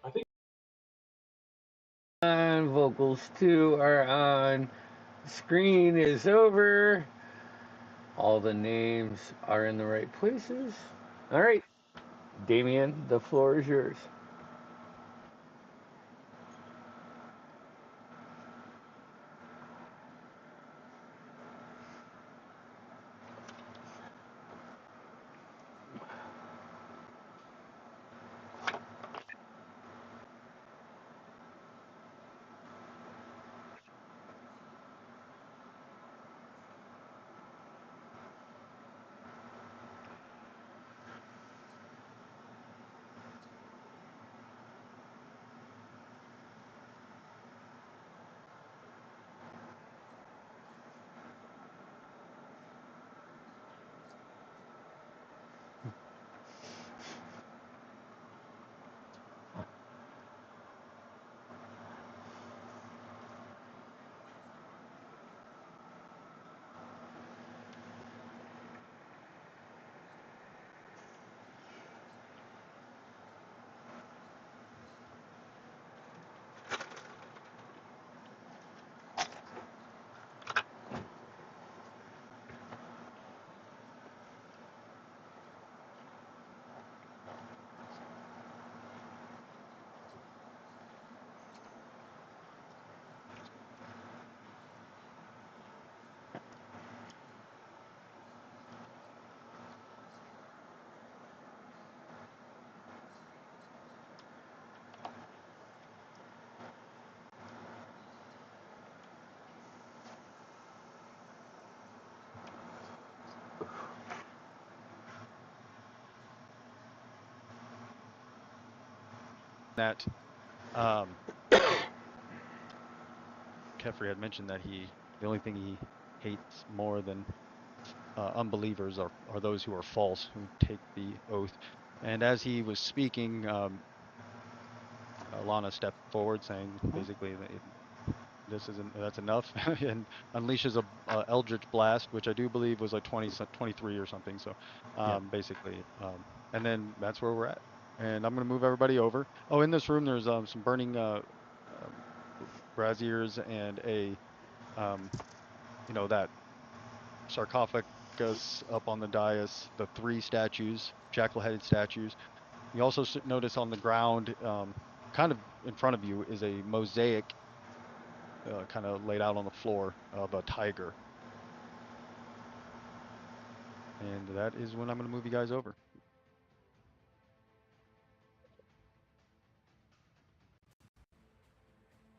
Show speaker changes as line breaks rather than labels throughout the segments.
I think
On vocals 2 are on. Screen is over. All the names are in the right places. All right, Damien, the floor is yours.
That Kefri had mentioned that the only thing he hates more than unbelievers are those who are false, who take the oath. And as he was speaking, Lana stepped forward, saying basically that that's enough, and unleashes a Eldritch Blast, which I do believe was like 23 or something. So basically, and then that's where we're at. And I'm gonna move everybody over. Oh, in this room, there's some burning braziers and a that sarcophagus up on the dais, the 3 statues, jackal-headed statues. You also notice on the ground, kind of in front of you, is a mosaic kind of laid out on the floor of a tiger. And that is when I'm going to move you guys over.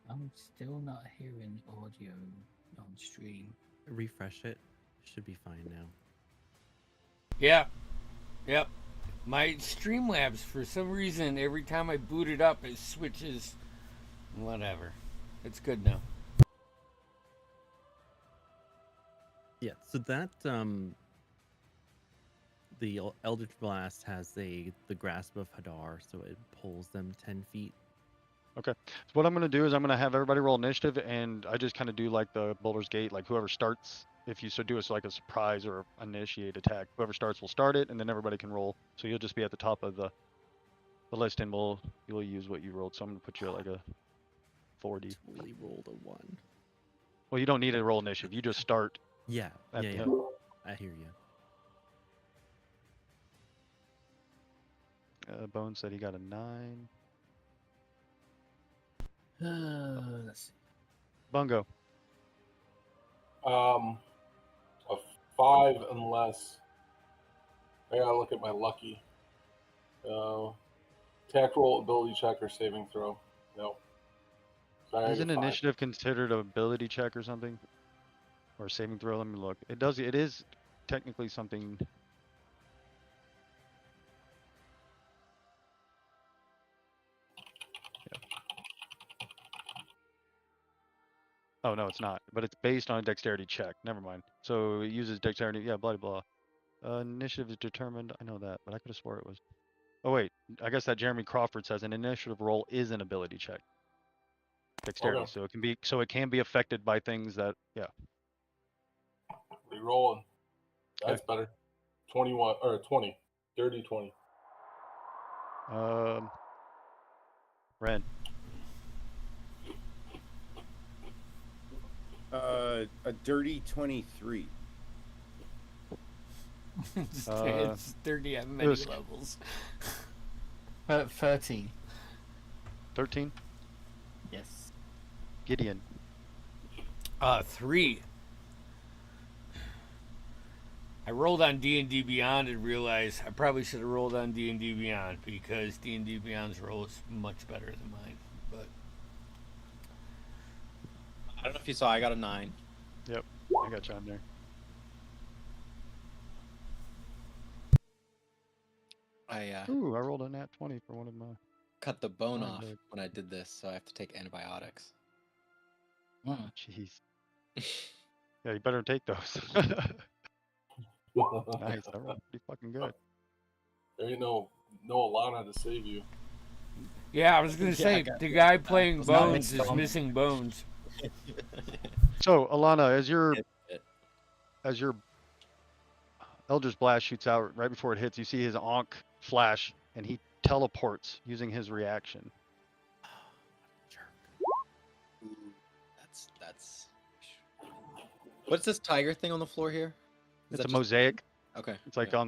I'm still not hearing audio on stream.
Refresh it. Should be fine now.
Yeah. Yep. My Streamlabs, for some reason, every time I boot it up, it switches. Whatever. It's good now.
Yeah, so that the Eldritch Blast has the grasp of Hadar, so it pulls them 10 feet.
Okay. So what I'm going to do is I'm going to have everybody roll initiative, and I just kind of do like the Boulder's Gate, like whoever starts, if you so do it's like a surprise or initiate attack. Whoever starts will start it, and then everybody can roll. So you'll just be at the top of the list, and you'll use what you rolled. So I'm going to put you at like a 40.
Totally rolled a 1.
Well, you don't need to roll initiative. You just start.
Yeah,
yeah.
I hear you.
Bones said he got a 9.
Let's see.
Bungo.
a 5 unless I gotta look at my lucky. Attack roll, ability check, or saving throw. No. Sorry,
Isn't initiative considered an ability check or something? Or saving throw? Let me look. It is technically something. Yeah. Oh no, it's not. But it's based on a dexterity check. Never mind. So it uses dexterity. Yeah, blah blah. Initiative is determined. I know that, but I could have swore it was. Oh wait, I guess that Jeremy Crawford says an initiative roll is an ability check. Dexterity,
Okay.
so it can be affected by things that
Rerolling. That's better. 21 or 20. Dirty 20.
Right Ren.
A dirty 23.
It's 30 at many
Usk.
levels.
13.
13.
Yes.
Gideon.
3. I rolled on D&D Beyond and realized I probably should have rolled on D&D Beyond because D&D Beyond's roll is much better than mine. But
I don't know if you saw, I got a 9.
Yep, I got you on there. Ooh, I rolled a nat 20 for one of my.
Cut the bone
Oh,
off
good.
when I did this, so I have to take antibiotics.
Jeez. Yeah, you better take those. Nice, that rolled pretty fucking good.
There ain't no Alana to save you.
yeah, I was gonna
Yeah,
say
I got
the
you.
guy playing
It's not
Bones is
missed
missing bones.
So, Alana,
It-
as your Eldritch Blast shoots out right before it hits, you see his Ankh flash, and he teleports using his reaction.
Ooh, that's. What's this tiger thing on the floor here? Is
It's a
that just-
mosaic.
Okay.
It's like
okay.
on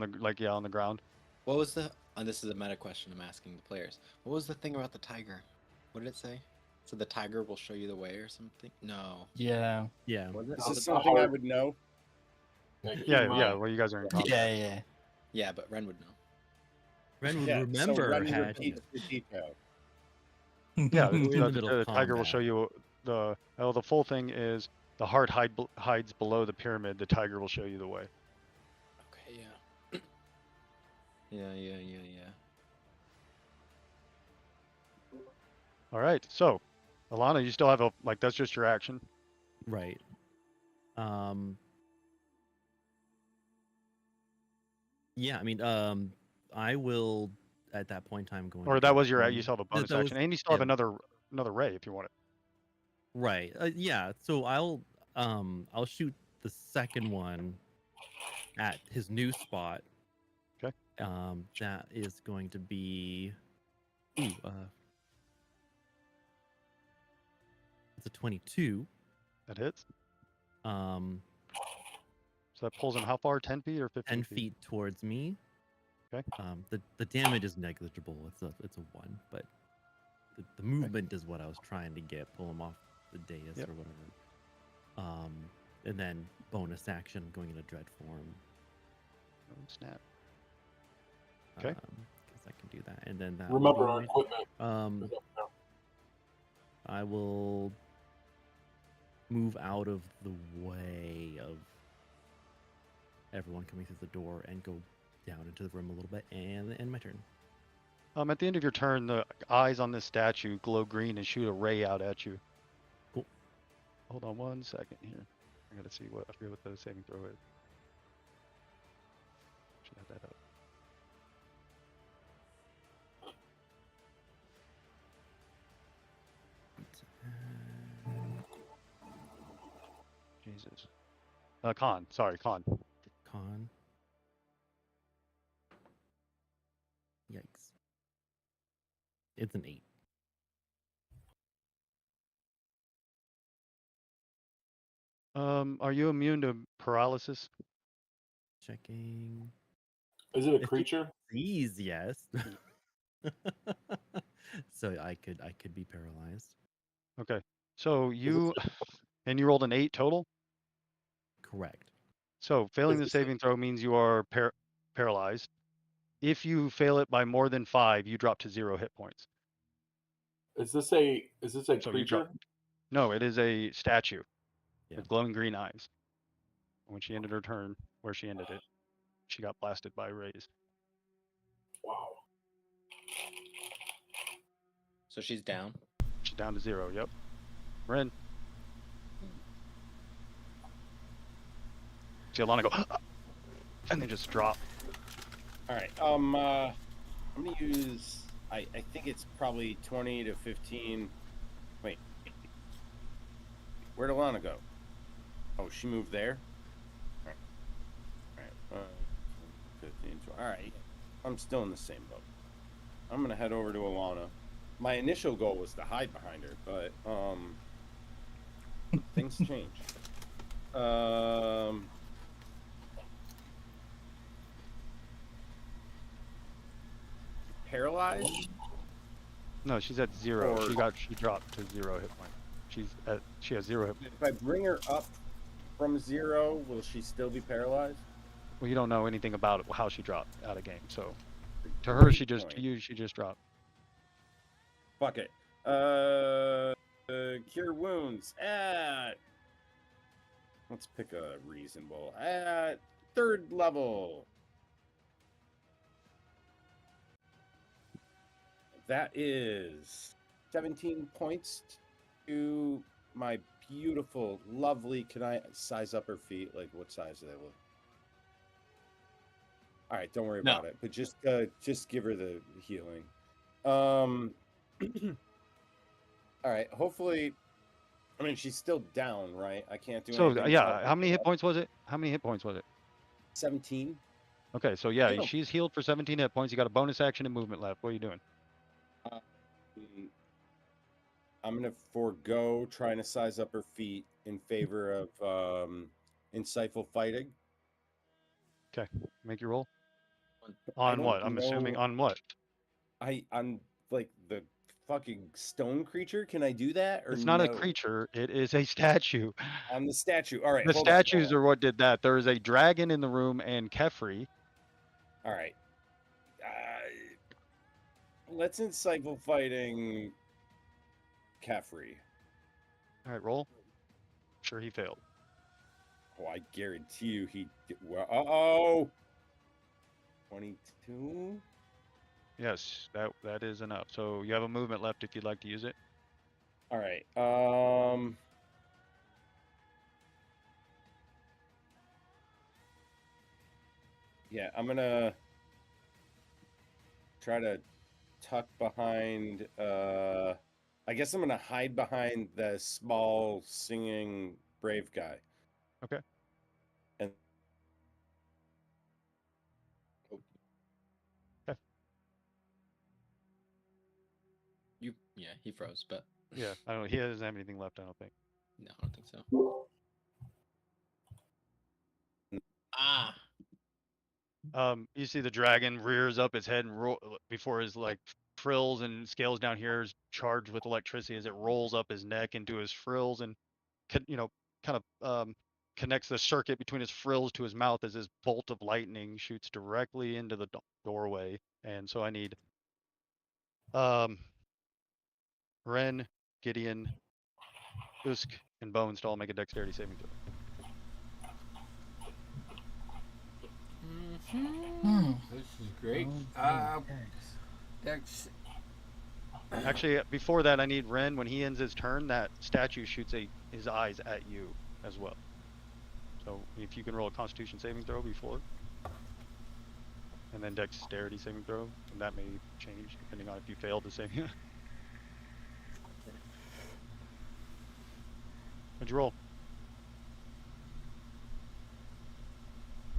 the ground.
What was the? And this is a meta question I'm asking the players. What was the thing about the tiger? What did it say? So the tiger will show you the way or something? No.
Yeah.
Yeah.
Was it?
Is this something I would know?
Yeah. Well, you guys are in combat.
Yeah.
Yeah, but Ren would know.
Ren would
Yeah,
remember
so let me
had
repeat the detail.
Yeah,
We're in the middle of
tiger will
combat.
show you the full thing is the heart hides below the pyramid. The tiger will show you the way.
Okay, yeah. Yeah.
All right, so Alana, you still have that's just your action.
Right. Yeah, I mean, I will at that point in time going.
Or that was your you still have a bonus
that was-
action, and you still have
yeah.
another ray if you want it.
Right. Yeah. So I'll shoot the second one at his new spot.
Okay.
That is going to be. It's a 22.
That hits.
Um,
So that pulls him how far? 10 feet or 15
10 feet towards me.
Okay.
The damage is negligible. It's a 1, but the movement is what I was trying to get. Pull him off the dais
Yep.
or whatever. And then bonus action going into dread form.
Oh, snap. Okay.
Because I can do that, and then that.
Remember
will
our
be
equipment.
my- I will move out of the way of everyone coming through the door and go down into the room a little bit, and end my turn.
At the end of your turn, the eyes on this statue glow green and shoot a ray out at you.
Cool.
Hold on 1 second here. I gotta see I forget what the saving throw is. Should have that up. Jesus. Con. Sorry, con.
Con. Yikes. It's an 8.
Are you immune to paralysis?
Checking.
Is it a
If you-
creature?
Please, yes. So I could be paralyzed.
Okay. So you and you rolled an 8 total.
Correct.
So failing
Is
the
this
saving throw means you are paralyzed. If you fail it by more than 5, you drop to 0 hit points.
Is this a
So you
creature?
drop. No, it is a statue
Yeah.
with glowing green eyes. When she ended her turn, where she ended it, she got blasted by rays.
Wow.
So she's down.
She's down to 0. Yep. Ren. See Alana go, and then just drop.
All right. I'm gonna use. I think it's probably 20 to 15. Wait. Where'd Alana go? Oh, she moved there. All right. 15. All right. I'm still in the same boat. I'm gonna head over to Alana my initial goal was to hide behind her, but things change. Paralyzed?
No, she's at 0.
Or-
She dropped to 0 hit point. She has 0 hit point.
If I bring her up from 0, will she still be paralyzed?
Well, you don't know anything about how she dropped out of game, so to her, she just
Point.
to you, she just dropped.
Fuck it. Cure wounds at. Let's pick a reasonable. At 3rd level. That is 17 points to my beautiful, lovely. Can I size up her feet? Like, what size do they look? All right, don't worry
No.
about it. But just give her the healing. All right. Hopefully, I mean she's still down, right? I can't do anything.
So yeah, how many hit points was it?
17.
Okay, so yeah,
Ew.
she's healed for 17 hit points. You got a bonus action and movement left. What are you doing?
I'm gonna forego trying to size up her feet in favor of insightful fighting.
Okay, make your roll.
I
On
don't
what? I'm assuming
know-
on what?
I'm like the fucking stone creature. Can I do that? Or
It's not a
no?
creature. It is a statue.
I'm the statue. All right.
The
hold on,
statues
hold on.
are what did that. There is a dragon in the room and Kefri.
All right. Let's insightful fighting Kefri.
All right, roll. Sure, he failed.
Oh, I guarantee you he. Well, 22.
Yes, that is enough. So you have a movement left if you'd like to use it.
All right. Yeah, I'm gonna try to tuck behind. I guess I'm gonna hide behind the small singing brave guy.
Okay.
And
Yeah, he froze, but
Yeah, I don't. He doesn't have anything left. I don't think.
no, I don't think so. Ah,
You see the dragon rears up its head and before his like frills and scales down here is charged with electricity as it rolls up his neck into his frills and kind of connects the circuit between his frills to his mouth as his bolt of lightning shoots directly into the doorway. And so I need Ren, Gideon, Usk, and Bones to all make a dexterity saving throw.
This is great.
Oh,
Dex.
Actually, before that, I need Ren. When he ends his turn, that statue shoots his eyes at you as well. So if you can roll a Constitution saving throw before, and then Dexterity saving throw, and that may change depending on if you failed the saving. What'd you roll?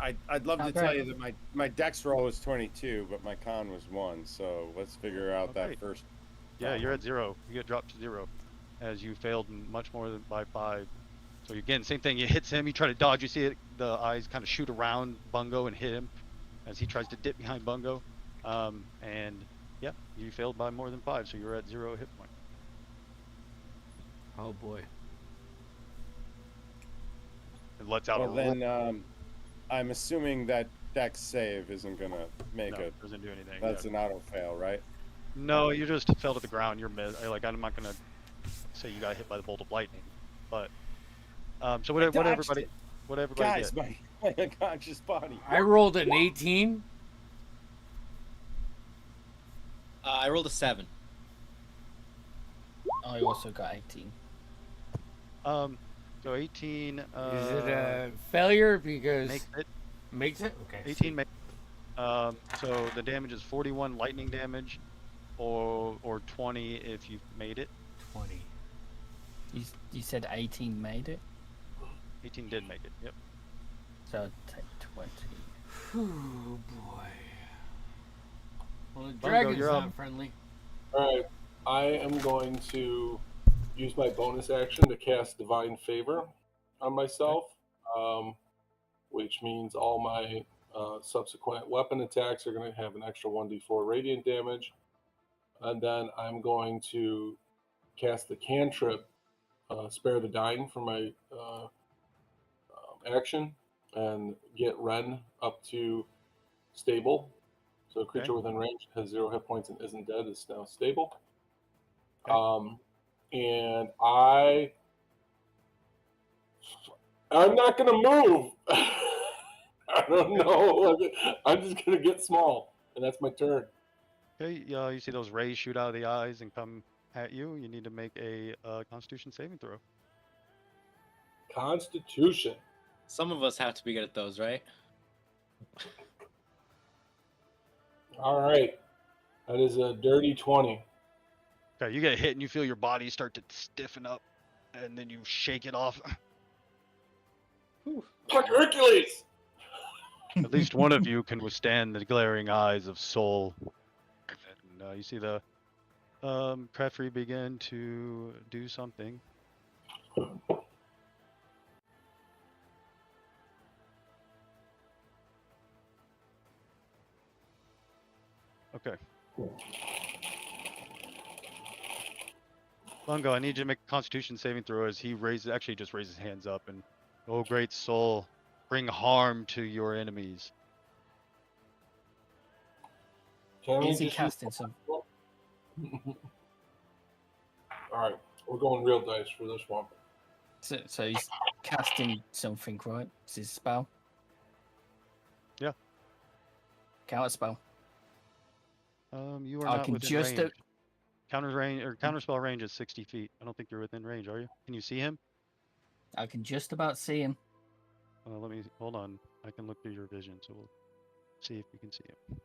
I'd love to
Not
tell
bad.
you that my dex roll was 22, but my con was 1. So let's figure out that
Okay.
first.
Yeah, you're at 0. You get dropped to 0, as you failed much more than by 5. So again, same thing. It hits him. You try to dodge. You see it. The eyes kind of shoot around Bungo and hit him, as he tries to dip behind Bungo. And yeah, you failed by more than 5, so you're at 0 hit point.
Oh boy.
It lets out
Well,
a
then I'm assuming that dex save isn't gonna make
no,
it.
doesn't do anything.
That's
yeah.
an auto fail, right?
No, you just fell to the ground. You're like I'm not gonna say you got hit by the bolt of lightning, but so what
dodged
everybody
it. Guys,
did.
my unconscious body.
I rolled an 18.
I rolled a 7.
I also got 18.
So 18.
Is it a failure because
Makes it.
makes it? Okay.
18 make. So the damage is 41 lightning damage, or 20 if you made it.
20.
You said 18 made it,
18 did make it. Yep.
so I'd take 20.
Oh boy. Well, the
Bungo,
dragon's
you're
not
up.
friendly.
All right. I am going to use my bonus action to cast Divine Favor on myself, which means all my subsequent weapon attacks are going to have an extra 1d4 radiant damage. And then I'm going to cast the cantrip, Spare the Dying, for my action, and get Ren up to stable. So a creature within range has 0 hit points and isn't dead is now stable.
Okay.
And I'm not going to move. I don't know. I'm just going to get small, and that's my turn.
Okay, you see those rays shoot out of the eyes and come at you. You need to make a Constitution saving throw.
Constitution.
Some of us have to be good at those, right?
All right. That is a dirty 20.
Okay, you get hit and you feel your body start to stiffen up, and then you shake it off.
Fuck Hercules!
At least one of you can withstand the glaring eyes of Soul. And you see the Crefrey begin to do something. Okay. Bungo, I need you to make a Constitution saving throw as he actually just raises his hands up and, oh great Soul, bring harm to your enemies.
Can we
Is he
just
casting some?
All right, we're going real dice for this one.
So he's casting something, right? It's his spell.
Yeah.
Counter spell.
You are
I
not
can
within
just
range. Counterspell range is 60 feet. I don't think you're within range, are you? Can you see him?
I can just about see him.
Let me hold on. I can look through your vision, so we'll see if you can see him.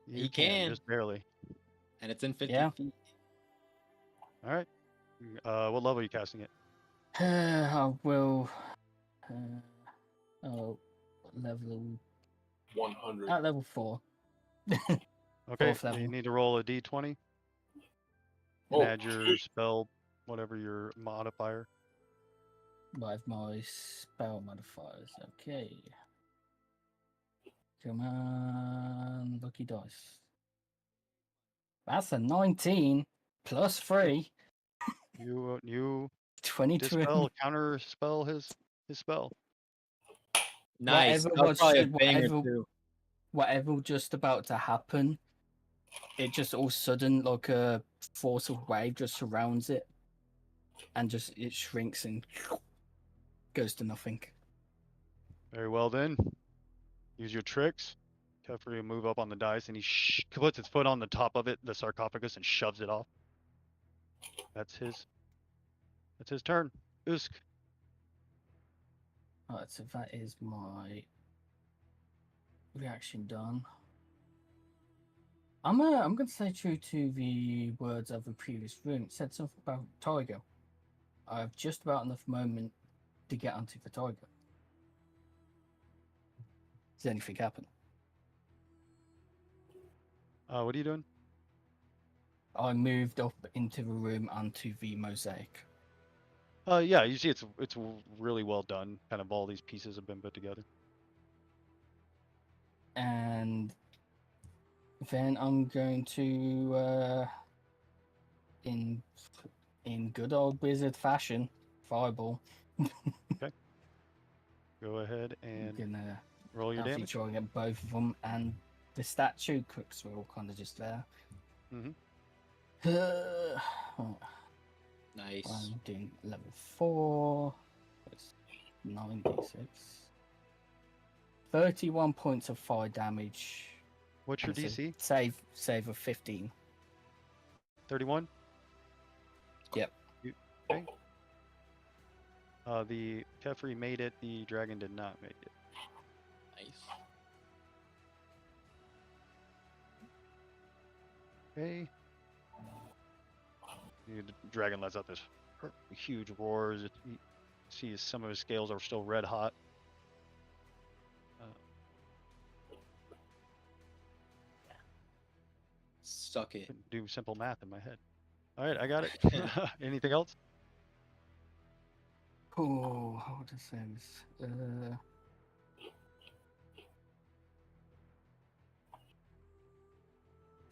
You can.
Just barely.
And it's in 50 feet.
All right. What level are you casting it?
I will. Level
100.
at level 4.
Okay.
Fourth
So you
level.
need to roll a d20 and add your spell, whatever your modifier.
With my spell modifiers. Okay. Come on, lucky dice. That's a 19 plus 3.
You
22.
counter spell his spell.
Nice.
Whatever just about to happen, it just all sudden like a force of wave just surrounds it, and just it shrinks and goes to nothing.
Very well then. Use your tricks. Kefri will move up on the dice, and he puts his foot on the top of it, the sarcophagus, and shoves it off. That's his turn. Usk.
Alright, so that is my reaction done. I'm gonna stay true to the words of the previous room. It said something about tiger. I have just about enough moment to get onto the tiger. Does anything happen?
What are you doing?
I moved up into the room onto the mosaic.
Yeah, you see it's really well done. Kind of all these pieces have been put together.
And then I'm going to, in good old wizard fashion, fireball.
Okay. Go ahead and
I'm gonna
roll your damage.
try and get both of them and the statue cooks were all kind of just there.
Nice.
I'm doing level 4. It's 9d6. 31 points of fire damage.
What's your
and it's a
DC?
Save of 15.
31?
Yep.
Okay. The Kefri made it, the dragon did not make it.
Nice.
Okay. The dragon lets out this huge roar. You see some of his scales are still red hot.
Suck it.
Do simple math in my head. All right, I got it. Anything else?
Oh, how would I say this?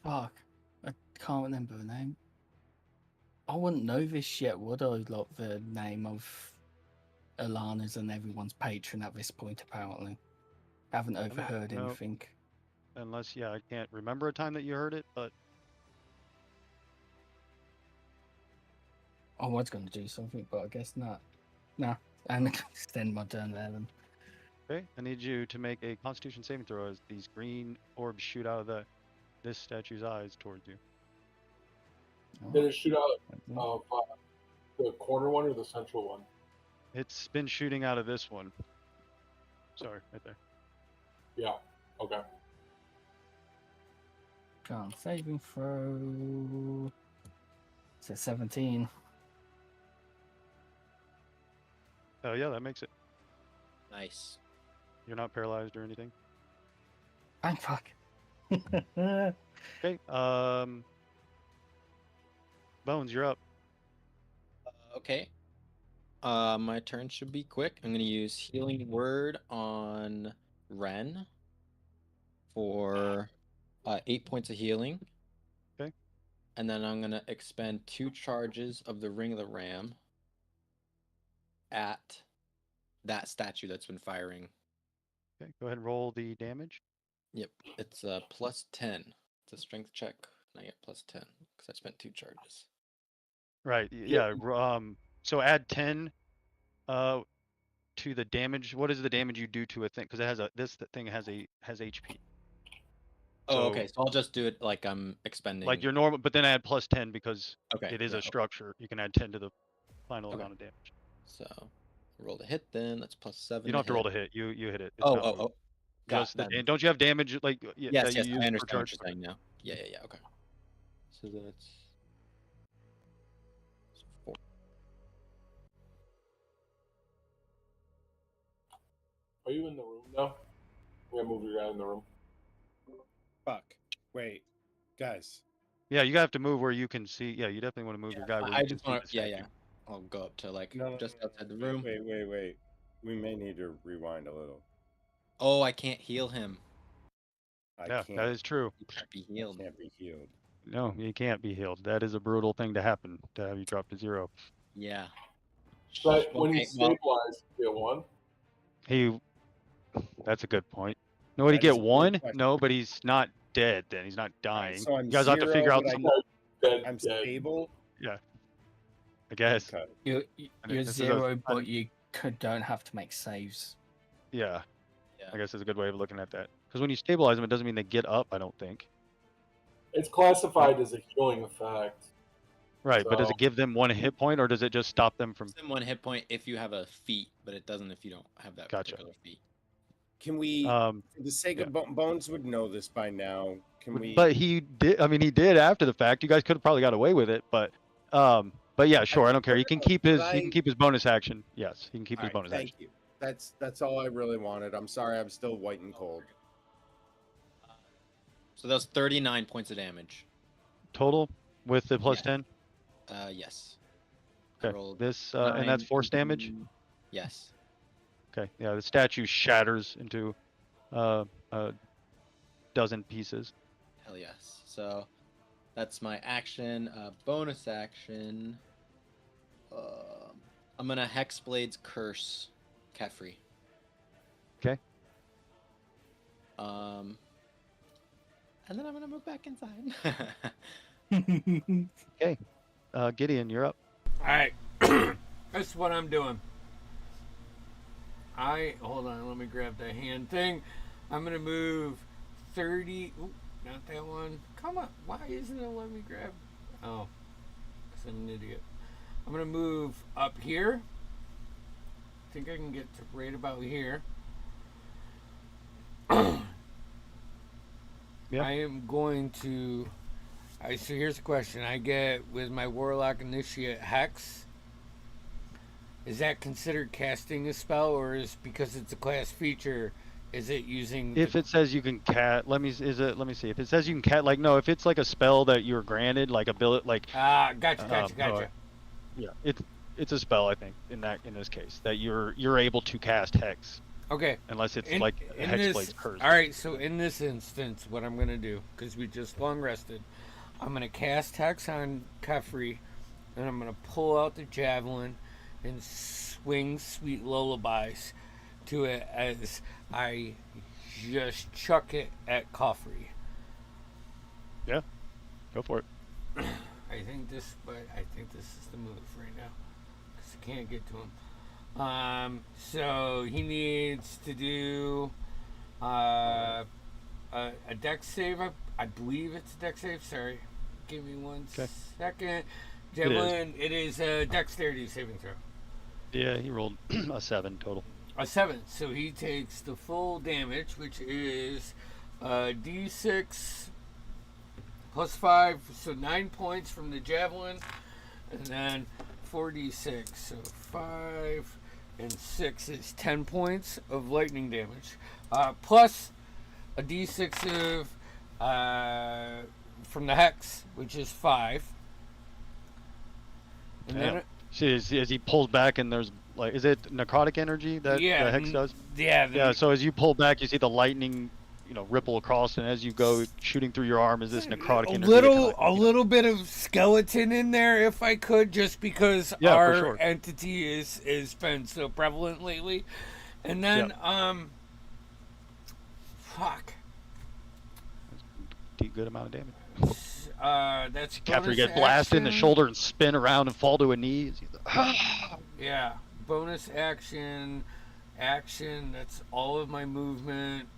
Fuck. I can't remember the name. I wouldn't know this yet, would I? Like the name of Alana's and everyone's patron at this point, apparently. I haven't overheard
no.
anything.
Unless, yeah, I can't remember a time that you heard it, but
I was going to do something, but I guess not. No, I'm going to extend my turn there then.
okay. I need you to make a Constitution saving throw as these green orbs shoot out of this statue's eyes towards you.
Did it shoot out the corner one or the central one?
It's been shooting out of this one. Sorry, right there.
Yeah. Okay.
Con saving throw. It's a 17.
Oh yeah, that makes it.
Nice.
You're not paralyzed or anything.
Thank fuck.
Okay. Bones, you're up.
Okay. My turn should be quick. I'm gonna use Healing Word on Ren for 8 points of healing.
Okay.
And then I'm gonna expend 2 charges of the Ring of the Ram at that statue that's been firing.
Okay, go ahead and roll the damage.
Yep, it's plus 10. It's a strength check, and I get plus 10 because I spent 2 charges.
Right. Yeah. So add 10 to the damage. What is the damage you do to a thing? Because it has this thing has HP.
Oh,
So-
okay. So I'll just do it like I'm expending.
Like your normal, but then add plus 10 because
Okay.
it is
yeah,
a structure. You can add 10 to the final
Okay.
amount of damage.
So roll to hit then. That's plus 7.
You don't have to roll to hit. You hit it. It's
Oh,
not
oh,
moving.
oh. Got
Just the,
that.
and don't you have damage like
Yes,
that you
yes.
use
I
for
understand what
charge?
you're saying now. Yeah. Okay. So that's 4.
Are you in the room now? I'm gonna move your guy in the room.
Fuck. Wait, guys.
Yeah, you have to move where you can see. Yeah, you definitely want to move your guy where
I
you can
just
see
want
the
to. Yeah.
statue.
I'll go up to like
No,
just
no,
outside the room.
Wait. We may need to rewind a little.
Oh, I can't heal him.
Yeah, that is true.
He can't be healed.
Can't be healed.
No, you can't be healed. That is a brutal thing to happen, to have you drop to 0.
Yeah.
But when
Okay,
he's
well,
stabilized, you get 1.
That's a good point. No, would he
That is
get
a good
1?
question.
No, but he's not dead then. He's not dying.
so I'm
You guys have to
0,
figure out
but
some,
Dead,
I'm
dead.
stable.
I guess.
Okay.
You're
this is
0, but you don't have to make saves.
Yeah.
Yeah.
I guess that's a good way of looking at that. Because when you stabilize them, it doesn't mean they get up, I don't think.
It's classified as a healing effect.
Right, but does
So-
it give them 1 hit point, or does it just stop them from...
Gives them 1 hit point if you have a feat, but it doesn't if you don't have that
Gotcha.
particular feat.
Can we,
Um,
for the sake
yeah.
of Bones would know this by now. Can we?
But he did. I mean, he did after the fact. You guys could have probably got away with it, but yeah, sure. I don't care. He can keep his. He can keep his bonus action. Yes, he can keep
All
his
right,
bonus
thank
action.
you. That's all I really wanted. I'm sorry, I'm still white and cold.
So that's 39 points of damage.
Total with the plus
Yeah.
10.
Yes. I
Okay.
rolled
This and that's
9,
force damage.
18. Yes.
Okay. Yeah, the statue shatters into a dozen pieces.
Hell yes. So that's my action. Bonus action. I'm gonna Hexblade's Curse Catfree.
Okay.
And then I'm gonna move back inside.
Gideon, you're up.
All right, that's what I'm doing. Hold on, let me grab the hand thing. I'm gonna move 30. Ooh, not that one. Come on, why isn't it letting me grab? Oh, 'cause I'm an idiot. I'm gonna move up here. I think I can get to right about here.
Yeah.
I am going to. So here's the question. I get with my Warlock Initiate Hex. Is that considered casting a spell, or is because it's a class feature, Is it using?
If it says you can cat, let me see. If it says you can cat, like no, if it's like a spell that you're granted, like ability, like
Gotcha.
yeah, it's a spell, I think, in this case, that you're able to cast hex,
Okay.
unless it's
In-
like
in
Hexblade's curse.
All right, so in this instance, what I'm gonna do, because we just long rested, I'm gonna cast Hex on Kefri, and I'm gonna pull out the javelin and swing sweet lullabies to it as I just chuck it at Kefri.
Yeah, go for it.
I think this is the move right now, because I can't get to him. So he needs to do a dex save. I believe it's a dex save. Sorry, give me one second. Javelin, it is a dexterity saving throw.
Yeah, he rolled a 7 total.
A 7. So he takes the full damage, which is d6 plus 5, so 9 points from the javelin, and then 4d6, so 5 and 6 is 10 points of lightning damage, plus a d6 of from the hex, which is 5. And then
See, as he pulls back, and there's like, is it necrotic energy that the hex does?
Yeah.
So as you pull back, you see the lightning, ripple across, and as you go shooting through your arm, is this necrotic energy?
A little bit of skeleton in there, if I could, just because our entity is been so prevalent lately. And then fuck.
That's a good amount of damage.
That's
After you get blasted in the shoulder and spin around and fall to a knee.
Yeah, bonus action. That's all of my movement.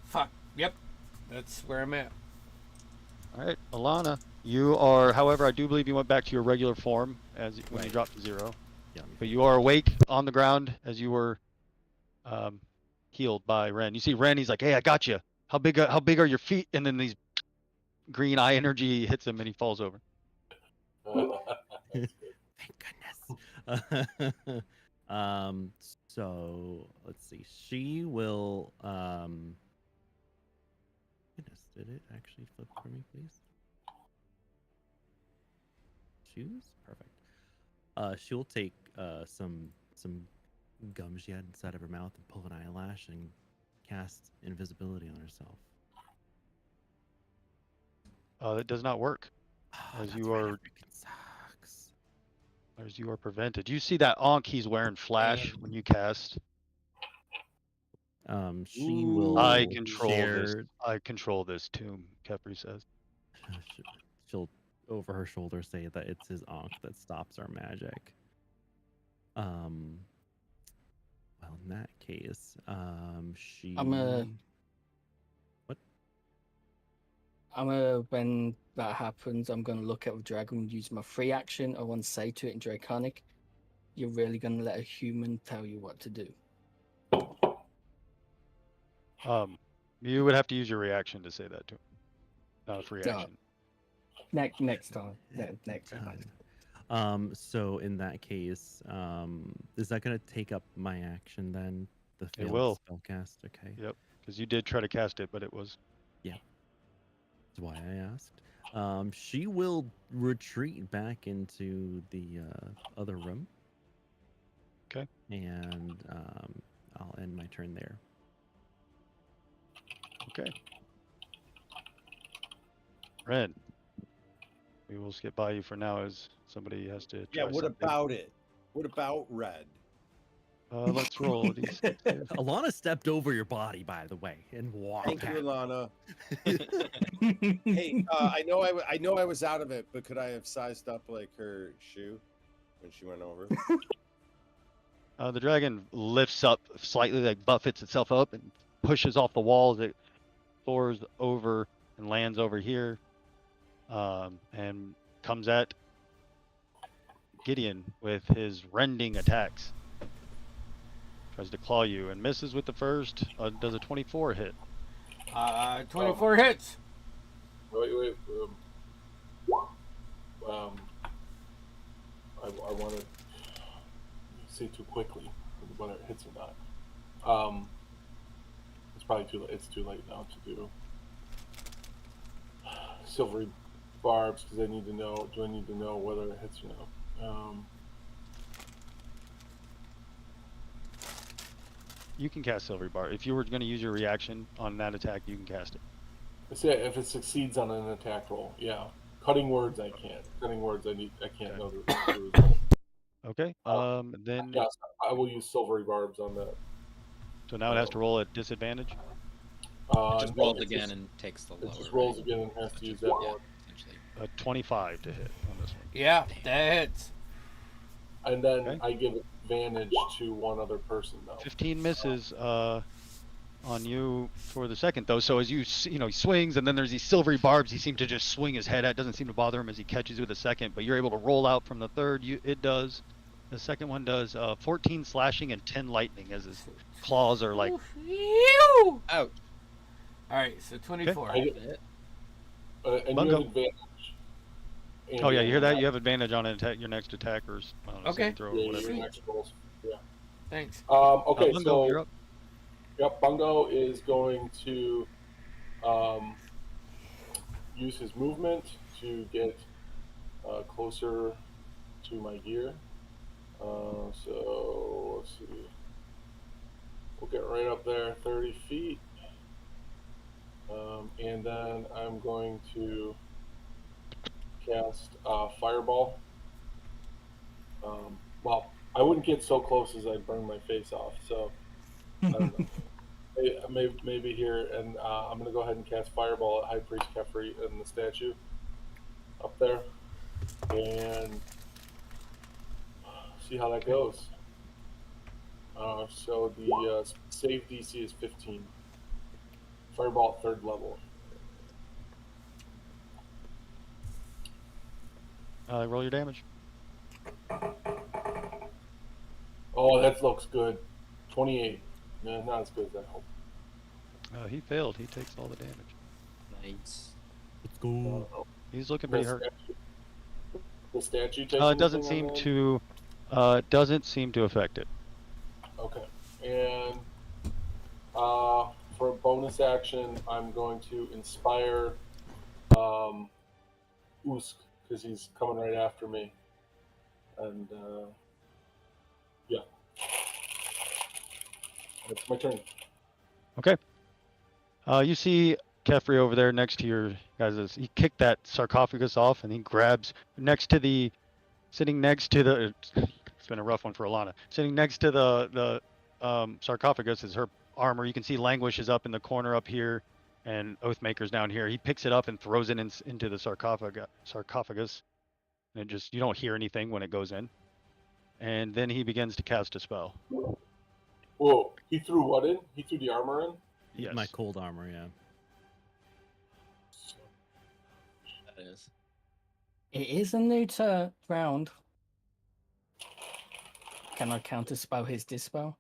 Fuck. Yep. That's where I'm at.
All right, Alana, you are. However, I do believe you went back to your regular form when you dropped to 0.
Yeah.
But you are awake on the ground as you were healed by Ren. You see Ren. He's like, "Hey, I got you. How big are your feet?" And then these green eye energy hits him, and he falls over.
Thank goodness. So let's see. She will. Goodness, did it actually flip for me, please? Choose? Perfect. She'll take some gum she had inside of her mouth and pull an eyelash and cast invisibility on herself.
That does not work. As you are
sucks.
As you are prevented. You see that Ankh he's wearing flash when you cast.
She will.
I control this tomb, Kefri says.
She'll over her shoulder say that it's his Ankh that stops our magic. Well, in that case,
when that happens, I'm gonna look at the dragon and use my free action. I want to say to it in Draconic, "You're really gonna let a human tell you what to do?"
You would have to use your reaction to say that to him. Not a free action.
Next time. Next time.
So in that case, is that gonna take up my action then? The
It will.
Spellcast, okay.
Yep. Because you did try to cast it, but it was.
Yeah. That's why I asked. She will retreat back into the other room.
Okay.
And I'll end my turn there.
Okay. Ren, we will skip by you for now as somebody has to try
what
something.
about it? What about Red?
Let's roll these.
Alana stepped over your body, by the way, and walked.
Thank you, Alana. Hey, I know I was out of it, but could I have sized up like her shoe when she went over?
The dragon lifts up slightly, like buffets itself up and pushes off the walls. It soars over and lands over here, and comes at Gideon with his rending attacks. Tries to claw you and misses with the first. Does a 24 hit?
24 hits.
Wait. I want to say too quickly whether it hits or not. It's probably too late. It's too late now to do silvery barbs because I need to know. Do I need to know whether it hits or no?
You can cast Silvery Bar. If you were going to use your reaction on that attack, you can cast it.
Say if it succeeds on an attack roll, yeah. Cutting words, I can't. Cutting words, I can't
Okay.
know the result.
Okay. Then
Yes, I will use silvery barbs on that.
so now it has to roll at disadvantage.
It just
No,
rolls
it
again
just-
and takes the
It
lower.
just rolls
right?
again and has to
Which
use
is-
that
yeah,
one.
essentially.
25 to hit on this one.
Yeah, that hits.
And then
Okay.
I give advantage to one other person though.
15 misses on you for the second though. So as he swings, and then there's these silvery barbs. He seems to just swing his head at. Doesn't seem to bother him as he catches you with the second. But you're able to roll out from the third. It does. The second one does 14 slashing and 10 lightning as his claws are like.
Phew!
Ouch.
All right, so 24.
I get-
Hit.
and
Bungo.
you have advantage.
Oh yeah, you hear that?
And,
You have advantage on an attack, your next attackers.
Okay.
Throw
yeah,
or whatever.
your next rolls. Yeah.
Thanks.
Okay,
Bungo,
so
you're up.
yep, Bungo is going to use his movement to get closer to my gear. So let's see. We'll get right up there, 30 feet. And then I'm going to cast Fireball. Well, I wouldn't get so close as I'd burn my face off. So I don't know. Maybe here, and I'm going to go ahead and cast Fireball at High Priest Kefri and the statue up there. And see how that goes. So the save DC is 15. Fireball at 3rd level.
Roll your damage.
Oh, that looks good. 28. No, not as good as I hoped.
He failed. He takes all the damage.
Nice.
Let's go.
He's looking pretty hurt.
The statue takes
It doesn't
anything on
seem
that?
to. Doesn't seem to affect it.
Okay. And for a bonus action, I'm going to inspire Usk because he's coming right after me. And yeah. It's my turn.
Okay. You see Kefri over there next to your guys. He kicked that sarcophagus off, and he grabs sitting next to the. It's been a rough one for Alana. Sitting next to the sarcophagus is her armor. You can see Languish is up in the corner up here, and Oathmaker's down here. He picks it up and throws it into the sarcophagus, and you don't hear anything when it goes in. And then he begins to cast a spell.
Whoa. He threw what in? He threw the armor in?
Yes.
My cold armor, yeah.
That is.
It is a new round. Can I counterspell his dispel?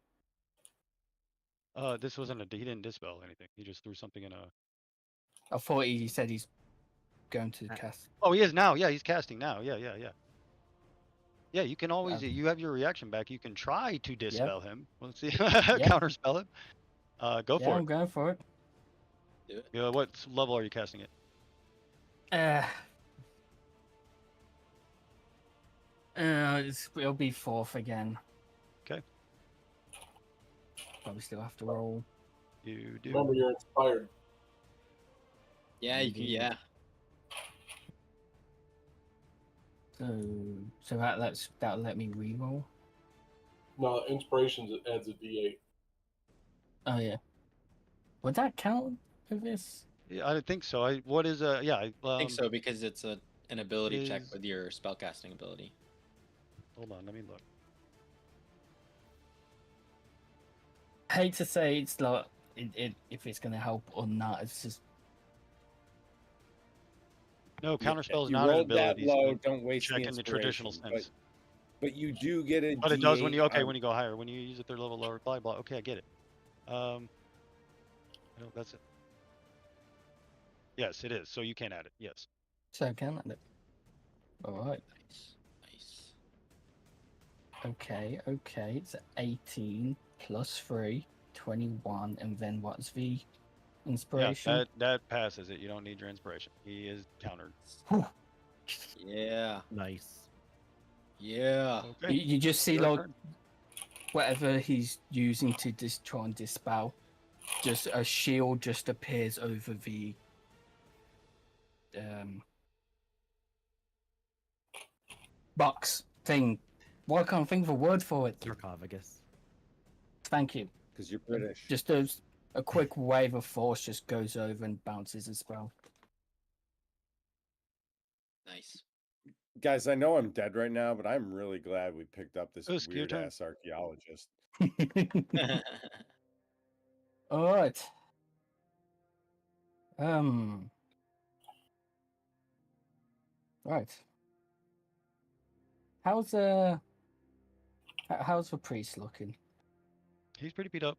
This wasn't he didn't dispel anything. He just threw something in a.
I thought he said he's going to cast.
Oh, he is now. Yeah, he's casting now. Yeah. Yeah, you can always.
Okay.
You have your reaction back. You can try to dispel him. Let's see.
Yeah.
Counterspell him. Go
Yeah,
for
I'm
it.
going for it.
Do it.
Yeah, what level are you casting it?
It'll be 4th again.
Okay.
But we still have to roll.
You do.
Remember, you're inspired.
Yeah, you can. Yeah.
So that'll let me re-roll.
No, inspirations adds a D8.
Oh yeah. Would that count for this?
Yeah, I think so. What is yeah?
I think so because it's an ability check
is-
with your spellcasting ability.
Hold on, let me look.
Hate to say it's like if it's gonna help or not. It's just
No, counterspell is
You
not an
rolled that
ability.
low.
So
Don't waste
check
the
in the traditional
inspiration,
sense.
But you do get a.
But it does when you
D8
when you go higher. When you use a 3rd level lower blah blah. Okay, I get it. No, that's it. Yes, it is. So you can add it. Yes.
so can I? All right.
Nice.
Okay. It's 18 plus 3. 21, and then what's the
Yeah,
inspiration?
that passes it. You don't need your inspiration. He is countered.
Yeah.
Nice.
Yeah.
Okay.
You just see
your
like
turn.
whatever he's using to try and dispel, just a shield just appears over the box thing. Why can't I think of a word for it?
Sarcophagus.
Thank you.
Because you're British.
Just a quick wave of force just goes over and bounces the spell.
Nice.
Guys, I know I'm dead right now, but I'm really glad we picked up this
Usk, your turn.
weird-ass archaeologist.
All right. Right. How's the priest looking?
He's pretty beat up.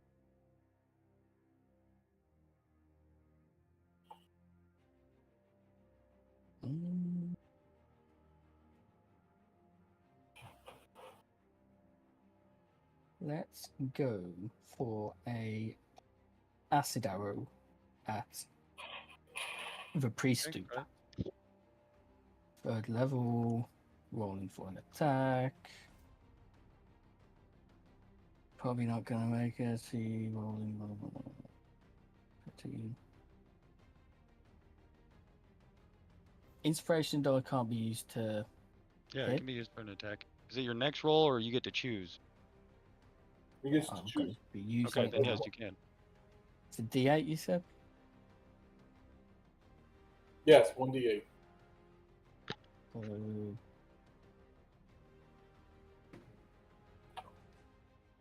Let's go for a acid arrow at the priest
Okay,
dude.
right.
3rd level, rolling for an attack. Probably not gonna make it. See, rolling. 15. Inspiration die can't be used to.
Yeah,
hit.
it can be used for an attack. Is it your next roll, or you get to choose?
You get to
I'm
choose.
gonna be using.
Okay, then yes, you can.
It's a D8, you said.
Yes, 1d8.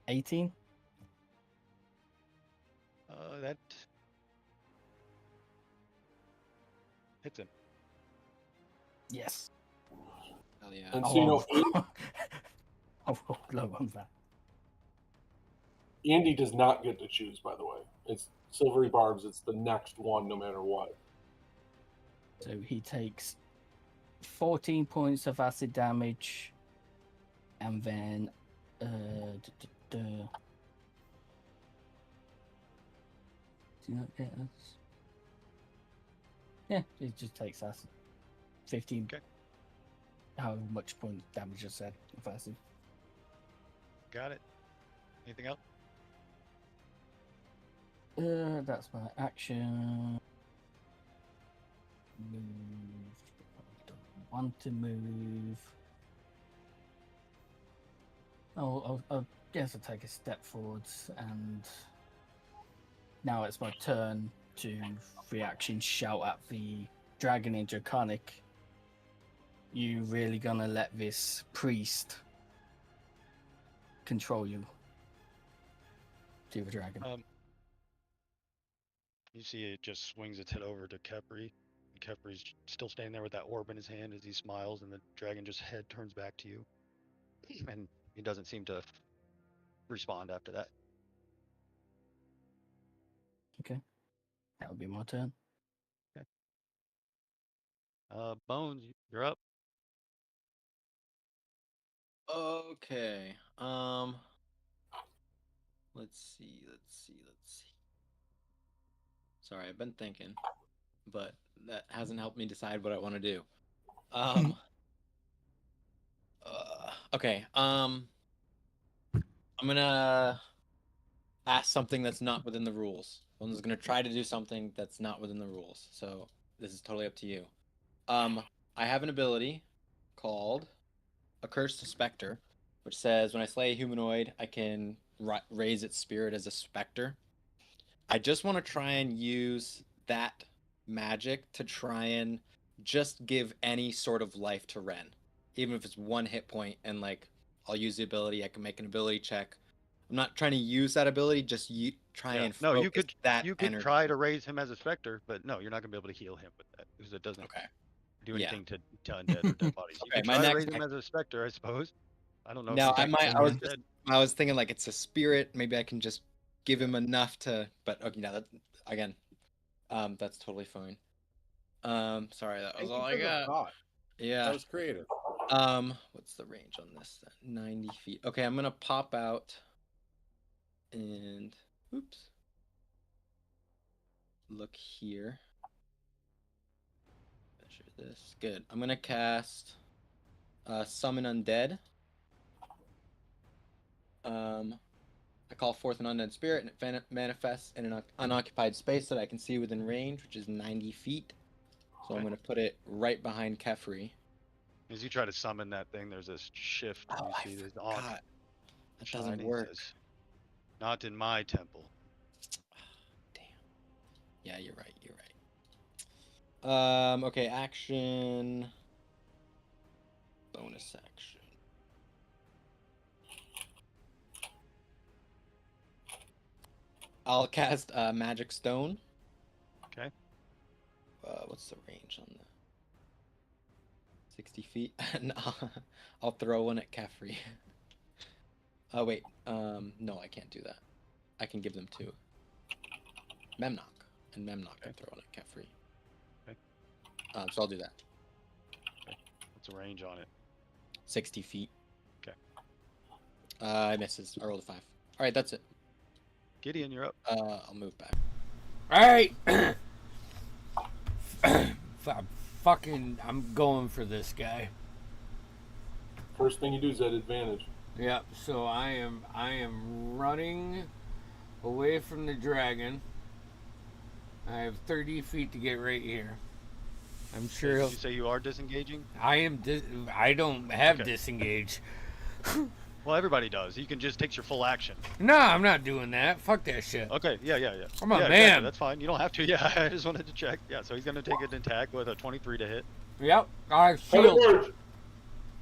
18.
That hits him.
Yes.
Hell yeah.
And so, you know,
I'll roll low on that.
Andy does not get to choose, by the way. It's Silvery Barbs. It's the next one, no matter what.
So he takes 14 points of acid damage, and then do you not get us? Yeah, it just takes acid. 15.
Okay.
How much point damage I said of acid?
Got it. Anything else?
That's my action. Move. I don't want to move. I guess I'll take a step forwards, and now it's my turn to reaction shout at the dragon in Draconic. You really gonna let this priest control you? To the dragon.
You see it just swings its head over to Kepri. And Kepri's still standing there with that orb in his hand as he smiles, and the dragon just head turns back to you. And he doesn't seem to respond after that.
Okay. That would be my turn.
Bones, you're up.
Okay. Let's see. Sorry, I've been thinking, but that hasn't helped me decide what I want to do. Okay. I'm gonna ask something that's not within the rules. One's gonna try to do something that's not within the rules. So this is totally up to you. I have an ability called Accursed Spectre, which says when I slay a humanoid, I can raise its spirit as a specter. I just want to try and use that magic to try and just give any sort of life to Ren, even if it's 1 hit point, and like I'll use the ability. I can make an ability check. I'm not trying to use that ability. Just try and
No,
focus
you could
that
you could
energy.
try to raise him as a specter, but no, you're not gonna be able to heal him with that because it doesn't
Okay.
do
Yeah.
anything to undead or dead bodies. You
Okay,
could
my
try to
next
raise him as a specter, I suppose. I don't know. if
No,
you
I
can
might.
raise him as
I was thinking like it's a spirit. Maybe I can just give him enough to. But okay, now that again, that's totally fine. Sorry, that was
Thank
all
you
I
for the
got.
thought.
Yeah.
That was creative.
What's the range on this? 90 feet. Okay, I'm gonna pop out, and Oops. Look here. Measure this. Good. I'm gonna cast Summon Undead. I call forth an undead spirit, and it manifests in an unoccupied space that I can see within range, which is 90 feet. So I'm going to put it right behind Kefri.
As you try to summon that thing, there's this shift.
Oh,
You
I
see this
forgot. That doesn't
shining,
work.
says, not in my temple.
Damn. Yeah, you're right. You're right. Okay, action. Bonus action. I'll cast Magic Stone.
Okay.
What's the range on that? 60 feet? And I'll throw one at Kefri. Oh, wait. No, I can't do that. I can give them two. Memnock. And Memnock can throw one at Kefri.
Okay.
So I'll do that.
Okay. What's the range on it?
60 feet.
Okay.
I misses. I rolled a 5. Alright, that's it.
Gideon, you're up.
I'll move back.
Alright. I'm going for this guy.
First thing you do is at advantage.
Yep, so I am running away from the dragon. I have 30 feet to get right here. I'm sure
Did you say you are disengaging?
I don't have
Okay.
disengage.
Well, everybody does. You can just take your full action.
No, I'm not doing that. Fuck that shit.
Okay, yeah.
I'm a
yeah,
man.
Exactly. That's fine. You don't have to. Yeah, I just wanted to check. Yeah, so he's going to take an attack with a 23 to hit.
Yep.
Have
Shield.
it work.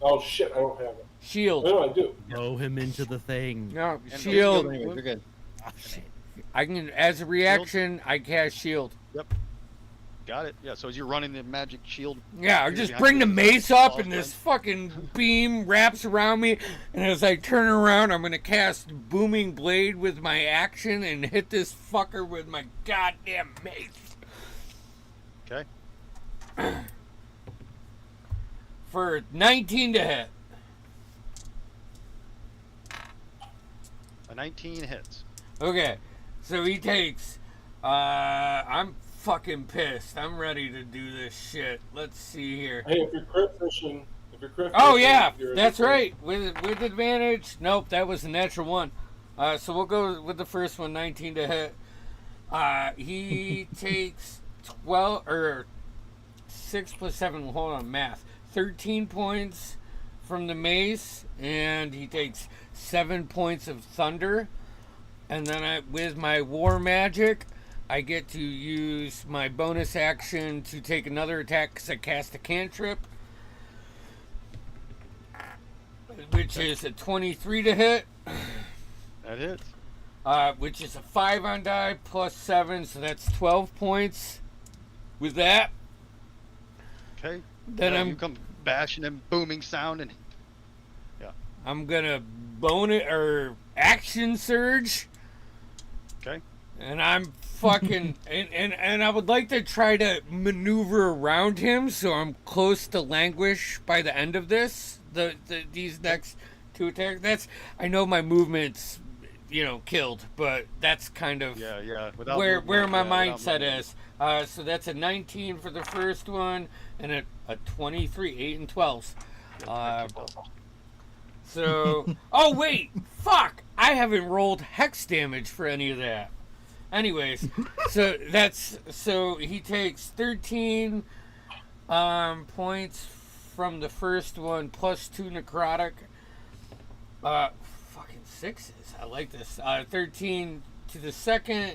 Oh shit, I don't have it.
Shield.
No, I do.
Throw him into the thing.
No,
And
shield.
Anyway, you're good.
I can, as a reaction, I cast shield.
Got it. Yeah, so as you're running the magic shield.
Yeah, I
You're
just
behind
bring
you,
the
it's
mace up
all
and this
fine.
fucking beam wraps around me. And as I turn around, I'm going to cast Booming Blade with my action and hit this fucker with my goddamn mace.
Okay.
For 19 to hit.
A 19 hits.
Okay, so he takes... I'm fucking pissed. I'm ready to do this shit. Let's see here.
Hey, if you're crit fishing,
Oh yeah,
you're
that's
at
right. With advantage. Nope, that was a natural one. So we'll go with the first one, 19 to hit. He takes 12 or 6 plus 7. Hold on, math. 13 points from the mace, and he takes 7 points of thunder. And then with my war magic, I get to use my bonus action to take another attack because I cast a cantrip, which is a 23 to hit,
That hits.
which is a 5 on die plus 7, so that's 12 points. With that,
Okay.
then
You come bashing and booming sound and
I'm gonna bone it or action surge.
okay.
And I'm fucking and I would like to try to maneuver around him so I'm close to languish by the end of this. These next two attacks. I know my movement's killed, but that's kind of
Yeah.
where my
without
mindset
movement.
is. So that's a 19 for the first one and a 23, 8 and 12s. So oh wait, fuck! I haven't rolled hex damage for any of that. Anyways, so he takes 13 points from the first one plus 2 necrotic. Fucking 6s. I like this. 13 to the second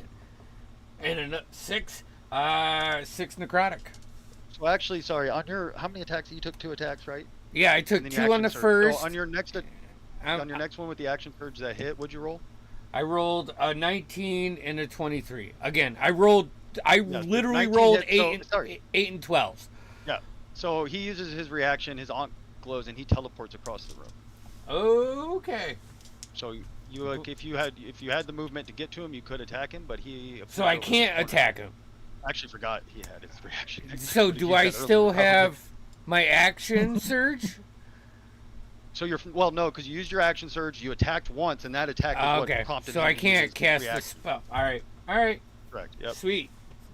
and another 6. 6 necrotic.
So actually, sorry, on your how many attacks? You took 2 attacks, right?
Yeah, I
And
took
then
2
your
on the
action surge.
first.
So on your next one with the action surge that hit, what'd you roll?
I rolled a 19 and a 23. Again, I literally
19
rolled
hit, so-
8 and 12s.
Yeah. So he uses his reaction, his aunt glows, and he teleports across the room.
Okay.
So you if you had the movement to get to him, you could attack him, but he.
So I can't attack him.
I actually forgot he had his reaction.
So do I still have my action surge?
So you're well, no, because you used your action surge. You attacked once, and that attack is what
Okay,
prompted
so
him
I
to use
can't
his
cast the
reaction.
spell. All right.
Correct. Yep.
Sweet.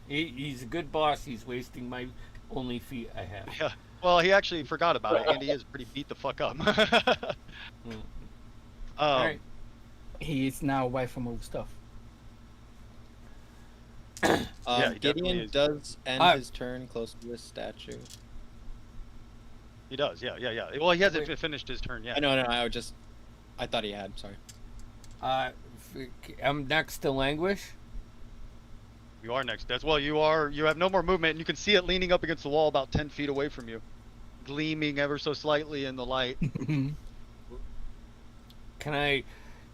He's a good boss. He's wasting my only feat I have.
Yeah. Well, he actually forgot about it, and he is pretty beat the fuck up.
All right.
He is now away from all stuff.
Yeah, he definitely
Gideon
is.
does end his turn close to this statue.
He does. Yeah. Well, he hasn't finished his turn yet.
No. I thought he had. Sorry.
I'm next to Languish.
You are next. That's well. You are. You have no more movement, and you can see it leaning up against the wall about 10 feet away from you, gleaming ever so slightly in the light.
Can I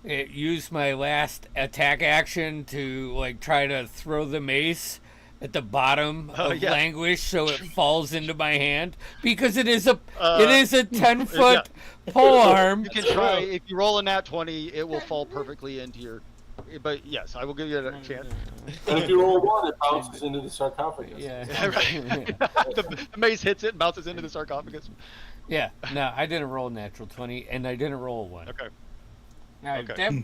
use my last attack action to like try to throw the mace at the bottom of Languish so it falls into my hand? Because it is a 10-foot pole arm.
You can try. If you roll a nat 20, it will fall perfectly into your. But yes, I will give you a chance.
And if you roll 1, it bounces into the sarcophagus.
Yeah.
the mace hits it and bounces into the sarcophagus.
Yeah. No, I didn't roll a natural 20, and I didn't roll 1.
Okay.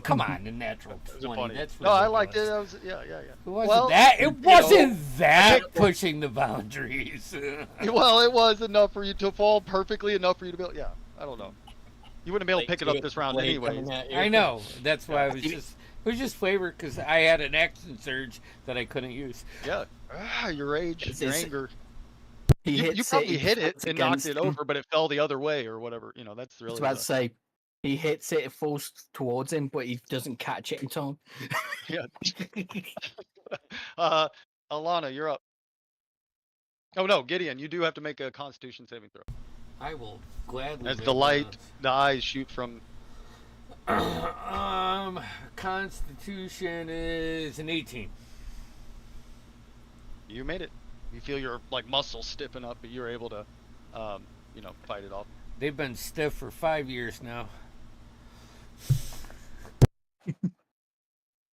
Come on, a natural 20. That's ridiculous.
No, I liked it. Yeah.
It wasn't It wasn't that pushing the boundaries.
Well, it was enough for you to fall perfectly enough for you to be able. Yeah, I don't know. You wouldn't be able to pick it up this round anyway.
I know. That's why I was just. It was just flavor because I had an action surge that I couldn't use.
Yeah. Your rage, your anger.
You
probably hit it and knocked it over, but it fell the other way or whatever. You know, that's really.
I was about to say, he hits it, it falls towards him, but he doesn't catch it in time.
Yeah. Alana, you're up. Oh no, Gideon, you do have to make a Constitution saving throw.
I will gladly.
As the light, the eyes shoot from.
Constitution is an 18.
You made it. You feel your like muscles stiffen up, but you're able to, fight it off.
They've been stiff for 5 years now.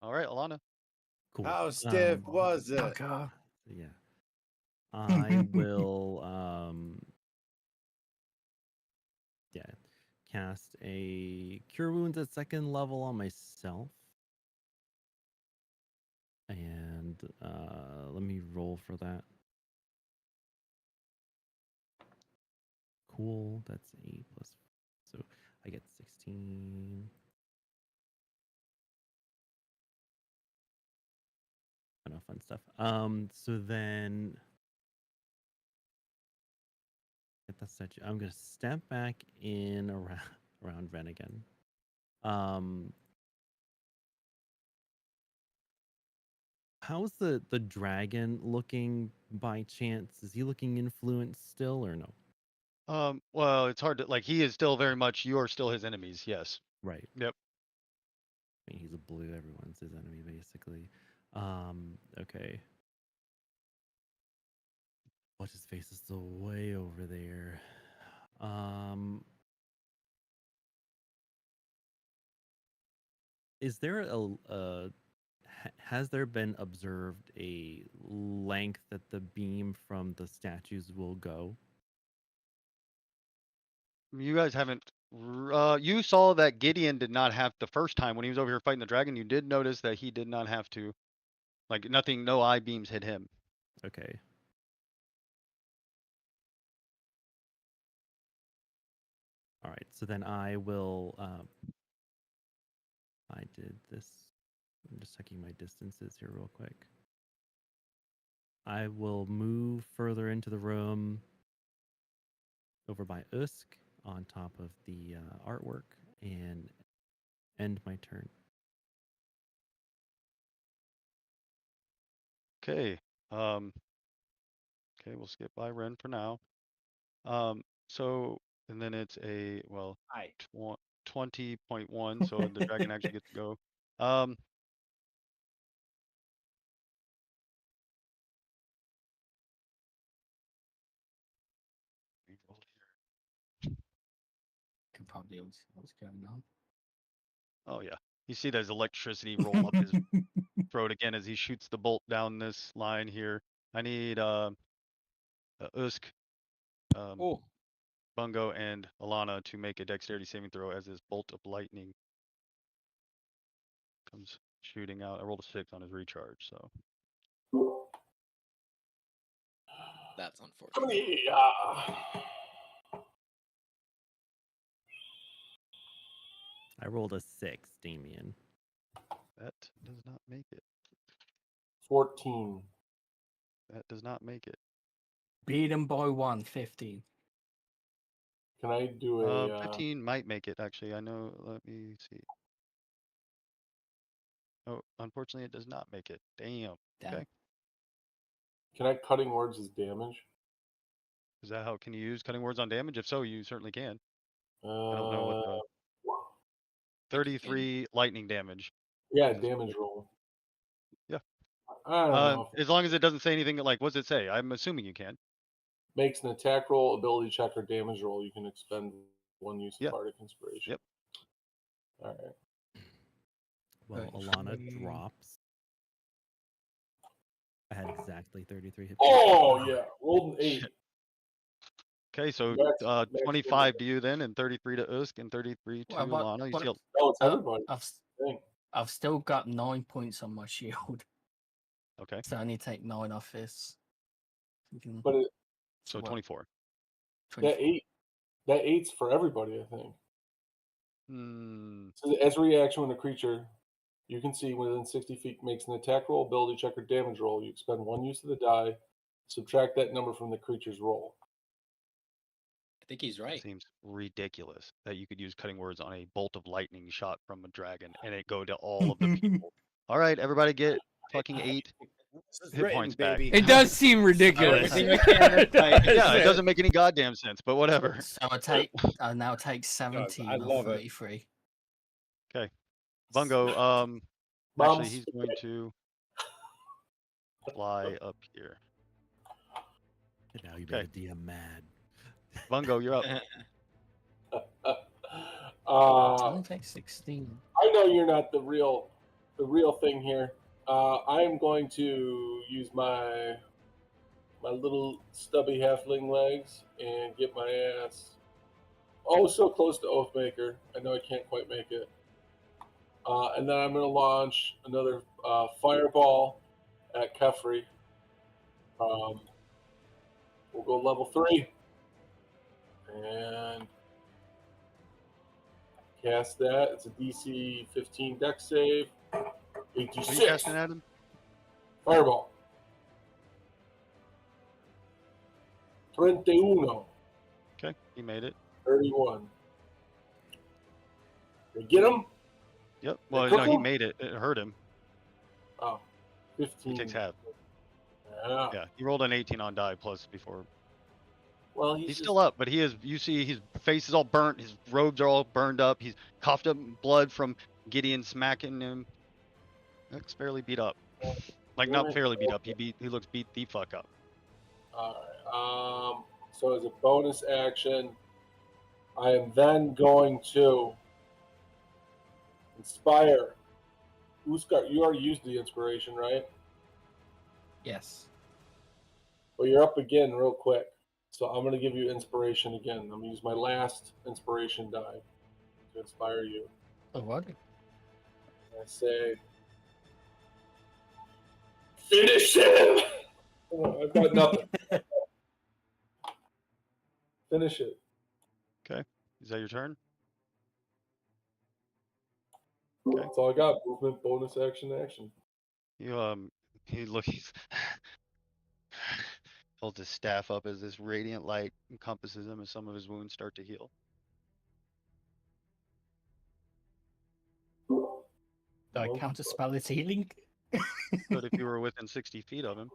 All right, Alana.
Cool.
How stiff was it?
Yeah. I will cast a Cure Wounds at 2nd level on myself. And let me roll for that. Cool. That's 8 plus. So I get 16. Fun stuff. So then get that statue. I'm gonna step back in around Ren again. How's the dragon looking by chance? Is he looking influenced still or no?
Well, it's hard to like. He is still very much. You are still his enemies. Yes.
Right.
Yep.
I mean, he's a blue. Everyone's his enemy, basically. Okay. What's his face is still way over there. Is there has there been observed a length that the beam from the statues will go?
You guys haven't. You saw that Gideon did not have the first time when he was over here fighting the dragon. You did notice that he did not have to, like nothing. No eye beams hit him.
Okay. All right. So then I will. I did this. I'm just checking my distances here real quick. I will move further into the room over by Usk on top of the artwork and end my turn.
Okay. Okay, we'll skip by Ren for now. So and then it's a 20.1, so the dragon actually gets to go.
Can probably what's going on.
Oh yeah, you see there's electricity roll up his throat again as he shoots the bolt down this line here. I need Usk. Bungo and Alana to make a dexterity saving throw as this bolt of lightning comes shooting out. I rolled a 6 on his recharge, so
That's unfortunate.
Yeah.
I rolled a 6, Damien.
that does not make it.
14.
That does not make it.
Beat him by 1, 15.
Can I do a
15 might make it, actually. I know. Let me see. Oh, unfortunately, it does not make it. Damn.
Damn.
Okay.
Can I cutting words as damage?
Is that how? Can you use cutting words on damage? If so, you certainly can. I don't know what the 33 lightning damage.
Yeah,
is this
damage roll.
Yeah.
I don't know.
As long as it doesn't say anything like, what's it say? I'm assuming you can.
Makes an attack roll, ability check, or damage roll. You can expend 1 use of
Yeah.
bardic inspiration.
Yep.
All right.
Well,
Right.
Alana drops. I had exactly 33 hit points.
Oh yeah, rolled an 8.
Okay, so
Max
25 to you then, and 33 to Usk, and 33 to
Well, but-
Alana. You
but-
see,
No, it's everybody. Thing.
I've still got 9 points on my shield,
okay,
so I only take 9 off this. You can-
But
so
what,
24.
24.
that 8's for everybody, I think.
Hmm.
So as a reaction when a creature you can see within 60 feet makes an attack roll, ability check, or damage roll, you expend 1 use of the die. Subtract that number from the creature's roll.
I think he's right.
Seems ridiculous that you could use cutting words on a bolt of lightning shot from a dragon and it go to all of the people. All right, everybody get fucking 8
This is
hit
written,
points back.
baby.
It does seem ridiculous.
Every mechanic, right?
Yeah, it doesn't make any goddamn sense, but whatever.
So I now take 17
I
off
love it.
33.
Okay, Bungo. Actually,
Mom's
he's going to fly up here.
And now you
Okay.
made the DM mad.
Bungo, you're up.
I only take 16.
I know you're not the real thing here. I am going to use my little stubby halfling legs and get my ass so close to Oathmaker. I know I can't quite make it. And then I'm going to launch another fireball at Kefri. We'll go level 3 and cast that. It's a DC 15 dex save.
What are you
86.
casting at him?
Fireball. 31.
Okay, he made it.
31. Did I get him?
Yep. Well,
cook
no, he
him?
made it. It hurt him.
Oh, 15.
He takes half.
Yeah.
Yeah, he rolled an 18 on die plus before.
Well,
He's still up, but he is. You see, his face is all burnt. His robes are all burned up. He's coughed up blood from Gideon smacking him. Looks fairly beat up. Like not fairly beat up. He looks beat the fuck up.
All right. So as a bonus action, I am then going to inspire. Uskar, you already used the inspiration, right?
Yes.
Well, you're up again real quick. So I'm going to give you inspiration again. I'm going to use my last inspiration die to inspire you.
Oh, what?
I say, finish him! Oh, I've got nothing. Finish it.
Is that your turn?
That's all I got. Movement, bonus action, action.
He looks. Holds his staff up as this radiant light encompasses him as some of his wounds start to heal.
Do I counter spell its healing?
But if you were within 60 feet of him,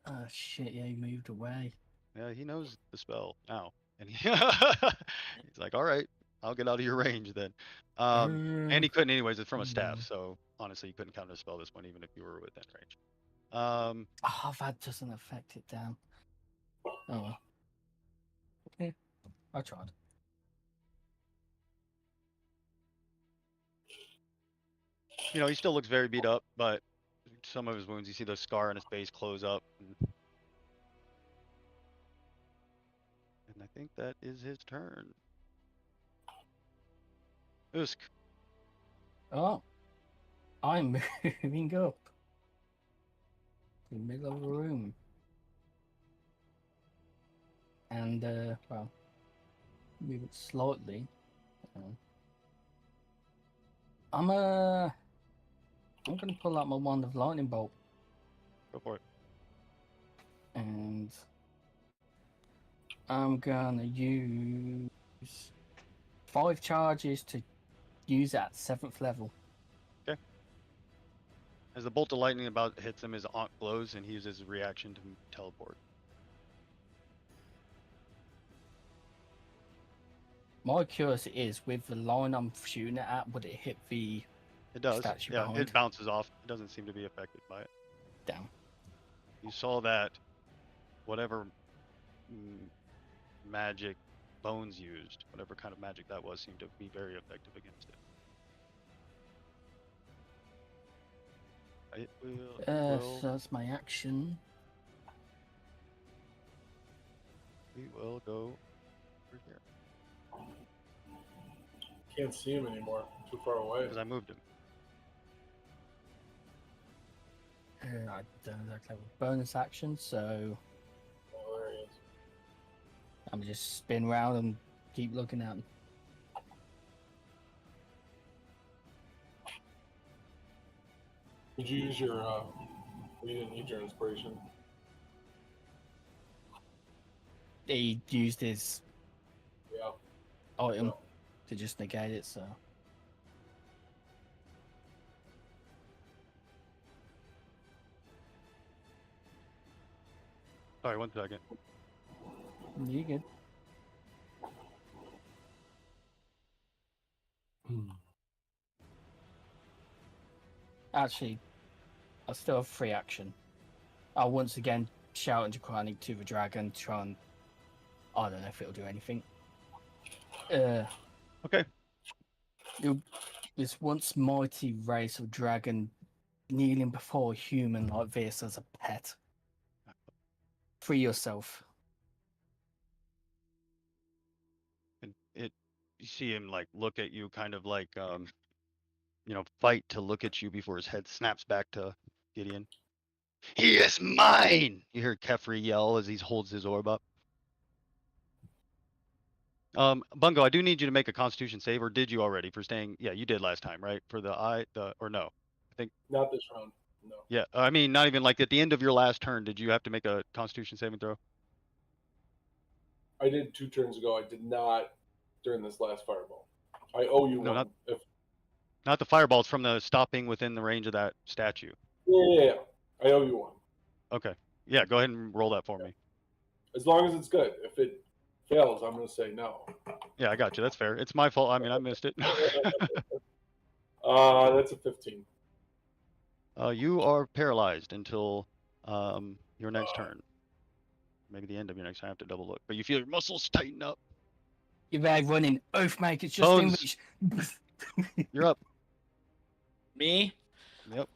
Oh shit, yeah, he moved away.
yeah, he knows the spell now, and he's like, "All right, I'll get out of your range then." And he couldn't anyways. It's from a staff, so honestly, you couldn't counter the spell this one, even if you were within range.
Oh, that doesn't affect it, damn. Oh well. Okay, I tried.
You know, he still looks very beat up, but some of his wounds, you see the scar on his face close up. And I think that is his turn. Usk.
Oh, I'm moving up. In the middle of the room. And, well, move it slightly. I'm gonna pull out my wand of lightning bolt.
Go for it.
And I'm gonna use 5 charges to use at 7th level.
As the bolt of lightning about hits him, his aunt glows, and he uses his reaction to teleport.
My curiosity is, with the line I'm shooting it at, would it hit the
It does.
statue
Yeah,
behind?
it bounces off. It doesn't seem to be affected by it.
Down.
You saw that whatever magic Bones used, whatever kind of magic that was, seemed to be very effective against it. It will,
So that's my action.
we will go over here.
Can't see him anymore. Too far away.
Because I moved him.
I don't exactly have a bonus action, so
Oh, there he is.
I'm just spin around and keep looking at him.
Did you use your, you didn't need your inspiration?
He used his
Yeah.
item
Yeah.
to just negate it, so.
Sorry, 1 second.
You good? Actually, I still have free action. I'll once again shout into Chronic to the dragon, try and. I don't know if it'll do anything.
Okay.
This once mighty race of dragon kneeling before a human like this as a pet. Free yourself.
And you see him like look at you, kind of like fight to look at you before his head snaps back to Gideon. He is mine! You hear Kefri yell as he holds his orb up. Bungo, I do need you to make a Constitution save, or did you already for staying? Yeah, you did last time, right? For or no? I think
Not this round. No.
Yeah, I mean, not even like at the end of your last turn, did you have to make a Constitution saving throw?
I did 2 turns ago. I did not during this last fireball. I owe you
No,
one.
not the fireballs from the stopping within the range of that statue.
Yeah. I owe you one.
Okay. Yeah, go ahead and roll that for me.
As long as it's good. If it fails, I'm going to say no.
Yeah, I got you. That's fair. It's my fault. I mean, I missed it.
That's a 15.
You are paralyzed until your next turn. Maybe the end of your next turn. I have to double look. But you feel your muscles tighten up.
You're there running. Oathmaker's just in
Bones.
reach.
You're up.
Me?
Yep.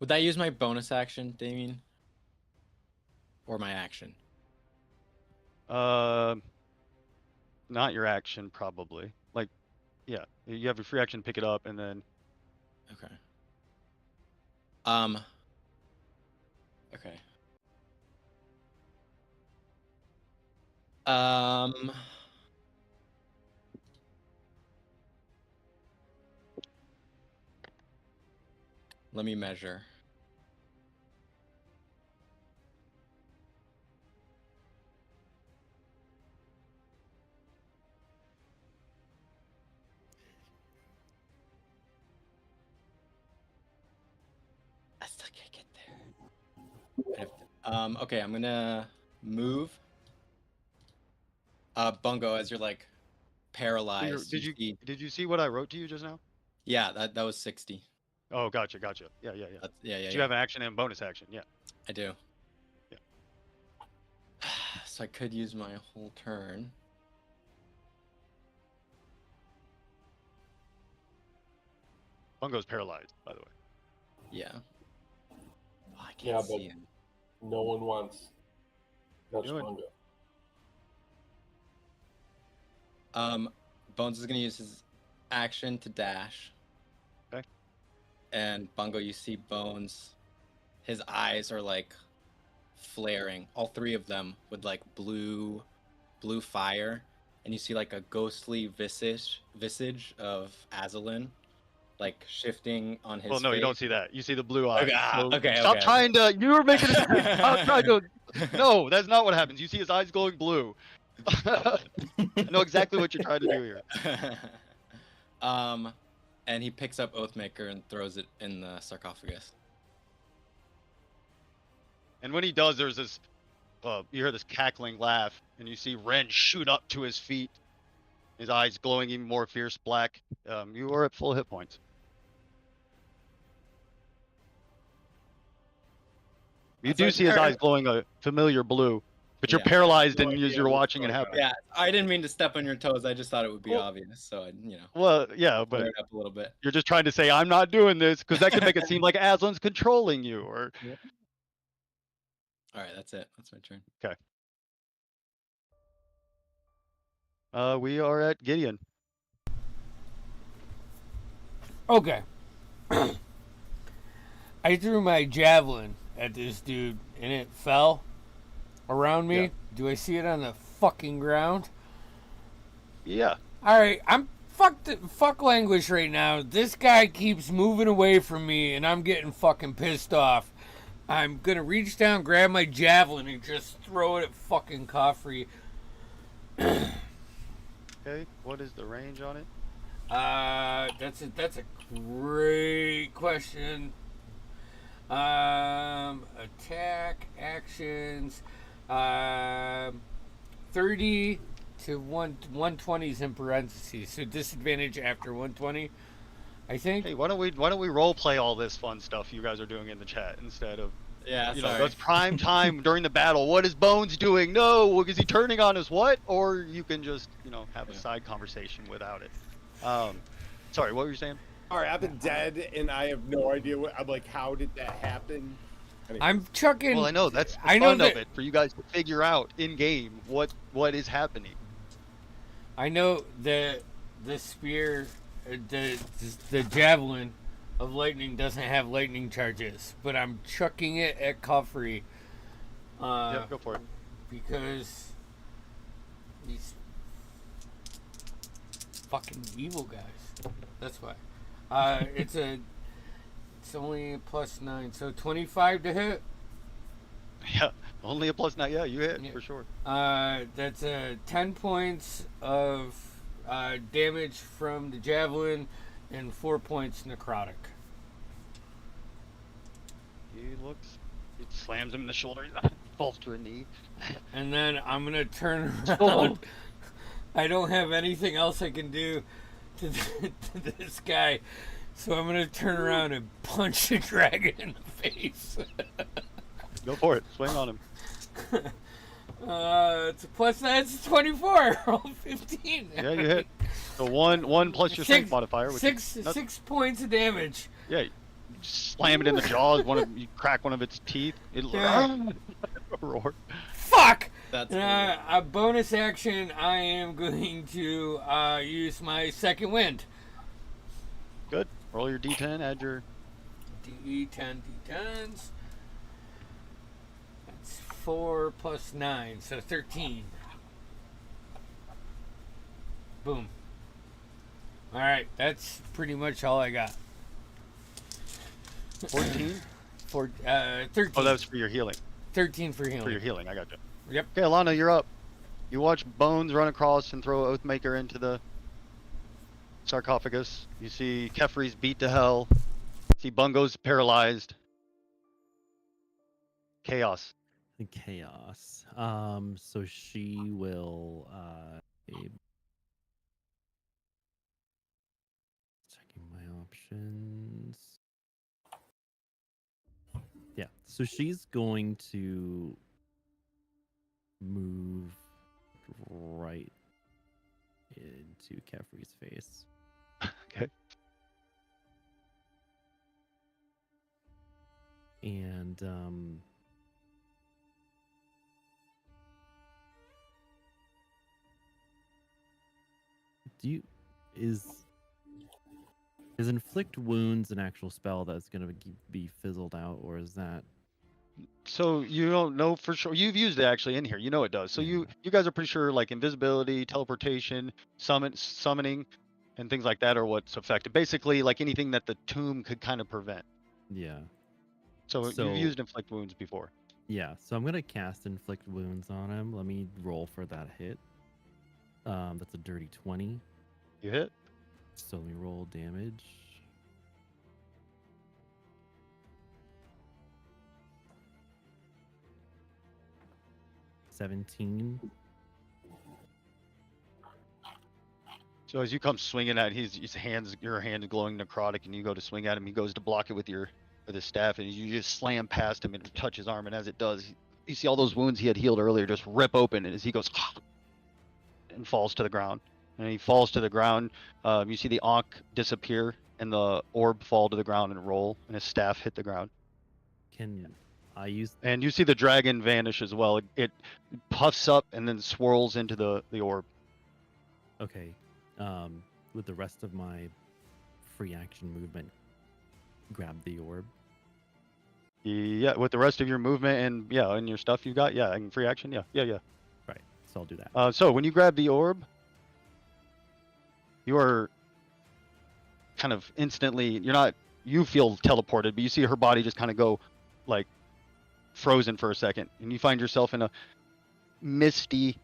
Would I use my bonus action, Damien? Or my action?
Not your action, probably. Like, yeah, you have your free action, pick it up, and then.
Okay. Okay. Let me measure. I still can't get there. Okay, I'm gonna move. Bungo, as you're like paralyzed.
Did you see what I wrote to you just now?
Yeah, that was 60.
Oh, gotcha. Yeah.
Yeah.
You have an action and bonus action, yeah.
I do.
Yeah.
So I could use my whole turn.
Bungo's paralyzed, by the way.
Yeah. Oh, I
Yeah,
Can't
but
see him.
no one wants touch
Do it.
Bungo.
Bones is gonna use his action to dash.
Okay.
And Bungo, you see Bones. His eyes are like flaring. All three of them with like blue fire, and you see like a ghostly visage of Azalin, like shifting on his.
Well, no, you
face.
don't see that. You see the blue eyes.
Okay, okay,
Stop
okay.
trying to. You were making it. Stop trying to. No, that's not what happens. You see his eyes glowing blue. I know exactly what you're trying to do here.
And he picks up Oathmaker and throws it in the sarcophagus.
And when he does, there's this. You hear this cackling laugh, and you see Ren shoot up to his feet. His eyes glowing even more fierce black. You are at full hit points. You do see his eyes glowing a familiar blue, but you're paralyzed and you're watching it happen.
Yeah, I didn't mean to step on your toes. I just thought it would be obvious, so I,
Well, yeah, but
flared up a little bit.
you're just trying to say I'm not doing this because that could make it seem like Aslan's controlling you, or.
Yeah. All right, that's it. That's my turn.
Okay. We are at Gideon.
Okay. I threw my javelin at this dude and it fell around me.
Yeah.
Do I see it on the fucking ground?
Yeah.
Alright, I'm fuck language right now. This guy keeps moving away from me and I'm getting fucking pissed off. I'm gonna reach down, grab my javelin, and just throw it at fucking Coffrey.
Okay. What is the range on it?
That's a great question. Attack actions. 30 to 120 is in parentheses, so disadvantage after 120. I think.
Hey, why don't we role play all this fun stuff you guys are doing in the chat instead of that's prime time during the battle. What is Bones doing? No, is he turning on us? What? Or you can just have a side conversation without it. Sorry, what were you saying?
All right, I've been dead and I have no idea what. I'm like, how did that happen?
I'm chucking.
Well, I know that's the fun of it for you guys to figure out in game what is happening.
I know that the spear, the javelin of lightning doesn't have lightning charges, but I'm chucking it at Coffrey.
Yeah, go for it.
Because these fucking evil guys. That's why. It's only a +9, so 25 to hit.
Yeah, only a +9. Yeah, you hit for sure.
That's 10 points of damage from the javelin and 4 points necrotic.
He slams him in the shoulder, falls to a knee.
And then I'm gonna turn around. I don't have anything else I can do to this guy, so I'm gonna turn around and punch the dragon in the face.
Go for it. Swing on him.
It's a +9. It's a 24. Roll 15.
Yeah, you hit. So one plus your strength modifier. Which
six points of damage.
Yeah, you slam it in the jaws. You crack one of its teeth. It roar.
Fuck.
That's
a bonus action. I am going to use my second wind.
Good. Roll your D10. Add your
D10 D10s. That's 4 + 9, so 13. Boom. All right, that's pretty much all I got.
14.
13.
Oh, that was for your healing.
13 for healing.
For your healing, I got you.
Yep.
Okay, Alana, you're up. You watch Bones run across and throw Oathmaker into the sarcophagus. You see Kefri's beat to hell. See Bungo's paralyzed. Chaos.
Chaos. So she will checking my options. Yeah, so she's going to move right into Kefri's face.
Okay.
And is inflict wounds an actual spell that's going to be fizzled out, or is that?
So you don't know for sure. You've used it actually in here. You know it does. So
Yeah.
you guys are pretty sure like invisibility, teleportation, summoning, and things like that are what's affected. Basically, like anything that the tomb could kind of prevent.
Yeah.
So
So-
you've used inflict wounds before.
Yeah, so I'm gonna cast inflict wounds on him. Let me roll for that hit. That's a dirty 20.
You hit.
So let me roll damage. $17.
So as you come swinging at his hands, your hand is glowing necrotic, and you go to swing at him. He goes to block it with his staff, and you just slam past him and touch his arm. And as it does, you see all those wounds he had healed earlier just rip open, and as he goes and falls to the ground. And he falls to the ground. You see the Ankh disappear and the orb fall to the ground and roll, and his staff hit the ground.
Can I use?
And you see the dragon vanish as well. It puffs up and then swirls into the orb.
Okay. With the rest of my free action movement, grab the orb.
Yeah, with the rest of your movement and and your stuff you got, and free action, yeah.
Right. So I'll do that.
So when you grab the orb, you are kind of instantly, you feel teleported, but you see her body just kind of go like frozen for a second, and you find yourself in a misty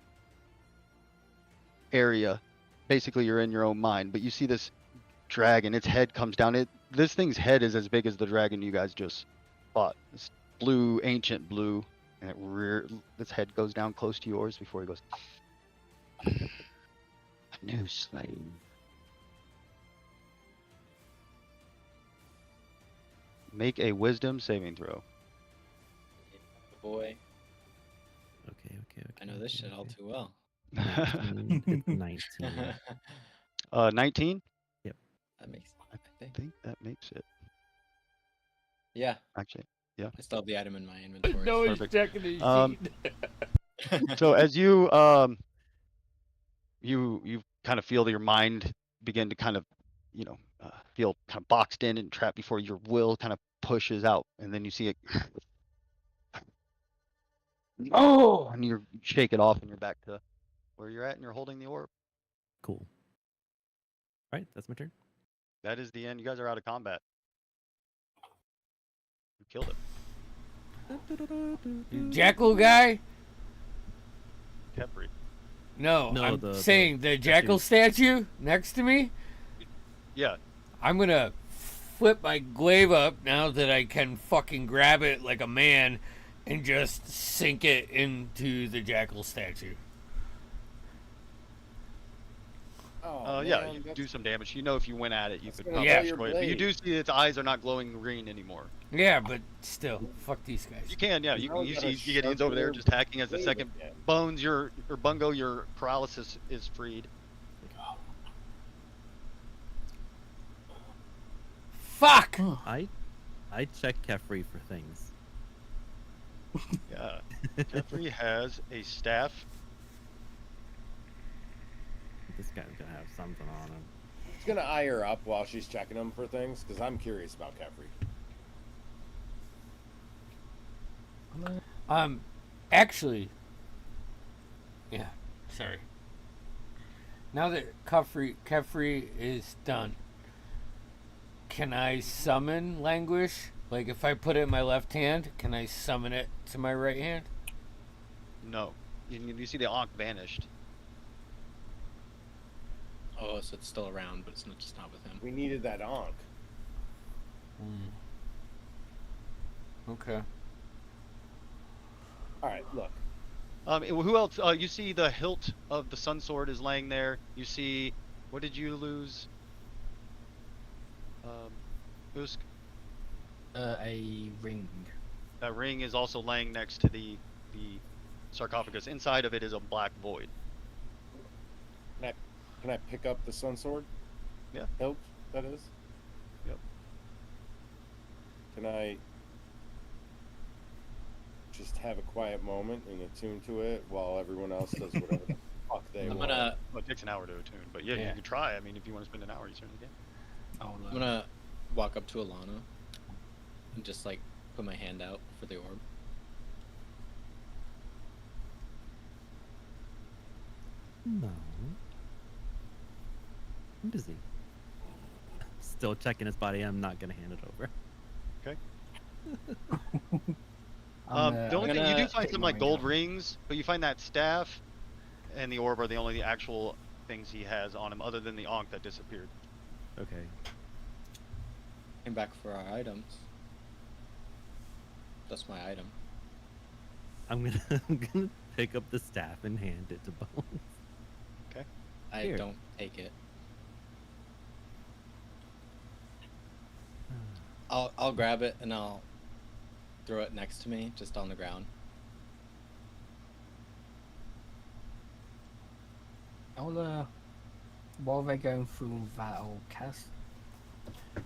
area. Basically, you're in your own mind, but you see this dragon, its head comes down. This thing's head is as big as the dragon you guys just fought. It's blue, ancient blue, and its head goes down close to yours before he goes, "A new slave." Make a wisdom saving throw.
Boy,
Okay.
I know this shit all too well.
19. It's 19.
19?
That makes. I
I
think.
think that makes it.
Yeah,
Actually,
I still have the item in my inventory.
No, he's
Perfect.
checking his
Um,
sheet.
So as you you kind of feel your mind begin to kind of feel kind of boxed in and trapped before your will kind of pushes out, and then you see it. Oh, and you shake it off, and you're back to where you're at, and you're holding the orb.
Cool. All right, that's my turn.
That is the end. You guys are out of combat. You killed it.
Jackal guy?
Kefri.
No,
No,
I'm
the
saying the jackal statue next to me.
Yeah.
I'm gonna flip my glaive up now that I can fucking grab it like a man and just sink it into the jackal statue.
Oh,
Yeah,
man,
you
that's-
do some damage. You know, if you went at it, you
That's
could
gonna
probably
Yeah.
destroy it. But you do see its eyes are not glowing green anymore.
Yeah, but still, fuck these guys.
You can, yeah.
Now we
You
got
see
a
Gideon's over there
sharper
just hacking as the
blade
second
again.
Bones, or Bungo, your paralysis is freed.
Fuck!
I check Kefri for things.
Yeah. Jeffrey has a staff.
This guy's gonna have something on him.
She's gonna eye her up while she's checking them for things, because I'm curious about Kefri.
Actually, yeah, sorry. Now that Kefri is done, can I summon Languish? Like, if I put it in my left hand, can I summon it to my right hand?
No. You see the Ankh vanished.
Oh, so it's still around, but it's not just not with him.
We needed that Ankh.
Okay.
All right, look.
Who else? You see the hilt of the sun sword is laying there. You see, what did you lose? Usk?
A ring.
That ring is also laying next to the sarcophagus. Inside of it is a black void.
Can I pick up the sun sword?
Yeah.
Hilt, that is?
Yep.
Can I just have a quiet moment and attune to it while everyone else does whatever the fuck they
I'm
want.
gonna
Well, it takes an hour to attune, but yeah,
Yeah.
you can try. I mean, if you want to spend an hour, you certainly can.
I'm gonna walk up to Alana and just like put my hand out for the orb.
No. I'm busy. Still checking his body. I'm not gonna hand it over.
The only thing you do
gonna
find
take
some
my
like gold
gun.
rings, but you find that staff and the orb are the only actual things he has on him, other than the Ankh that disappeared.
Okay.
Came back for our items. That's my item.
I'm gonna pick up the staff and hand it to Bones.
I
Here.
don't take it. I'll grab it and I'll throw it next to me, just on the ground.
While they're going through that, I'll cast,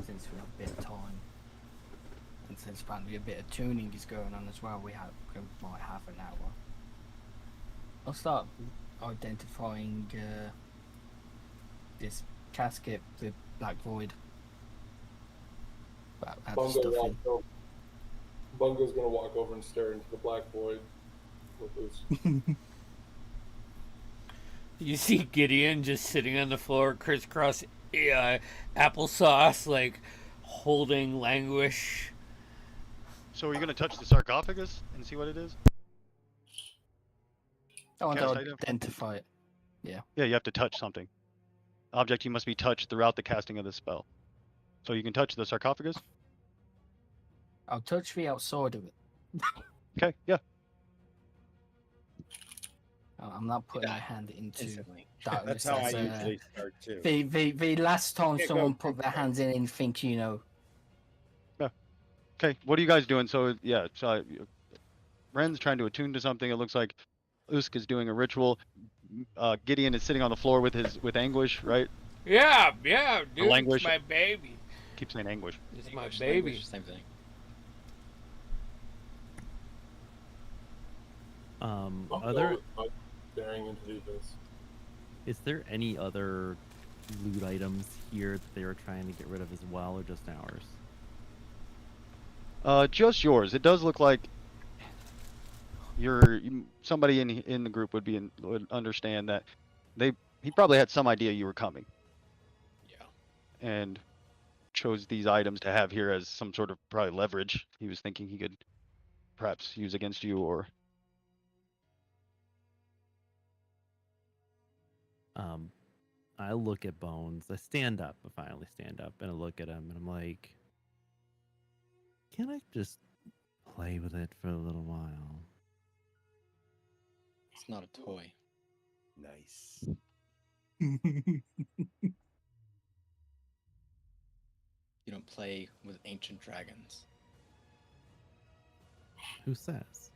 since we have a bit of time, and since apparently a bit of tuning is going on as well, we might have an hour. I'll start identifying this casket, the Black Void. Well, add
Bungo
stuff in.
walks over. Bungo's gonna walk over and stare into the black void with his.
You see Gideon just sitting on the floor, crisscross applesauce, like holding languish.
So are you gonna touch the sarcophagus and see what it is?
I want
Cast
to
item?
identify it.
Yeah, you have to touch something. Object you must be touched throughout the casting of this spell. So you can touch the sarcophagus?
I'll touch the outside of it.
Okay, yeah.
I'm not putting my
Die
hand into
instantly.
darkness.
That's how I
That's,
usually start too.
the last time
Yeah, go.
someone put their hands in and think,
Okay, what are you guys doing? So yeah, so Ren's trying to attune to something. It looks like Usk is doing a ritual. Gideon is sitting on the floor with anguish, right?
Yeah, dude,
languish.
it's my baby.
Keep saying anguish.
It's my
English
baby.
language, same thing.
Are there,
Staring into the abyss.
is there any other loot items here that they were trying to get rid of as well, or just ours?
Just yours. It does look like somebody in the group would understand that he probably had some idea you were coming
Yeah.
and chose these items to have here as some sort of probably leverage he was thinking he could perhaps use against you, or
I look at Bones. I stand up. I finally stand up and I look at him and I'm like, can I just play with it for a little while?
It's not a toy.
Nice.
You don't play with ancient dragons.
Who says?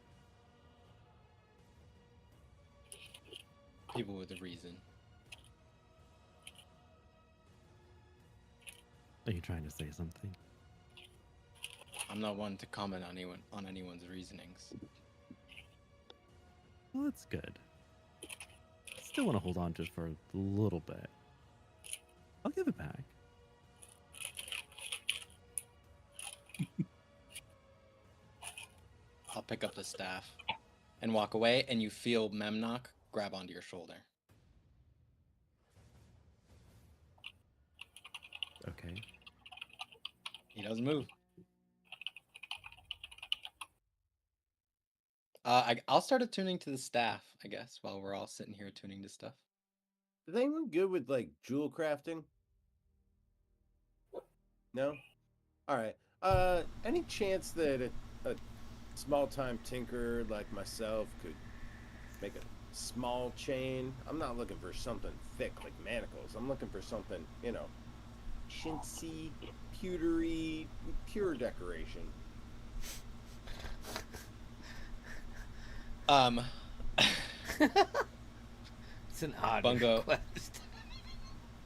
People with a reason.
Are you trying to say something?
I'm not one to comment on anyone's reasonings.
Well, that's good. Still want to hold on to it for a little bit. I'll give it back.
I'll pick up the staff and walk away, and you feel Memnock grab onto your shoulder.
Okay.
He doesn't move. I'll start attuning to the staff, I guess, while we're all sitting here attuning to stuff.
Is anyone good with like jewel crafting? No? Alright. Any chance that a small time tinker like myself could make a small chain? I'm not looking for something thick like manacles. I'm looking for something, chintzy, pewtery, pure decoration.
It's an odd
Bungo.
request.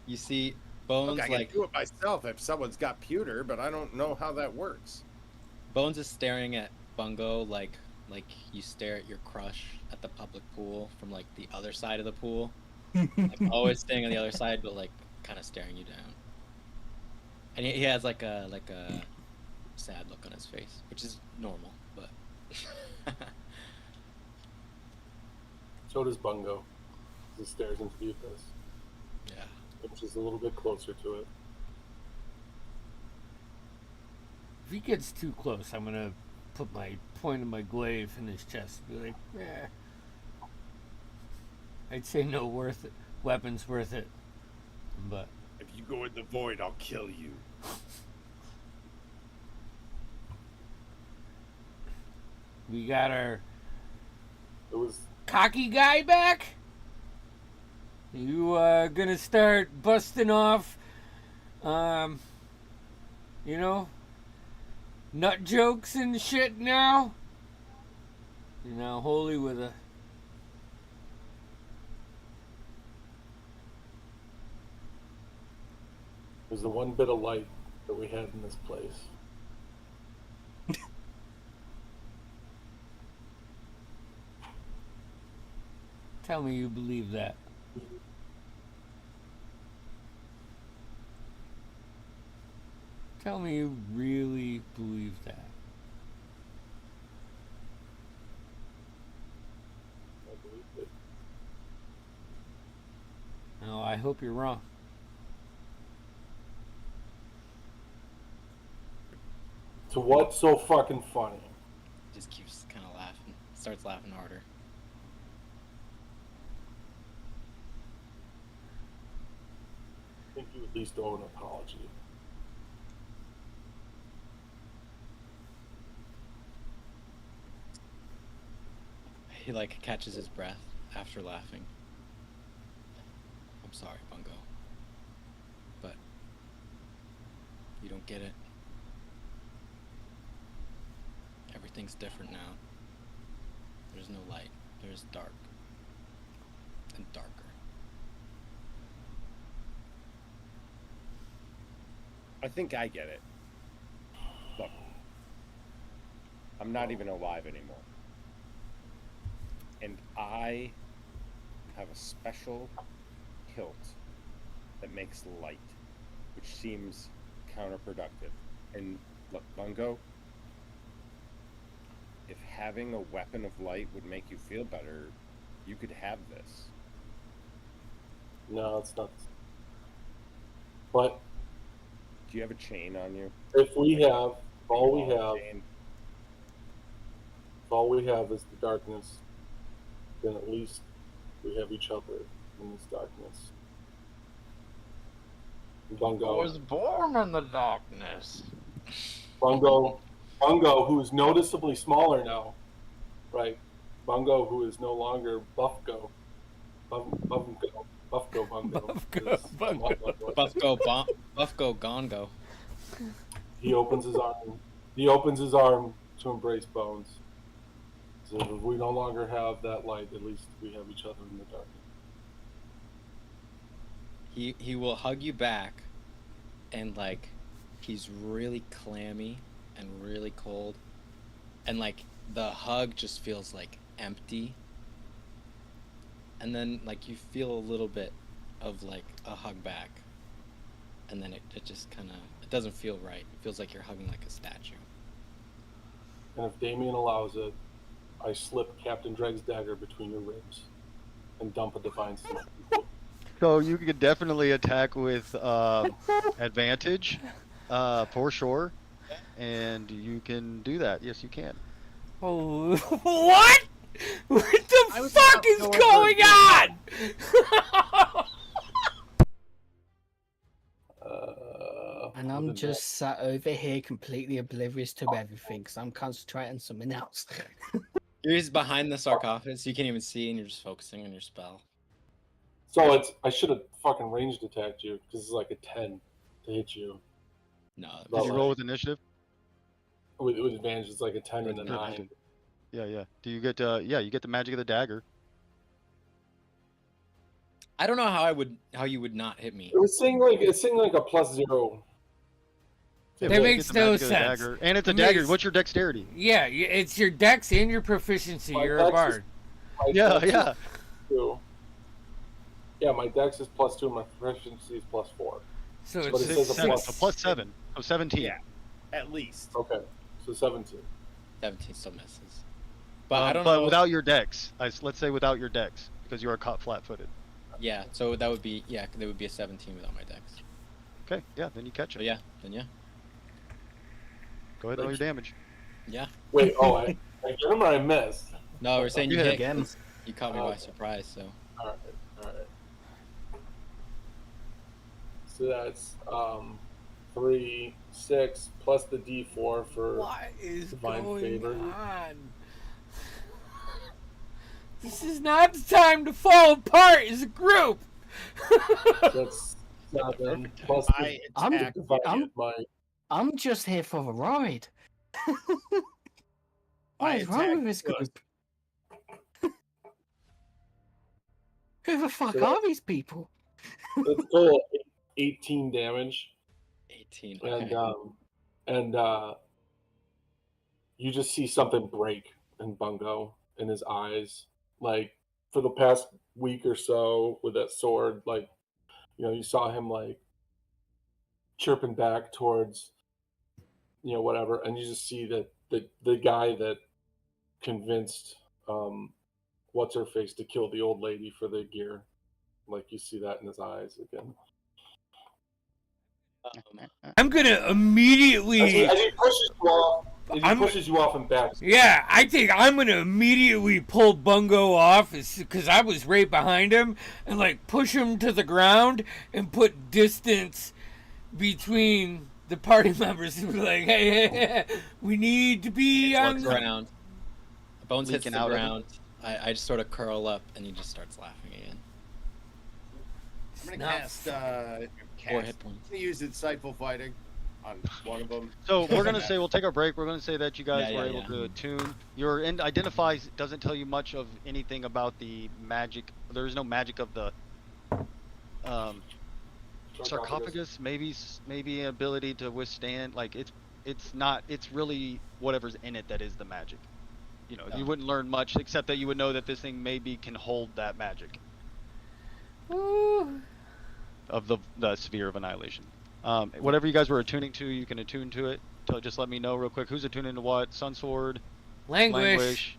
You see Bones
Look, I can do it myself if someone's got pewter, but I don't know how that works.
Bones is staring at Bungo like like you stare at your crush at the public pool from like the other side of the pool, like always staying on the other side, but like kind of staring you down. And he has like a sad look on his face, which is normal, but.
So does Bungo. He stares into the abyss.
Yeah.
Which is a little bit closer to it.
If he gets too close, I'm gonna put my point of my glaive in his chest and be like, eh. I'd say no worth it. Weapon's worth it. But
If you go in the void, I'll kill you.
we got our
It was
cocky guy back? You gonna start busting off, you know, nut jokes and shit now? You're now holy with a...
It was the one bit of light that we had in this place.
Tell me you believe that. Tell me you really believe that.
I believe it.
No, I hope you're wrong.
So what's so fucking funny?
Just keeps kind of laughing, starts laughing harder.
I think you at least owe an apology.
He like catches his breath after laughing. I'm sorry, Bungo. But you don't get it. Everything's different now. There's no light. There's dark. And darker.
I think I get it. Look, I'm not even alive anymore. And I have a special hilt that makes light, which seems counterproductive. And look, Bungo, if having a weapon of light would make you feel better, you could have this.
No, it's not. But
Do you have a chain on you?
if we have, all we
Long
have,
chain?
if all we have is the darkness, then at least we have each other in this darkness. Bungo,
born in the darkness.
Bungo, who is noticeably smaller now, right? Bungo, who is no longer Buffgo, Bungo. is
Bungo.
Buffgo Gongo.
He opens his arm. He opens his arm to embrace Bones. So if we no longer have that light, at least we have each other in the darkness.
He will hug you back, and like he's really clammy and really cold, and like the hug just feels like empty, and then like you feel a little bit of like a hug back, and then it just kind of, it doesn't feel right. It feels like you're hugging like a statue.
And if Damien allows it, I slip Captain Dreg's dagger between your ribs and dump a divine smite.
So you could definitely attack with advantage, for sure, and you can do that. Yes, you can.
Oh, what? What the fuck is going on?
And I'm just sat over here completely oblivious to everything because I'm concentrating on something else.
You're just behind the sarcophagus. You can't even see, and you're just focusing on your spell.
So it's, I should have fucking ranged attacked you because it's like a 10 to hit you.
No.
Well,
Did you roll with initiative?
With advantage, it's like a 10 and a
Yeah,
9.
Yeah. Do you get yeah, you get the magic of the dagger.
I don't know how you would not hit me.
It's saying like a +0.
Yeah,
That
but you
makes
get the
no
magic of the
sense.
dagger, and it's a
It
dagger.
makes-
What's your dexterity?
Yeah, it's your dex and your proficiency.
My
You're a
dex is-
bard.
My
Yeah,
dex is
yeah.
2. Yeah, my dex is +2, my proficiency is +4.
So
But
it's
it says a
7,
plus.
so plus 7, so 17.
Yeah, at least.
Okay, so 17.
17 still misses. But I don't
but
know.
without your dex, let's say without your dex, because you are caught flat-footed.
Yeah, so that would be there would be a 17 without my dex.
Okay, yeah, then you catch
So
it.
yeah, then yeah.
Go ahead and roll your damage.
Yeah.
Wait, I get him or I missed?
No, we're saying
You
you
hit
hit
again.
'cause you caught me by surprise, so
All right. So that's 3, 6 plus the D4 for
What is
divine
going
favor.
on? This is not the time to fall apart as a group.
That's 7
perfect
plus
I
I'm-
attack.
divine
I'm-
my.
I'm just here for the ride. What
I
is wrong
attack
with this
first.
group? Who the fuck
So
are these people?
That's total 18 damage,
18.
and
Okay.
you just see something break in Bungo in his eyes. Like for the past week or so with that sword, like you saw him like chirping back towards whatever, and you just see that the guy that convinced what's her face to kill the old lady for the gear, like you see that in his eyes again.
I'm gonna immediately.
As he pushes you off, pushes you off and back.
Yeah, I think I'm gonna immediately pull Bungo off because I was right behind him and like push him to the ground and put distance between the party members and be like, hey, we need to be on.
Looks around. Bones hits
Leaking
the
out of him.
ground. I just sort of curl up and he just starts laughing again.
I'm gonna
Not
cast.
4 hit points.
I'm gonna use insightful fighting on one of them.
So we're gonna say we'll take our break. We're gonna say that you guys
Yeah,
were
yeah,
able
yeah.
to attune. Your identifies doesn't tell you much of anything about the magic. There is no magic of the sarcophagus. Maybe ability to withstand. Like it's not. It's really whatever's in it that is the magic.
Yeah.
You wouldn't learn much except that you would know that this thing maybe can hold that magic
Ooh.
of the sphere of annihilation. Whatever you guys were attuning to, you can attune to it. Just let me know real quick. Who's attuning to what? Sunsword,
Languish.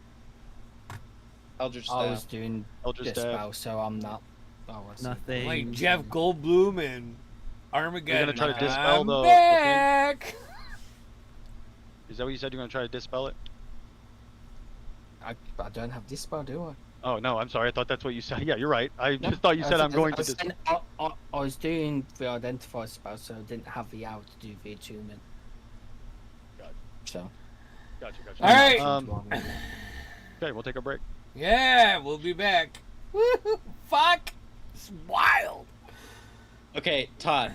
Eldritch
I was
Staff.
doing
Eldritch
this
Staff.
spell, so I'm not. Oh, I see.
Nothing.
Like Jeff Goldblum and Armageddon.
try to dispel
I'm
the thing?
back.
Is that what you said? You're gonna try to dispel it?
I don't have this spell, do I?
Oh no, I'm sorry. I thought that's what you said. Yeah, you're right. I just thought you said I'm going to.
I was doing the identify spell, so I didn't have the hour to do the attunement.
Gotcha.
So.
Gotcha.
All right.
Okay, we'll take a break.
Yeah, we'll be back. Woo-hoo, fuck. It's wild.
Okay, Todd.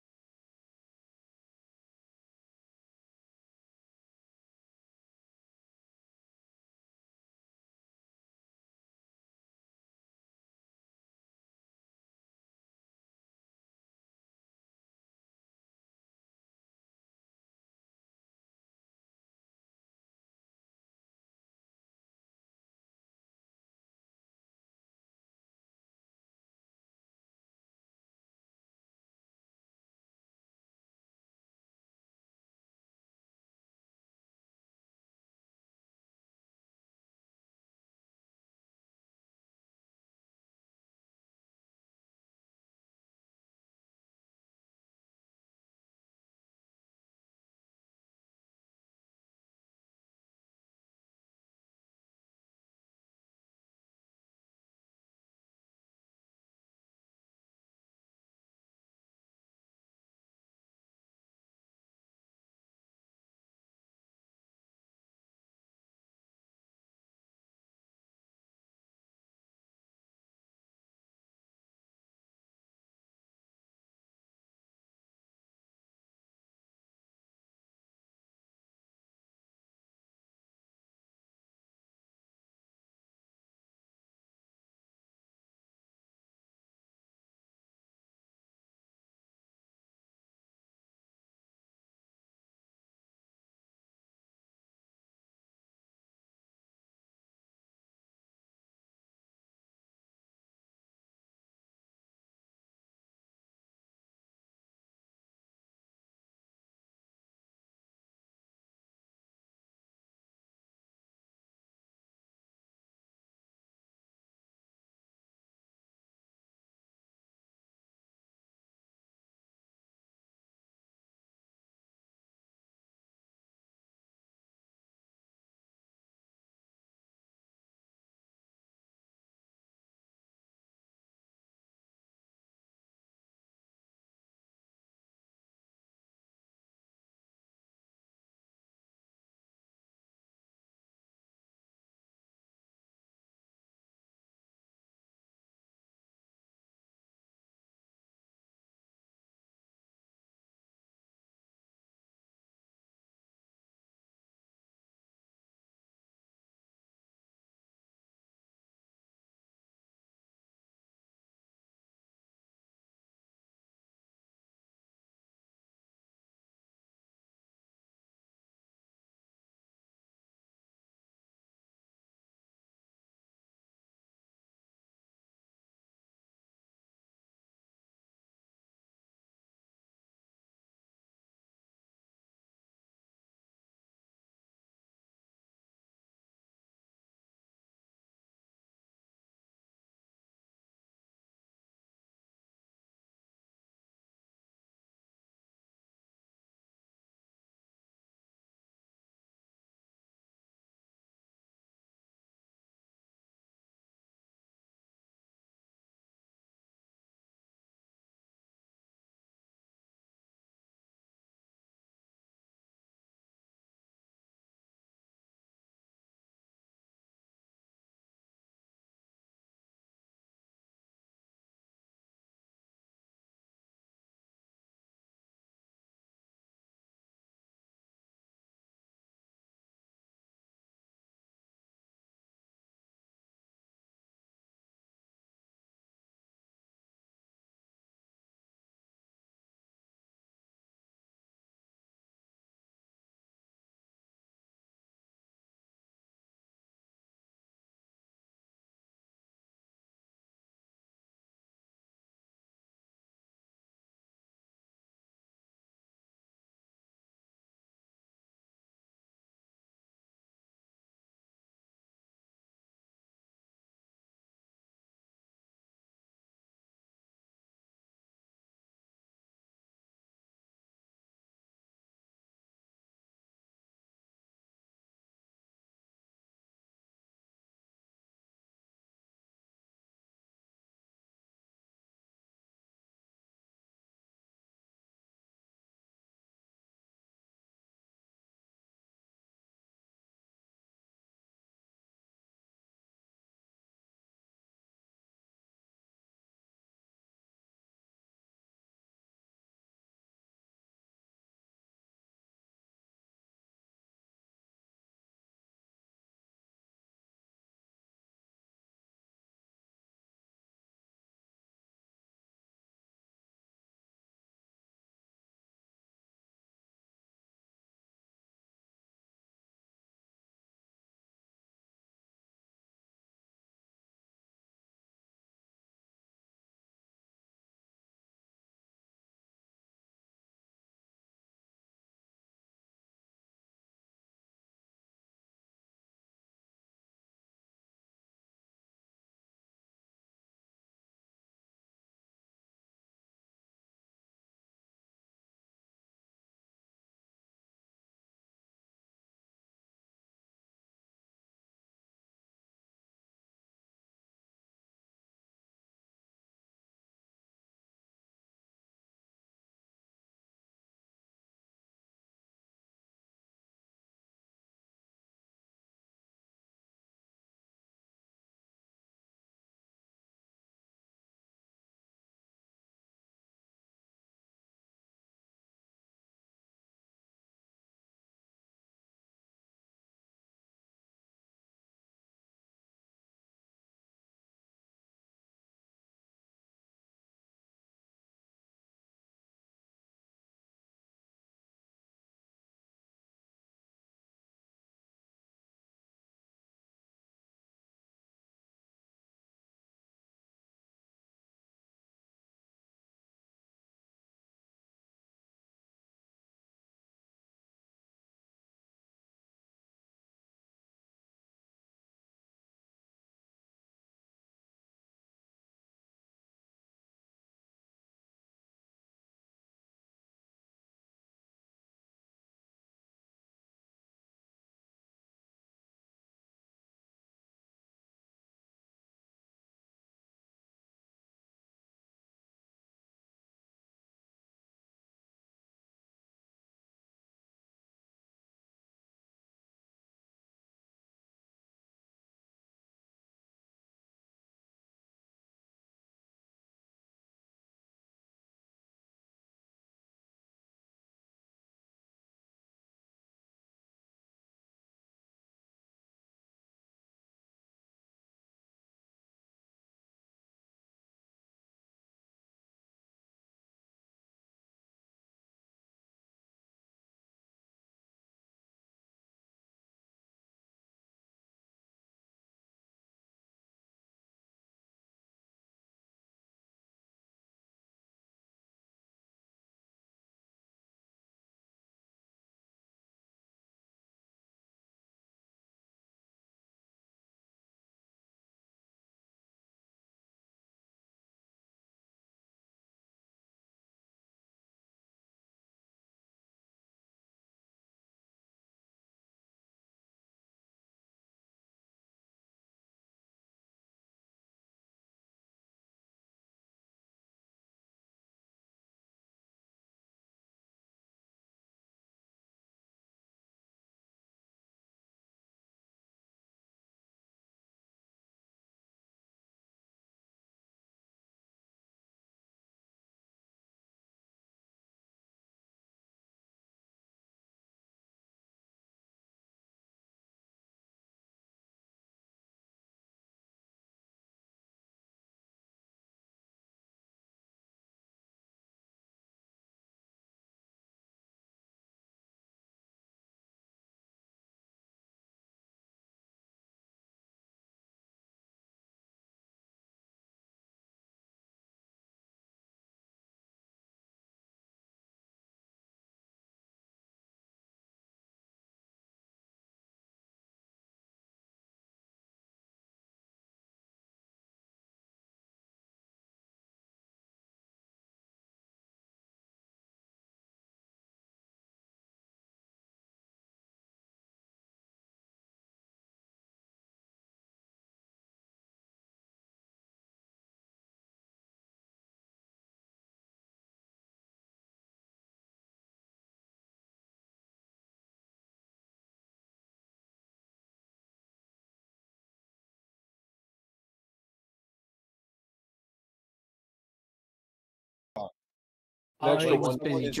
An extra
I
one.
was busy
is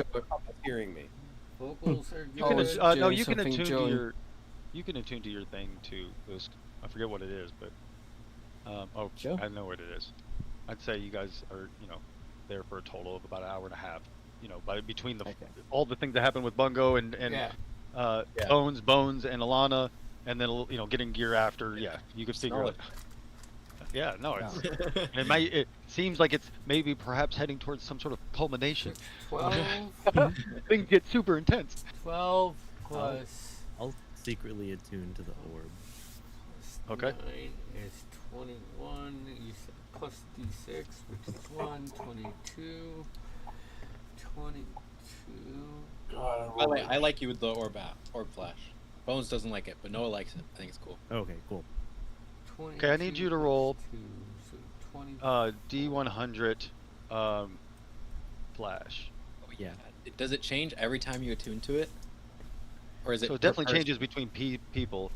hearing me.
Vocals are
You can
good.
no,
doing
you can
something
attune to
during-
your you can attune to your thing too. I forget what it is, but oh,
Sure.
I know what it is. I'd say you guys are there for a total of about an hour and a half. Between all the things that happened with Bungo and
Yeah.
Bones and Alana, and then getting gear after. Yeah, you could figure
Smell
it. Yeah, no,
No.
it seems like it's maybe perhaps heading towards some sort of culmination.
12.
Things get super intense.
12 plus.
I'll secretly attune to the orb.
Plus
Okay.
9 is 21. You said plus d6, which is 1, 22. 22.
God,
By the way, I like you with the orb flash. Bones doesn't like it, but Noah likes it. I think it's cool.
Okay, cool.
22
Okay, I need you to roll
plus 2, so 20.
D100 flash.
Oh,
Yeah.
Does it change every time you attune to it? Or is it
So it
per
definitely
person?
changes between people.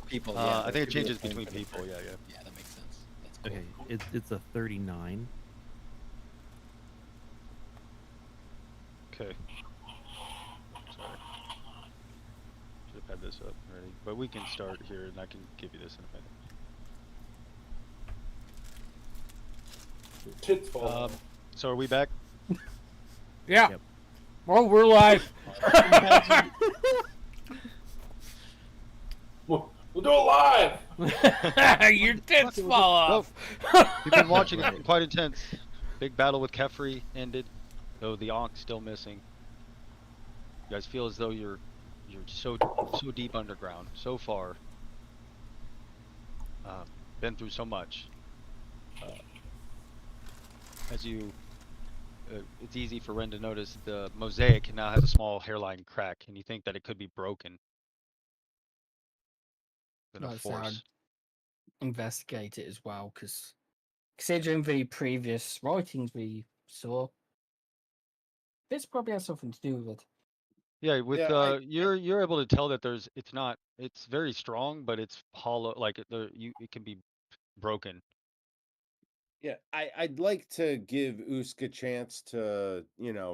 People, yeah.
I think it
could be the
changes
same
between
for the
people.
person.
Yeah.
Yeah, that makes sense. That's cool.
Okay, it's a 39.
Okay. Sorry. Should have had this up already, but we can start here, and I can give you this in a minute.
Tits fall.
So are we back?
Yeah.
Yep.
Well, we're live.
We'll do it live.
Your tits fall off.
You've been watching it. It's been quite intense. Big battle with Kefri ended, though the Ankh still missing. You guys feel as though you're so deep underground, so far. Been through so much. As you, it's easy for Ren to notice the mosaic now has a small hairline crack, and you think that it could be broken. Than a
That's how I'd
force.
investigate it as well, because considering the previous writings we saw, this probably has something to do with it.
Yeah, with
Yeah,
you're able to tell that it's very strong, but it's hollow. Like it can be broken.
Yeah, I'd like to give Usk a chance to,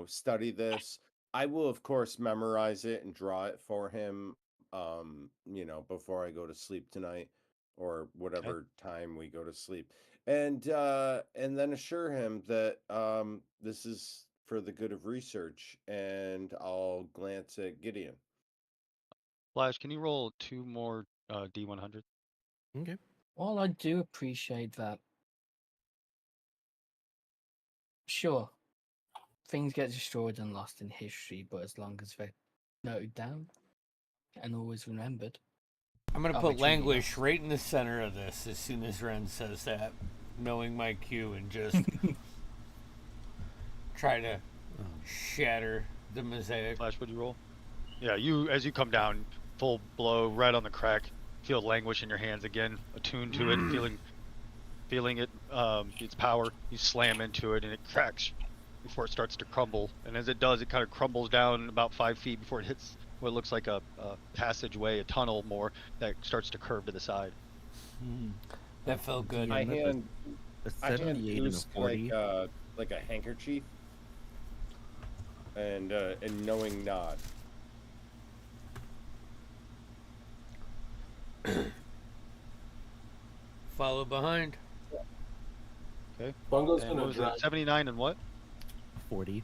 study this. I will, of course, memorize it and draw it for him, before I go to sleep tonight or whatever time we go to sleep. And then assure him that this is for the good of research, and I'll glance at Gideon.
Flash, can you roll 2 more D100?
Okay.
While I do appreciate that, sure, things get destroyed and lost in history, but as long as they're noted down and always remembered.
I'm going to
I'll
put
be treating
languish right in the center of this as soon as Ren says that, knowing my cue, and just try to shatter the mosaic.
Flash, would you roll? Yeah, as you come down, full blow right on the crack. Feel languish in your hands again, attuned to it, feeling it, its power. You slam into it, and it cracks before it starts to crumble. And as it does, it kind of crumbles down about 5 feet before it hits what looks like a passageway, a tunnel more, that starts to curve to the side.
That felt good.
I
Yeah,
hand
A
I hand
78 and a
Usk
40.
like a handkerchief and knowing nod.
Follow behind.
Okay.
Bungo's
And what
gonna
was
drag.
it? 79 and what?
40.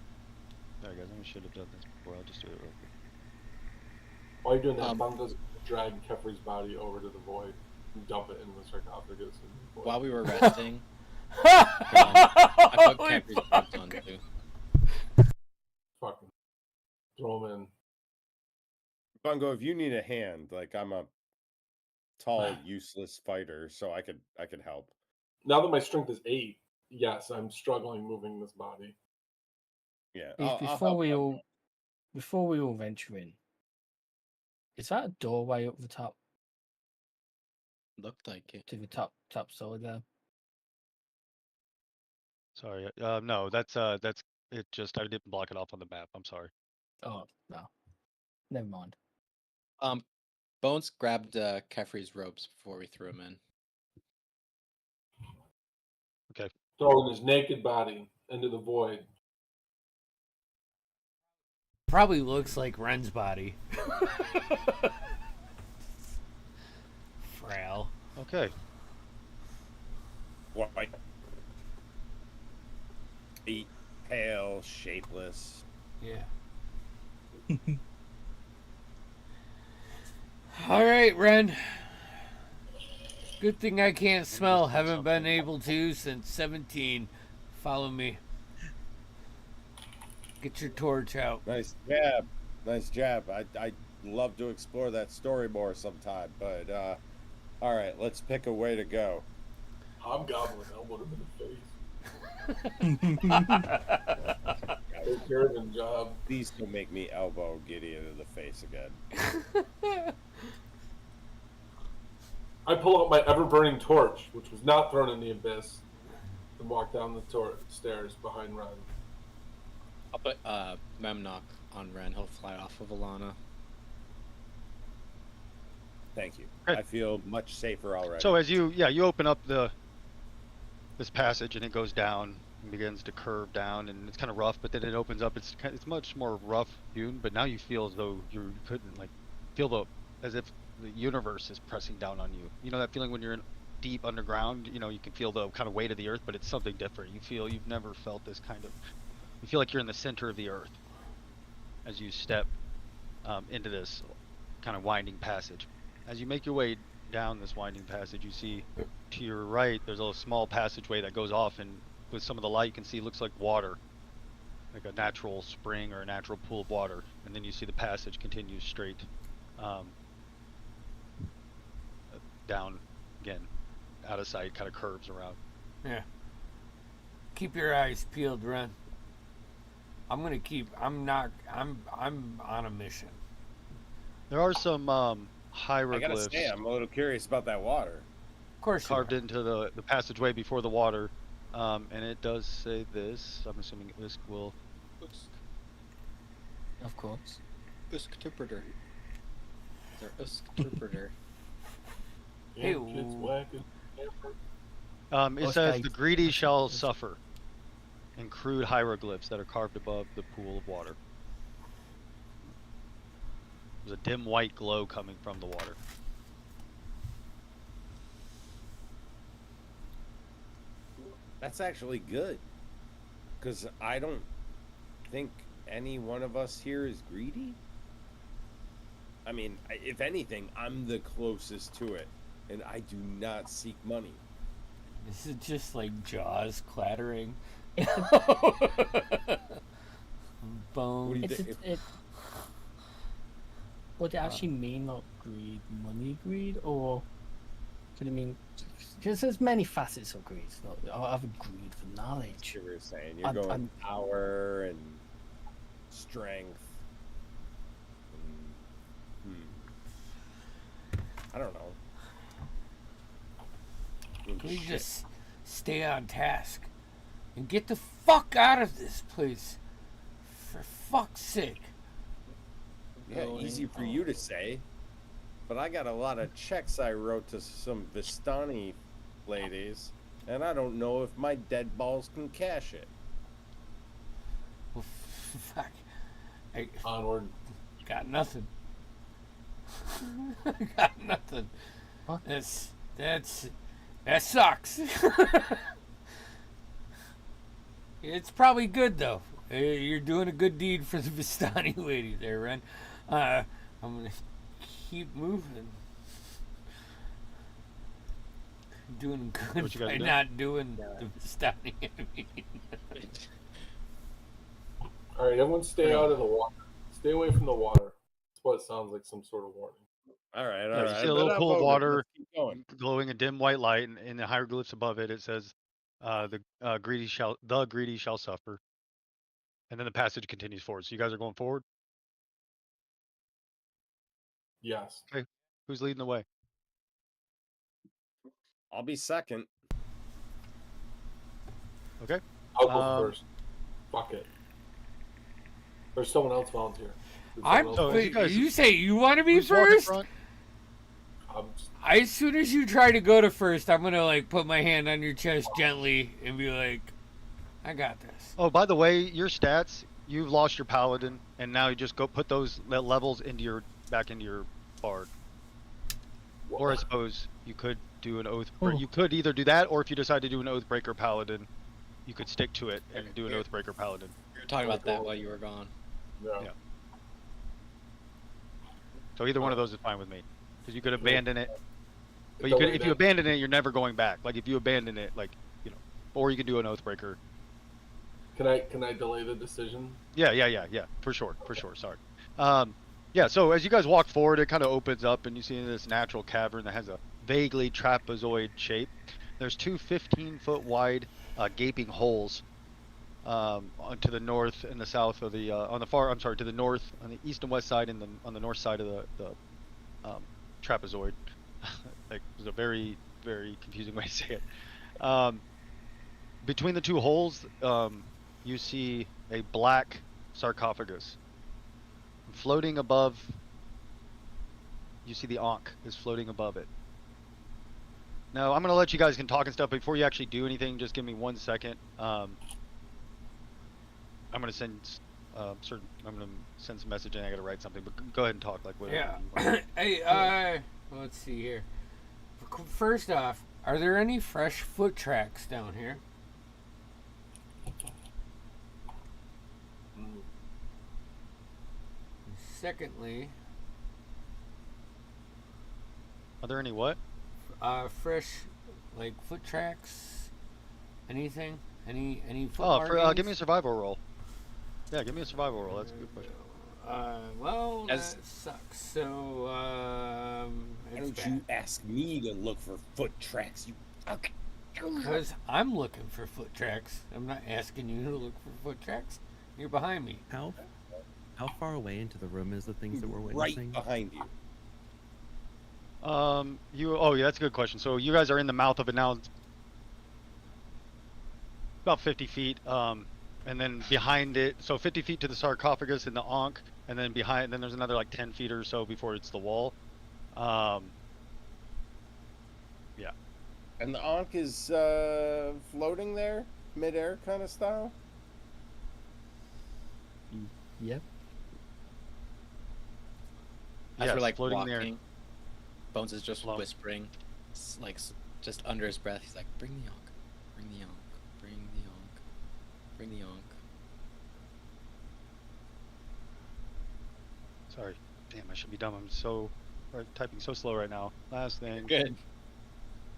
Sorry guys, I should have done this before. I'll just do it real quick.
While you're doing that, Bungo's gonna drag Kefri's body over to the void and dump it in the sarcophagus. In the void.
While we were resting, I put Capri's boots on too.
Fucking throw him in.
Bungo, if you need a hand, like I'm a tall, useless fighter, so I could help.
Now that my strength is 8, yes, I'm struggling moving this body.
Yeah.
Before we all venture in, is that a doorway up the top
Looked like it.
to the top side there?
Sorry. No, that's it. Just I didn't block it off on the map. I'm sorry.
Oh no, never mind.
Bones grabbed Kefri's ropes before we threw him in.
Okay.
Throwing his naked body into the void.
Probably looks like Ren's body. Frail.
Okay.
White. Feet, pale, shapeless.
Yeah. All right, Ren. Good thing I can't smell. Haven't been able to since 17. Follow me. Get your torch out.
Nice jab. Nice jab. I'd love to explore that story more sometime, but all right, let's pick a way to go.
Hobgoblin elbowed him in the face. Take care of him, job.
Please don't make me elbow Gideon in the face again.
I pull out my ever-burning torch, which was not thrown in the abyss, and walk down the stairs behind Ren.
I'll put Memnock on Ren. He'll fly off of Alana.
Thank you.
Okay.
I feel much safer already.
So as you open up this passage and it goes down and begins to curve down and it's kind of rough, but then it opens up. It's much more rough hewn, but now you feel as though you couldn't feel as if the universe is pressing down on you. You know that feeling when you're in deep underground. You know you can feel the kind of weight of the earth, but it's something different. You've never felt this kind of. You feel like you're in the center of the earth as you step into this kind of winding passage. As you make your way down this winding passage, you see to your right there's a small passageway that goes off, and with some of the light you can see it looks like water, like a natural spring or a natural pool of water. And then you see the passage continues straight down again, out of sight, kind of curves around.
Yeah. Keep your eyes peeled, Ren. I'm on a mission.
There are some
I
hieroglyphs
gotta say, I'm a little curious about that water.
Of course.
carved into the passageway before the water, and it does say this. I'm assuming this will.
Of course.
Usk-interpreter. Their Usk-interpreter.
Hey,
Kids whacking.
It says the greedy shall suffer, in crude hieroglyphs that are carved above the pool of water. There's a dim white glow coming from the water.
That's actually good, because I don't think any one of us here is greedy. I mean, if anything, I'm the closest to it, and I do not seek money.
This is just like Jaws clattering. Bone.
Would it actually mean not greed, money greed, or could it mean? Because there's many facets of greed. It's not, I have a greed for knowledge.
You were saying you're going power and strength. I don't know.
Can we just stay on task and get the fuck out of this place? For fuck's sake.
Yeah, easy for you to say, but I got a lot of checks I wrote to some Vistani ladies, and I don't know if my dead balls can cash it.
Well, fuck. I
Onward.
got nothing. Got nothing.
What?
That sucks. It's probably good though. You're doing a good deed for the Vistani lady there, Ren. I'm gonna keep moving. Doing good
What you guys
by
doing?
not doing the Vistani enemy.
All right, everyone stay out of the water. Stay away from the water. That's what it sounds like, some sort of warning.
All right,
Yeah,
all
you
right.
see a little
but
pool of
I'm over it.
water.
Let's keep going.
Glowing a dim white light, and in the hieroglyphs above it, it says, "The greedy shall suffer." And then the passage continues forward. So you guys are going forward.
Yes.
Okay, who's leading the way?
I'll be second.
Okay.
I'll go first. Fuck it. There's someone else volunteer.
You say you want to be
Who's walking
first?
front?
As soon as you try to go to first, I'm gonna put my hand on your chest gently and be like, "I got this."
Oh, by the way, your stats you've lost your paladin, and now you just go put those levels back into your bard. Or I suppose you could do an oath.
Oh.
You could either do that, or if you decide to do an oathbreaker paladin, you could stick to it and do an oathbreaker paladin.
We were talking about that while you were gone.
Yeah.
So either one of those is fine with me, because you could abandon it. But
The
you could,
way
if you
that-
abandon it, you're never going back. Like if you abandon it, like or you can do an oathbreaker.
Can I delay the decision?
Yeah, for sure. Sorry. Yeah. So as you guys walk forward, it kind of opens up, and you see this natural cavern that has a vaguely trapezoid shape. There's two 15-foot wide gaping holes to the north and the south of the to the north on the east and west side, and then on the north side of the trapezoid. Like, it was a very, very confusing way to say it. Between the two holes, you see a black sarcophagus floating above. You see the Ankh is floating above it. Now, I'm gonna let you guys can talk and stuff, but before you actually do anything, just give me 1 second. I'm gonna send I'm gonna send some message, and I gotta write something. But go ahead and talk, like whatever.
Yeah.
You want.
Hey, let's see here. First off, are there any fresh foot tracks down here? Secondly,
Are there any what?
fresh, like foot tracks, anything, any foot
Oh,
markings?
give me a survival roll. Yeah, give me a survival roll. That's a good question.
Well, that
As-
sucks. So,
Why
it's
don't
bad.
you ask me to look for foot tracks? You. Okay.
Because I'm looking for foot tracks. I'm not asking you to look for foot tracks. You're behind me.
How far away into the room is the things that we're
Right
witnessing?
behind you.
Oh yeah, that's a good question. So you guys are in the mouth of it now. It's about 50 feet. And then behind it, so 50 feet to the sarcophagus and the Ankh, and then then there's another like 10 feet or so before it's the wall. Yeah.
And the Ankh is floating there, midair kind of style.
Yep.
As
Yeah,
we're like
floating
walking,
there.
Bones is just
Float.
whispering, just under his breath. He's like, "Bring the Ankh, bring the Ankh, bring the Ankh, bring the Ankh."
Sorry. Damn, I should be dumb. I'm typing so slow right now. Last thing.
Good.
And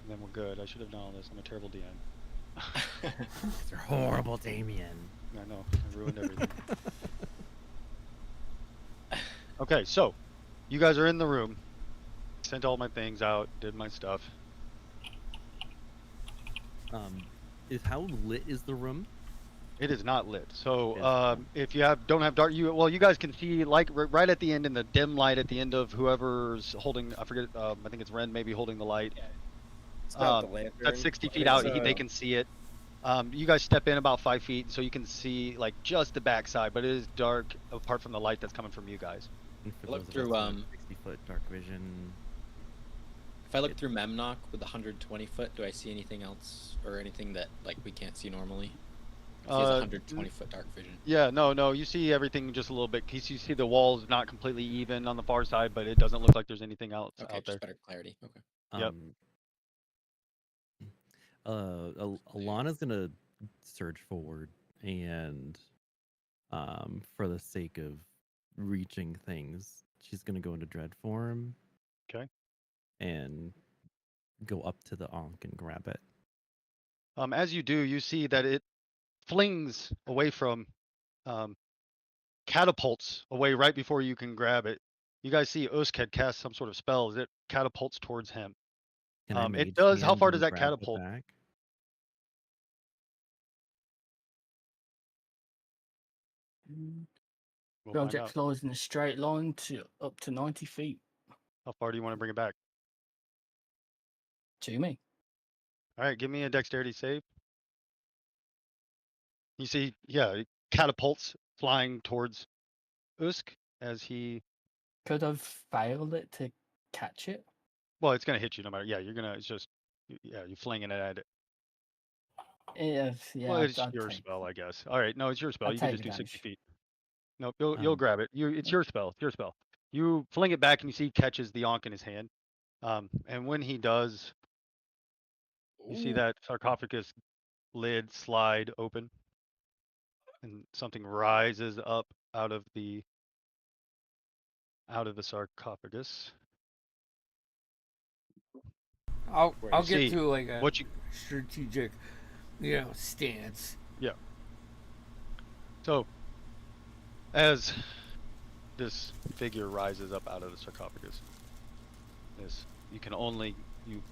then we're good. I should have done all this. I'm a terrible DM.
You're horrible, Damien.
I know. I ruined everything. Okay, so you guys are in the room. Sent all my things out. Did my stuff.
Is how lit is the room?
It is not lit. So
Yes.
if you don't have dark, you guys can see like right at the end in the dim light at the end of whoever's holding. I forget. I think it's Ren maybe holding the light.
It's got the lantern.
That's 60 feet
It's,
out. They can see it. You guys step in about 5 feet, so you can see like just the backside, but it is dark apart from the light that's coming from you guys.
And for
Look
those of
through,
us with 60-foot dark vision.
If I look through Memnock with 120 foot, do I see anything else or anything that like we can't see normally? He has 120 foot dark vision.
Yeah, no, you see everything just a little bit. You see the walls not completely even on the far side, but it doesn't look like there's anything else
Okay,
out there.
just better clarity. Okay.
Yep.
Alana's gonna surge forward and, for the sake of reaching things, she's gonna go into dread form.
Okay.
And go up to the Ankh and grab it.
As you do, you see that it flings away from, catapults away right before you can grab it. You guys see Usk had cast some sort of spell as it catapults towards him.
Can I
It
mage
does. How
hand
far
and
does that
grab the
catapult?
back?
We'll
The
find
object
out.
flies in a straight line to up to 90 feet
How far do you want to bring it back?
to me.
All right, give me a dexterity save. You see, yeah, it catapults flying towards Usk as he.
Could have failed it to catch it.
Well, it's gonna hit you no matter. Yeah, you're gonna. It's just. Yeah, you're flinging it at it.
Yeah,
Well,
I'd
it's your
take-
spell, I guess. All right, no, it's your spell.
I'd
You can
take
just do 60
advantage.
feet. No, you'll
Um,
grab it. It's your spell. It's your spell. You fling it back, and you see he catches the Ankh in his hand. And when he does, you see that sarcophagus lid slide open, and something rises up out of the sarcophagus.
I'll
Where
get
see
to like a
what you
strategic, stance.
So as this figure rises up out of the sarcophagus, you can only you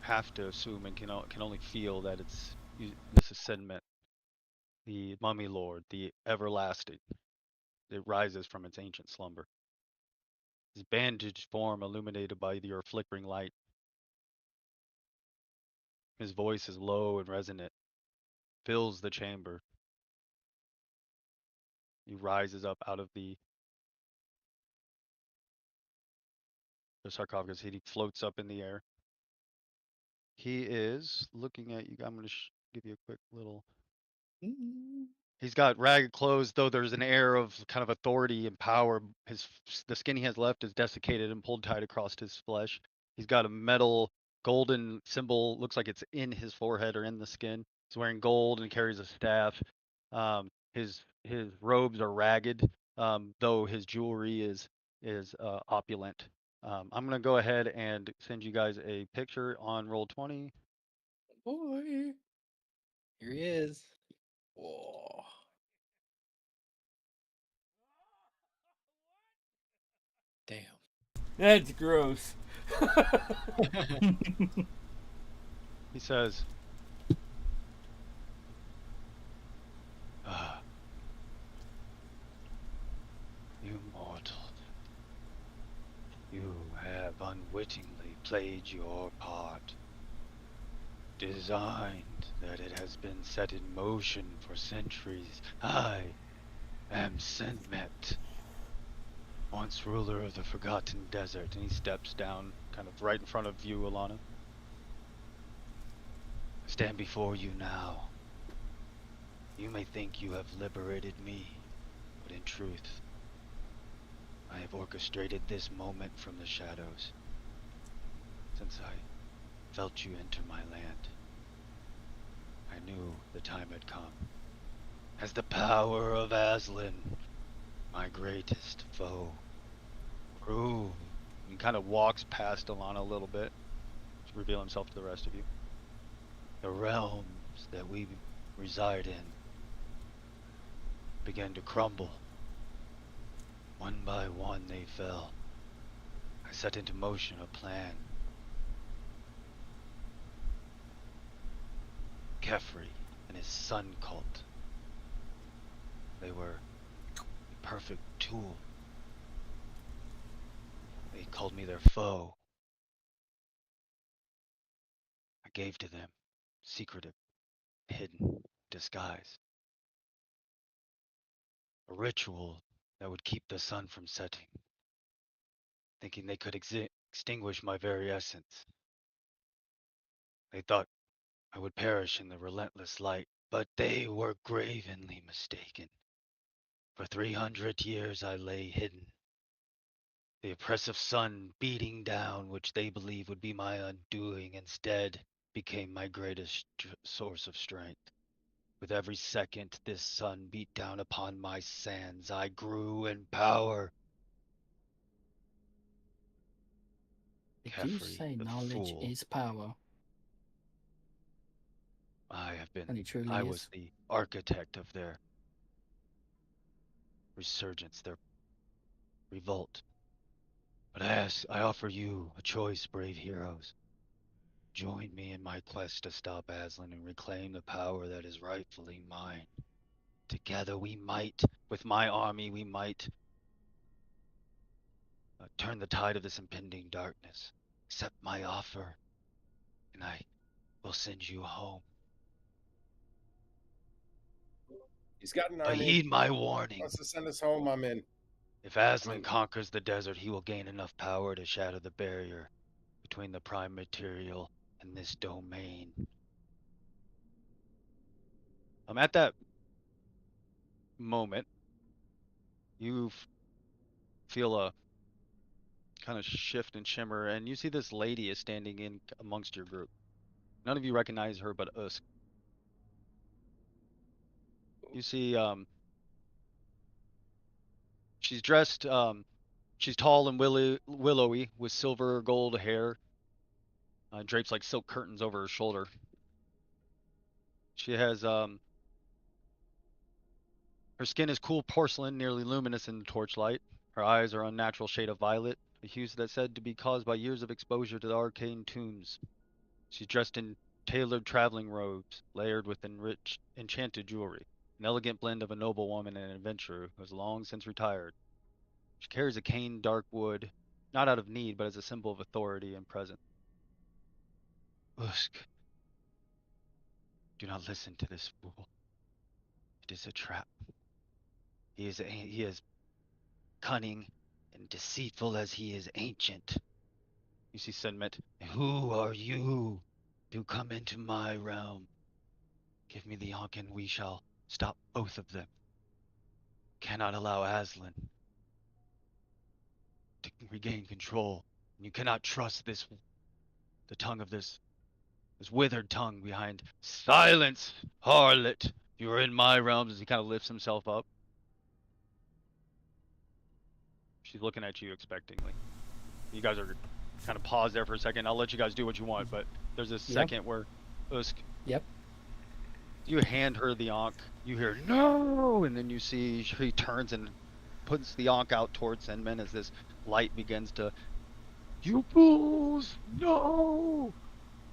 have to assume and can only feel that this is Senmet, the mummy lord, the everlasting. It rises from its ancient slumber. His bandaged form illuminated by your flickering light. His voice is low and resonant, fills the chamber. He rises up out of the sarcophagus. He floats up in the air. He is looking at you. I'm going to give you a quick little. He's got ragged clothes, though there's an air of kind of authority and power. The skin he has left is desiccated and pulled tight across his flesh. He's got a metal golden symbol, looks like it's in his forehead or in the skin. He's wearing gold and carries a staff. His robes are ragged, though his jewelry is opulent. I'm gonna go ahead and send you guys a picture on Roll20.
Boy. Here he is. Whoa. Damn.
That's gross.
He says, "Ah, you mortals, you have unwittingly played your part, designed that it has been set in motion for centuries. I am Senmet, once ruler of the Forgotten Desert." And he steps down kind of right in front of you, Alana. "I stand before you now. You may think you have liberated me, but in truth, I have orchestrated this moment from the shadows. Since I felt you enter my land, I knew the time had come. As the power of Aslan, my greatest foe, grew." He kind of walks past Alana a little bit to reveal himself to the rest of you. "The realms that we reside in began to crumble. One by one they fell. I set into motion a plan. Kefri and his sun cult. They were a perfect tool. They called me their foe. I gave to them secretive, hidden disguise. A ritual that would keep the sun from setting, thinking they could extinguish my very essence. They thought I would perish in the relentless light, but they were gravenly mistaken. For 300 years I lay hidden. The oppressive sun beating down, which they believed would be my undoing, instead became my greatest source of strength. With every second this sun beat down upon my sands, I grew in power.
Did you
Kefri,
say
the
knowledge
fool.
is power? And it truly
I
is.
was the architect of their resurgence, their revolt. But I offer you a choice, brave heroes. Join me in my quest to stop Aslan and reclaim the power that is rightfully mine. Together with my army, we might turn the tide of this impending darkness. Accept my offer, and I will send you home.
He's got an
But
army.
heed my warning.
Wants to send us home. I'm in.
If Aslan conquers the desert, he will gain enough power to shatter the barrier between the prime material and this domain. At that moment, You feel a kind of shift and shimmer, and you see this lady is standing in amongst your group. None of you recognize her but Usk. You see, she's dressed, she's tall and willowy with silver gold hair, drapes like silk curtains over her shoulder. She has, her skin is cool porcelain, nearly luminous in the torchlight. Her eyes are unnatural shade of violet, a hue that's said to be caused by years of exposure to the arcane tombs. She's dressed in tailored traveling robes, layered with enriched, enchanted jewelry, an elegant blend of a noblewoman and an adventurer who has long since retired. She carries a cane dark wood, not out of need, but as a symbol of authority and presence. Usk, do not listen to this fool. It is a trap. He is cunning and deceitful as he is ancient. You see Senmet. Who are you? Do come into my realm. Give me the Ankh and we shall stop both of them. Cannot allow Aslan to regain control. You cannot trust the tongue of this withered tongue behind. Silence, harlot! You are in my realms. As he kind of lifts himself up. She's looking at you expectingly. You guys are kind of pause there for a second. I'll let you guys do what you want, but there's a second where Usk.
Yep.
You hand her the Ankh. You hear no, and then you see she turns and puts the Ankh out towards Senmen as this light begins to. You fools! No!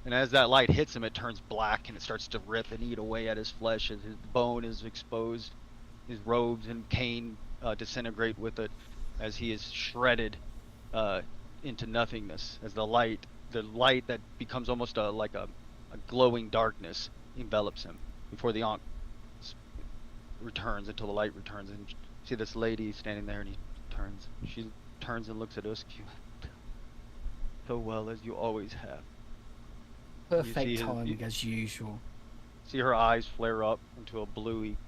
And as that light hits him, it turns black and it starts to rip and eat away at his flesh as his bone is exposed. His robes and cane disintegrate with it as he is shredded into nothingness. As the light that becomes almost like a glowing darkness envelops him before the Ankh returns, until the light returns. And you see this lady standing there, and he turns. She turns and looks at Usk. So well as you always have.
Perfect timing as usual.
See her eyes flare up into a bluey,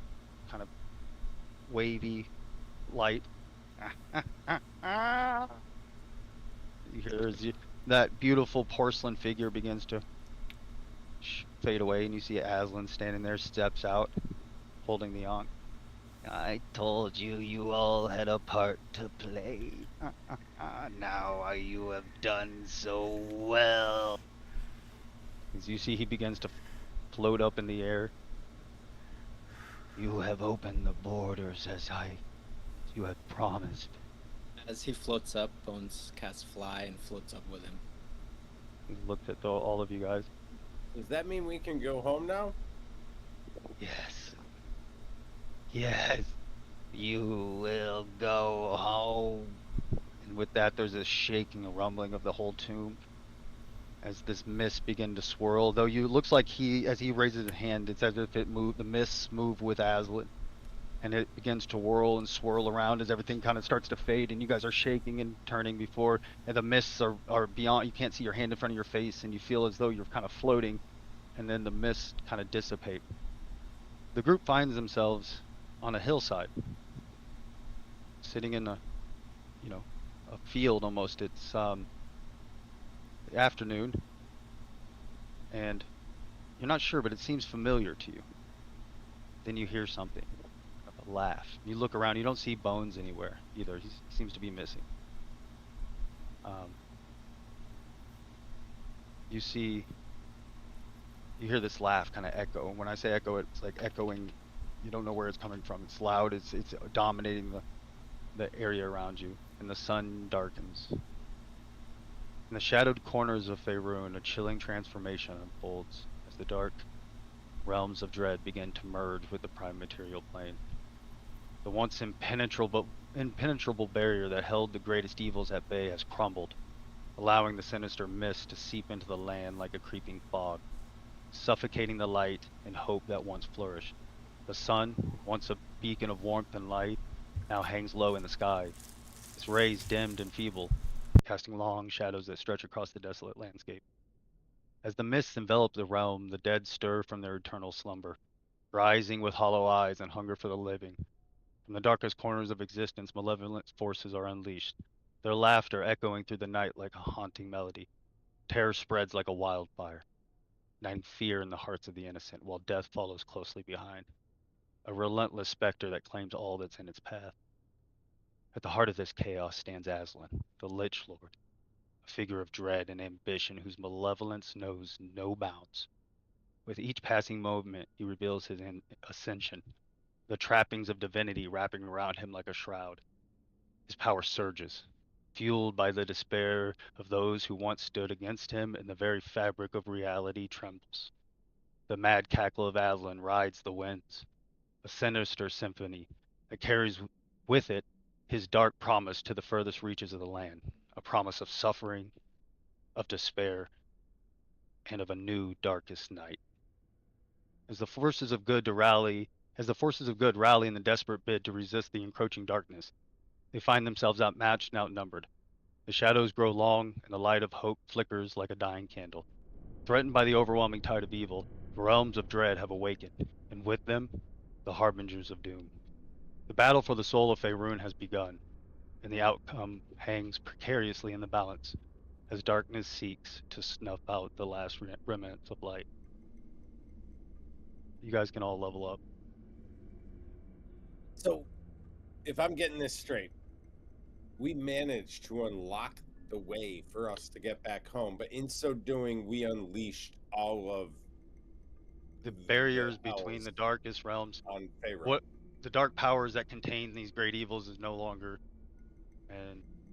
kind of wavy light. You hear that beautiful porcelain figure begins to fade away, and you see Aslan standing there, steps out, holding the Ankh. I told you you all had a part to play. Now you have done so well. As you see, he begins to float up in the air. You have opened the borders as you had promised.
As he floats up, Bones casts Fly and floats up with him.
He looked at all of you guys.
Does that mean we can go home now?
Yes. Yes. You will go home. And with that, there's a shaking, a rumbling of the whole tomb as this mist begin to swirl. Though it looks like as he raises his hand, it's as if the mists move with Aslan. And it begins to whirl and swirl around as everything kind of starts to fade, and you guys are shaking and turning and the mists are beyond. You can't see your hand in front of your face, and you feel as though you're kind of floating, and then the mists kind of dissipate. The group finds themselves on a hillside, sitting in a field almost. It's afternoon, and you're not sure, but it seems familiar to you. Then you hear something. A laugh. You look around, you don't see Bones anywhere either. He seems to be missing. You hear this laugh kind of echo. When I say echo, it's like echoing. You don't know where it's coming from. It's loud. It's dominating the area around you, and the sun darkens. In the shadowed corners of Faerun, a chilling transformation unfolds as the dark realms of dread begin to merge with the prime material plane. The once impenetrable barrier that held the greatest evils at bay has crumbled, allowing the sinister mist to seep into the land like a creeping fog, suffocating the light and hope that once flourished. The sun, once a beacon of warmth and light, now hangs low in the sky, its rays dimmed and feeble, casting long shadows that stretch across the desolate landscape. As the mists envelop the realm, the dead stir from their eternal slumber, rising with hollow eyes and hunger for the living. From the darkest corners of existence, malevolent forces are unleashed, their laughter echoing through the night like a haunting melody. Terror spreads like a wildfire, igniting fear in the hearts of the innocent, while death follows closely behind, a relentless specter that claims all that's in its path. At the heart of this chaos stands Aslan, the Lich Lord, a figure of dread and ambition whose malevolence knows no bounds. With each passing moment, he reveals his ascension, the trappings of divinity wrapping around him like a shroud. His power surges, fueled by the despair of those who once stood against him, and the very fabric of reality trembles. The mad cackle of Aslan rides the winds, a sinister symphony that carries with it his dark promise to the furthest reaches of the land, a promise of suffering, of despair, and of a new darkest night. As the forces of good rally in the desperate bid to resist the encroaching darkness, they find themselves outmatched and outnumbered. The shadows grow long, and the light of hope flickers like a dying candle. Threatened by the overwhelming tide of evil, the realms of dread have awakened, and with them, the harbingers of doom. The battle for the soul of Faerun has begun, and the outcome hangs precariously in the balance as darkness seeks to snuff out the last remnants of light. You guys can all level up.
So, if I'm getting this straight, we managed to unlock the way for us to get back home, but in so doing, we unleashed all of
The barriers between
powers
the darkest realms,
on Faerun.
what the dark powers that contain these great evils is no longer,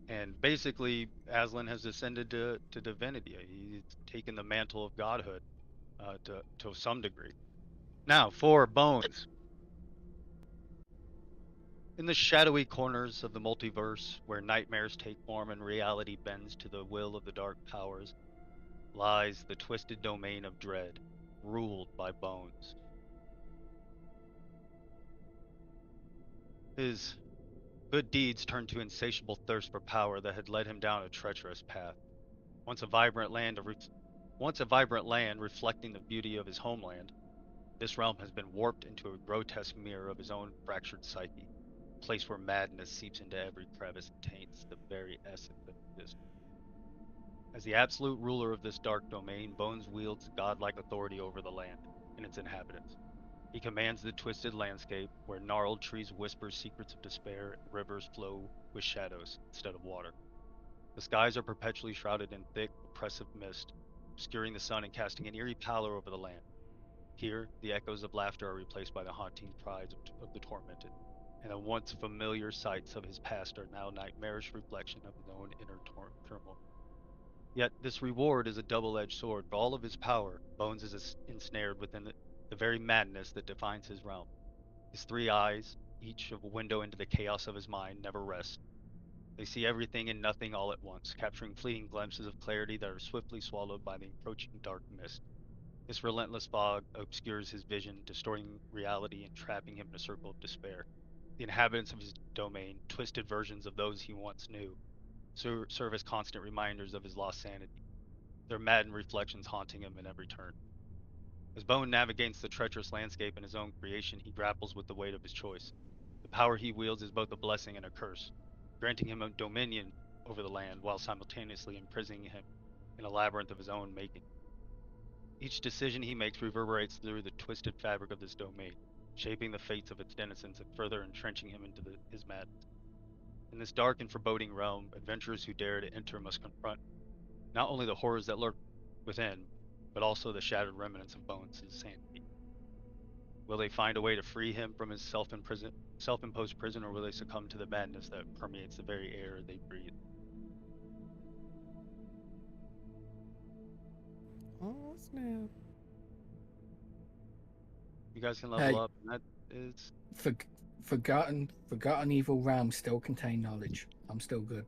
and basically Aslan has ascended to divinity. He's taken the mantle of godhood to some degree. Now for Bones. In the shadowy corners of the multiverse, where nightmares take form and reality bends to the will of the dark powers, lies the twisted domain of dread, ruled by Bones. His good deeds turned to insatiable thirst for power that had led him down a treacherous path. Once a vibrant land reflecting the beauty of his homeland, this realm has been warped into a grotesque mirror of his own fractured psyche, a place where madness seeps into every crevice and taints the very essence of existence. As the absolute ruler of this dark domain, Bones wields godlike authority over the land and its inhabitants. He commands the twisted landscape where gnarled trees whisper secrets of despair and rivers flow with shadows instead of water. The skies are perpetually shrouded in thick, oppressive mist, obscuring the sun and casting an eerie pallor over the land. Here, the echoes of laughter are replaced by the haunting cries of the tormented, and the once familiar sights of his past are now nightmarish reflection of his own inner turmoil. Yet this reward is a double-edged sword. For all of his power, Bones is ensnared within the very madness that defines his realm. His three eyes, each a window into the chaos of his mind, never rest. They see everything and nothing all at once, capturing fleeting glimpses of clarity that are swiftly swallowed by the encroaching dark mist. This relentless fog obscures his vision, distorting reality and trapping him in a circle of despair. The inhabitants of his domain, twisted versions of those he once knew, serve as constant reminders of his lost sanity, their maddened reflections haunting him at every turn. As Bone navigates the treacherous landscape in his own creation, he grapples with the weight of his choice. The power he wields is both a blessing and a curse, granting him a dominion over the land while simultaneously imprisoning him in a labyrinth of his own making. Each decision he makes reverberates through the twisted fabric of this domain, shaping the fates of its denizens and further entrenching him into his madness. In this dark and foreboding realm, adventurers who dare to enter must confront not only the horrors that lurk within, but also the shattered remnants of Bones' sanity. Will they find a way to free him from his self-imposed prison, or will they succumb to the madness that permeates the very air they breathe?
Oh, snap.
You guys can level
Hey.
up, and that is...
Forgotten evil realms still contain knowledge. I'm still good.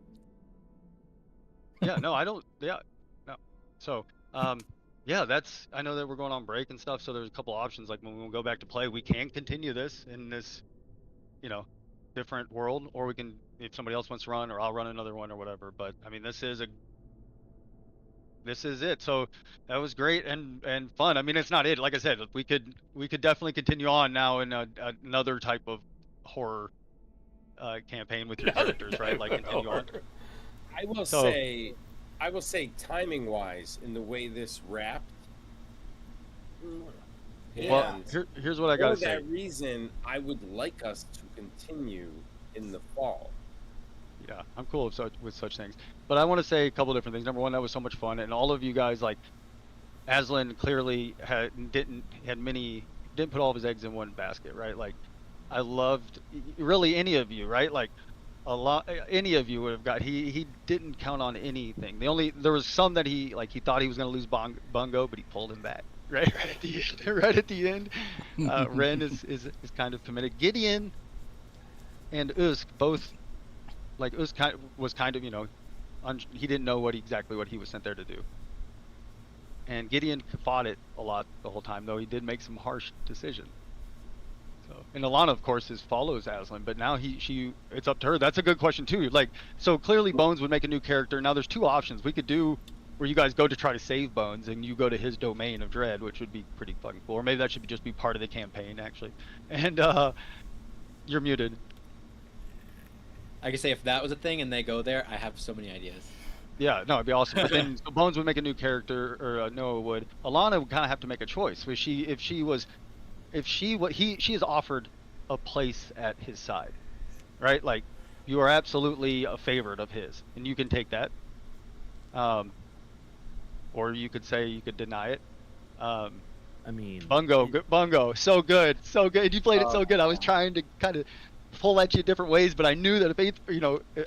Yeah, no, I don't... Yeah, no. So, yeah, that's... I know that we're going on break and stuff, so there's a couple options. Like, when we go back to play, we can continue this in this, you know, different world, or we can, if somebody else wants to run, or I'll run another one or whatever. But, I mean, this is it. So that was great and fun. I mean, it's not it. Like I said, we could definitely continue on now in another type of horror campaign with your characters, right? Like continue on.
I will
So-
say, timing wise, in the way this wrapped.
Well,
And
here's what I
for
gotta say.
that reason, I would like us to continue in the fall.
Yeah, I'm cool with such things. But I want to say a couple different things. Number one, that was so much fun, and all of you guys, like Aslan clearly didn't put all of his eggs in one basket, right? Like I loved really any of you, right? Like any of you would have got. He didn't count on anything. There was some that he thought he was going to lose Bungo, but he pulled him back. Right at the end. Right at the end. Ren is kind of committed. Gideon and Usk both, like Usk was kind of, he didn't know exactly what he was sent there to do. And Gideon fought it a lot the whole time, though he did make some harsh decisions. So, and Alana, of course, follows Aslan, but now it's up to her. That's a good question too. Like, so clearly Bones would make a new character. Now there's two options we could do, where you guys go to try to save Bones, and you go to his domain of dread, which would be pretty fucking cool. Or maybe that should just be part of the campaign, actually. And you're muted.
I can say if that was a thing and they go there, I have so many ideas.
Yeah, no, it'd be awesome. But then so Bones would make a new character, or Noah would. Alana would kind of have to make a choice. She is offered a place at his side, right? Like, you are absolutely a favorite of his, and you can take that. Or you could say you could deny it.
I mean,
Bungo, so good. You played it so good. I was trying to kind of pull at you different ways, but I knew that if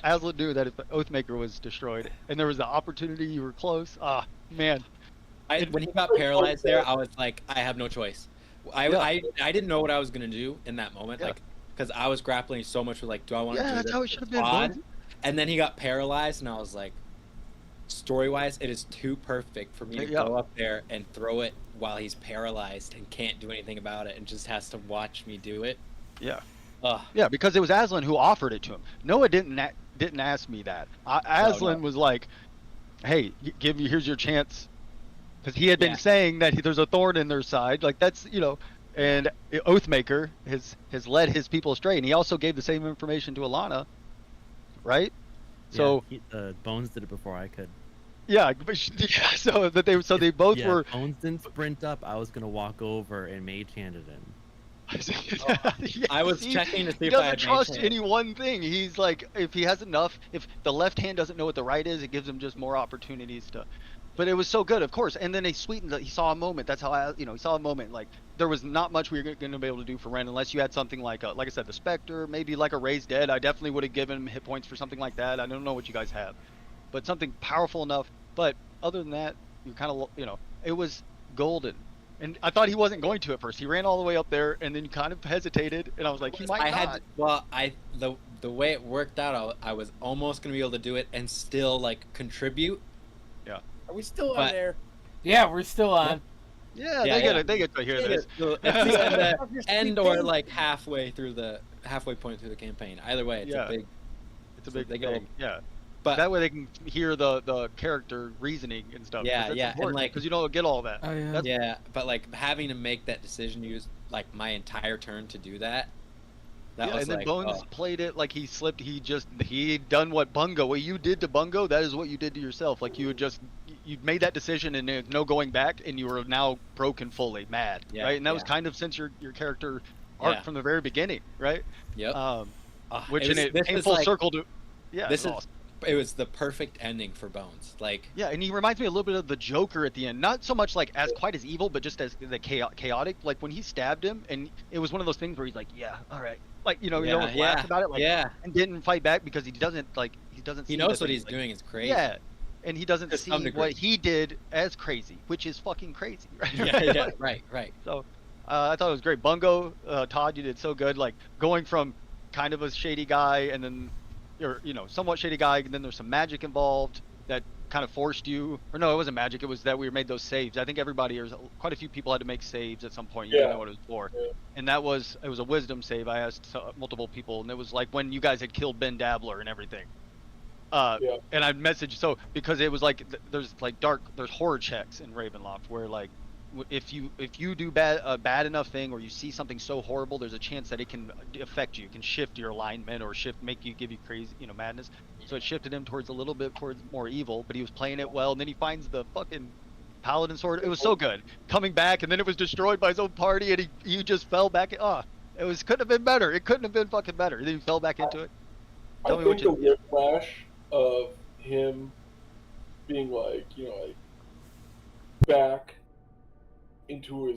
Aslan knew that if Oathmaker was destroyed, and there was the opportunity, you were close. Ah, man.
When he got paralyzed there, I was like, I have no choice. I didn't know what I was gonna do in that moment, like, because I was grappling so much with, like, do I want to do
that's
this?
how it should have been.
And then he got paralyzed, and I was like, story-wise, it is too perfect for me to go up there and throw it while he's paralyzed and can't do anything about it, and just has to watch me do it.
Yeah. Yeah, because it was Aslan who offered it to him. Noah didn't ask me that. Aslan was like, "Hey, here's your chance," because he had been saying that there's a thorn in their side. Like, that's and Oathmaker has led his people astray, and he also gave the same information to Alana, right? So
Bones did it before I could.
Yeah, so they both were.
Bones didn't sprint up. I was gonna walk over and mage handed him.
I was checking to see
he
if I
doesn't
had
trust any one thing. He's like, if he has enough, if the left hand doesn't know what the right is, it gives him just more opportunities to. But it was so good, of course. And then they sweetened it. He saw a moment. That's how he saw a moment. Like, there was not much we were going to be able to do for Ren unless you had something like I said, the Spectre, maybe like a Raised Dead. I definitely would have given him hit points for something like that. I don't know what you guys have, but something powerful enough. But other than that, you kind of, it was golden. And I thought he wasn't going to at first. He ran all the way up there, and then kind of hesitated, and I was like, he might not.
The way it worked out, I was almost going to be able to do it and still, like, contribute.
Yeah.
Are we still on there?
Yeah, we're still on.
Yeah, they get to hear this.
It's the end or, like, halfway point through the campaign. Either way, it's a big
thing. Yeah.
But
that way they can hear the character reasoning and stuff.
Yeah, and like,
because you don't get all that.
Oh yeah.
Yeah, but like having to make that decision, use like my entire turn to do that. That was
and then
like,
Bones played it like he slipped. He'd done what you did to Bungo. That is what you did to yourself. Like you made that decision and no going back, and you were now broken fully, mad, right? And that was kind of since your character arc from the very beginning, right?
Yep.
Which it came full circle to. Yeah.
This is. Awesome. It was the perfect ending for Bones. Like,
yeah, and he reminds me a little bit of the Joker at the end. Not so much like as quite as evil, but just as the chaotic. Like when he stabbed him, and it was one of those things where he's like, "Yeah, all right," like he almost laughed about it, like, and didn't fight back because he doesn't.
He knows what he's doing is crazy.
Yeah, and he doesn't see what he did as crazy, which is fucking crazy. Right?
right.
So, I thought it was great. Bungo, Todd, you did so good. Like going from kind of a shady guy and then. Or somewhat shady guy, and then there's some magic involved that kind of forced you. Or no, it wasn't magic. It was that we made those saves. I think quite a few people had to make saves at some point. You didn't know what it was for, and it was a wisdom save. I asked multiple people, and it was like when you guys had killed Ben Dabbler and everything. And I messaged because it was like there's horror checks in Ravenloft where like if you do bad enough thing, or you see something so horrible, there's a chance that it can affect you. It can shift your alignment or give you crazy, madness. So it shifted him towards a little bit towards more evil, but he was playing it well. And then he finds the fucking paladin sword. It was so good. Coming back, and then it was destroyed by his own party, and he just fell back. Couldn't have been better. It couldn't have been fucking better. And then he fell back into it.
I think the whiplash of him being like, back into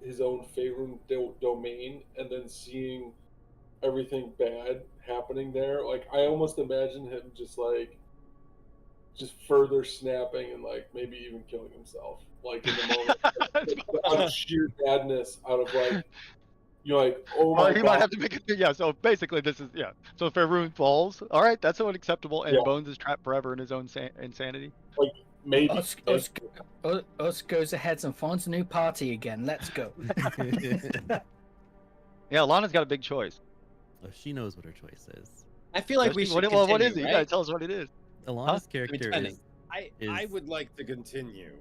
his own favorite domain, and then seeing everything bad happening there. Like, I almost imagine him just further snapping and like maybe even killing himself, like in the moment, out of sheer madness, out of like, oh my
Or he
god.
might have to make it. Yeah. So basically, this is So if everyone falls, all right, that's unacceptable, and Bones is trapped forever in his own insanity.
Like maybe
Us goes ahead and finds a new party again. Let's go.
Yeah, Lana's got a big choice.
Oh, she knows what her choice is.
I feel like we should
Well, what is it?
continue,
You gotta
right?
tell us what it is.
Alana's character
Depending.
is.
I would like to continue.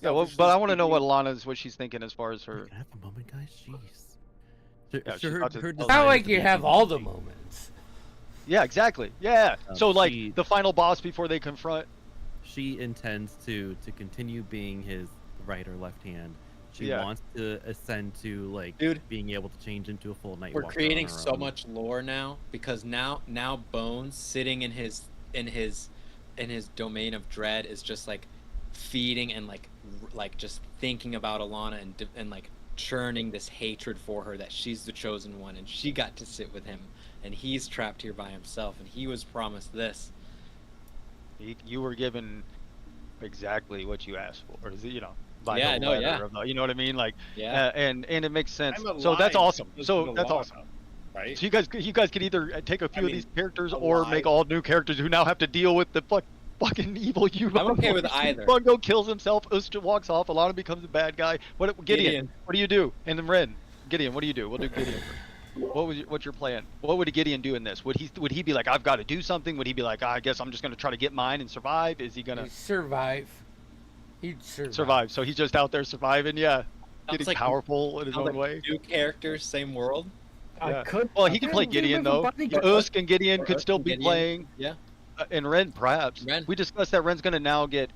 Yeah, well, but I want to know what she's thinking as far as her.
Can I have a moment, guys? Jeez.
Yeah,
So
she's
her
about to-
design
It's
Not
is
like
to
you
be
have all the
interesting.
moments.
Yeah, exactly. Yeah. So like
she-
the final boss before they confront.
She intends to continue being his right or left hand. She
Yeah.
wants to ascend to
Dude,
being able to change into a full night
We're
walker
creating
on her
so
own.
much lore now because now Bones sitting in his domain of dread is just like feeding and like just thinking about Alana and like churning this hatred for her, that she's the chosen one and she got to sit with him and he's trapped here by himself and he was promised this.
You were given exactly what you asked for, by
Yeah,
the
no,
letter
yeah.
of you know what I mean? Like,
Yeah.
and it makes sense.
I'm
So that's
alive
awesome.
because
So
of
that's
Alana,
awesome.
right?
So you guys could either take a few of these characters or
alive.
make all new characters who now have to deal with the fucking evil you.
I'm okay with either.
Bungo kills himself, Usta walks off, Alana becomes a bad guy. Gideon, what do you do? And then Ren, Gideon, what do you do? We'll do Gideon. What's your plan? What would Gideon do in this? Would he be like, I've got to do something? Would he be like, I guess I'm just gonna try to get mine and survive? Is he gonna
He'd survive. He'd survive.
survive? So he's just out there surviving, yeah, getting
like-
powerful in his
Sounds
own
like
way.
Two characters, same world.
Yeah.
I could.
Well, he can play Gideon though. Usk and Gideon could still be
Gideon.
playing.
Yeah.
And Ren, perhaps.
Ren.
We discussed that Ren's gonna now get.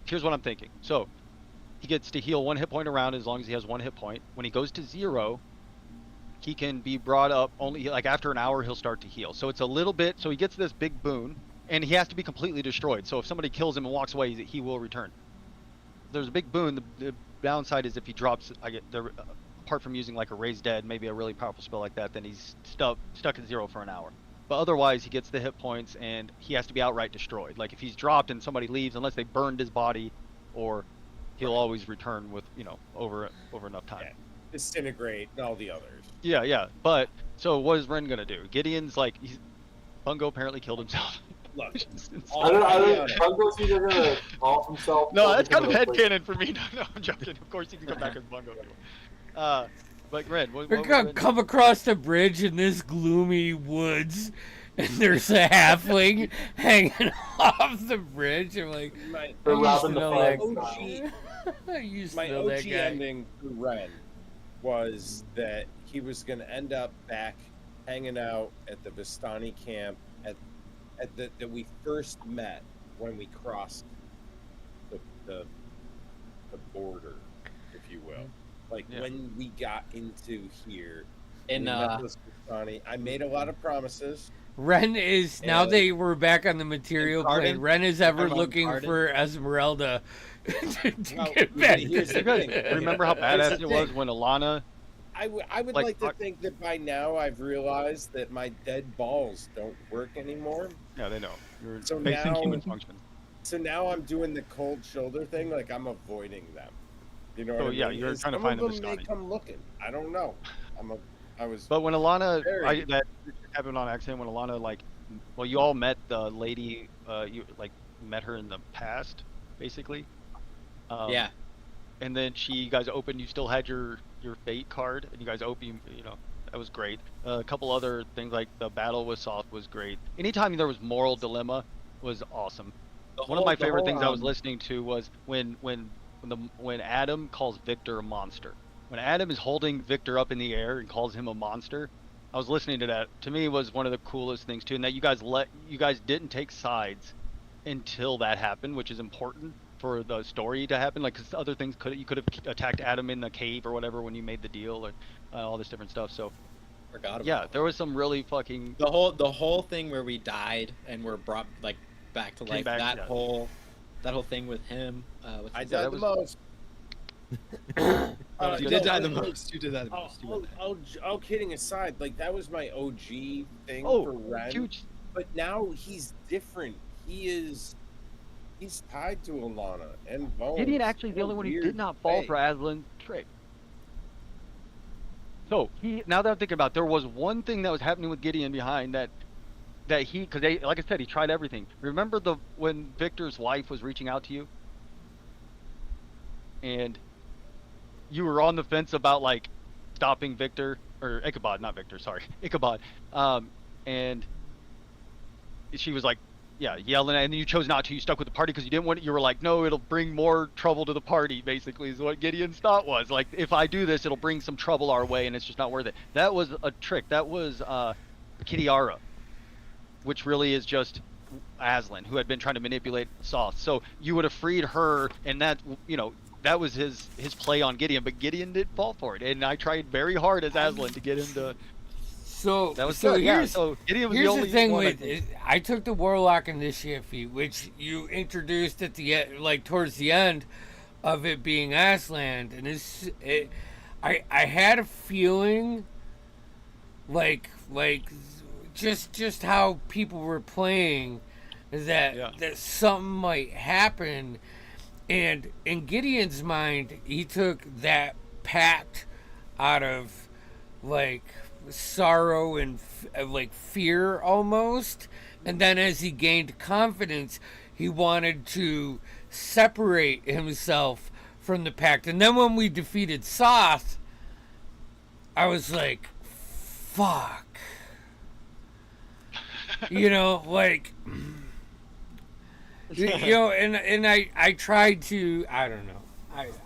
Here's what I'm thinking. So, he gets to heal 1 hit point around as long as he has 1 hit point. When he goes to 0, he can be brought up only like after an hour. He'll start to heal. So it's a little bit. So he gets this big boon, and he has to be completely destroyed. So if somebody kills him and walks away, he will return. There's a big boon. The downside is if he drops, apart from using like a raise dead, maybe a really powerful spell like that, then he's stuck at 0 for an hour. But otherwise, he gets the hit points, and he has to be outright destroyed. Like if he's dropped and somebody leaves, unless they burned his body, or he'll always return with over enough time.
Yeah. Disintegrate all the others.
Yeah. But so what is Ren gonna do? Gideon's like Bungo apparently killed himself.
Look,
I don't Bungo's either gonna off himself.
No,
or
that's
he's
kind of
gonna replace-
headcanon for me. No, I'm joking. Of course, he can come back as Bungo. But Ren, what
We're
would
gonna
Ren do?
come across the bridge in this gloomy woods, and there's a halfling hanging off the bridge. I'm like,
my
They're
I used
robbing
to
the
know
flag.
that. I used to
my
know that
OG
guy.
ending to Ren was that he was going to end up back hanging out at the Vistani camp that we first met when we crossed the border, if you will. Like
Yeah.
when we got into here,
In
we met those Vistani. I made a lot of promises.
Ren is now
And-
they were back on the material
And Garden?
plane. Ren is ever
Everyone
looking
Garden?
for Esmeralda to
Well,
get back.
here's
You
the
guys
thing.
remember how
Here's
badass
the
it was
thing.
when Alana?
I would
Like,
like to think that by now I've realized that my dead balls don't work anymore.
Yeah, they know. You're
So
facing
now-
human function.
So now I'm doing the cold shoulder thing, like I'm avoiding them. You know what
Oh,
I mean?
yeah, you're
And
trying to
some
find
of
the
them may
Vistani.
come looking. I don't know. I was
But when Alana,
Very-
that happened on accident. When Alana, you all met the lady. You met her in the past, basically.
Yeah.
And then you guys opened. You still had your fate card, and you guys opened. That was great. A couple other things like the battle with Soth was great. Anytime there was moral dilemma, was awesome. One of my favorite things I was listening to was when when Adam calls Victor a monster. When Adam is holding Victor up in the air and calls him a monster, I was listening to that. To me, it was one of the coolest things too, and that you guys didn't take sides until that happened, which is important for the story to happen. Like, because other things you could have attacked Adam in the cave or whatever when you made the deal, or all this different stuff. So
Forgot about
yeah,
that.
there was some really fucking
The whole thing where we died and were brought like back to
Came
life.
back,
that
yeah.
whole thing with him. With
I
his-
died
that
the
was-
most.
you did die the most. You did die the most. You were there.
All kidding aside, like that was my OG thing
Oh,
for Ren.
huge.
But now he's different. He's tied to Alana and Bones.
Gideon actually is the
in a
only one who
weird
did not fall
way.
for Aslan's trick. So now that I'm thinking about it, there was one thing that was happening with Gideon behind that he, because like I said, he tried everything. Remember when Victor's wife was reaching out to you, and you were on the fence about like stopping Victor or Ichabod, not Victor, sorry, Ichabod, and she was like, yeah, yelling, and then you chose not to. You stuck with the party because you didn't want it. You were like, no, it'll bring more trouble to the party, basically, is what Gideon's thought was. Like, if I do this, it'll bring some trouble our way, and it's just not worth it. That was a trick. That was Kitiara, which really is just Aslan, who had been trying to manipulate Soth. So you would have freed her, and that, that was his play on Gideon, but Gideon didn't fall for it. And I tried very hard as Aslan to get him to.
So
That was
so
good.
here's
So Gideon was
here's
the only
thing
one
with I took the Warlock Initiate feat, which you introduced at the end, like towards the end of it being Aslan, and I had a feeling like just how people were playing that something might happen, and in Gideon's mind he took that pact out of like sorrow and like fear almost, and then as he gained confidence he wanted to separate himself from the pact. And then when we defeated Soth, I was like, fuck. Like and I tried to, I don't know,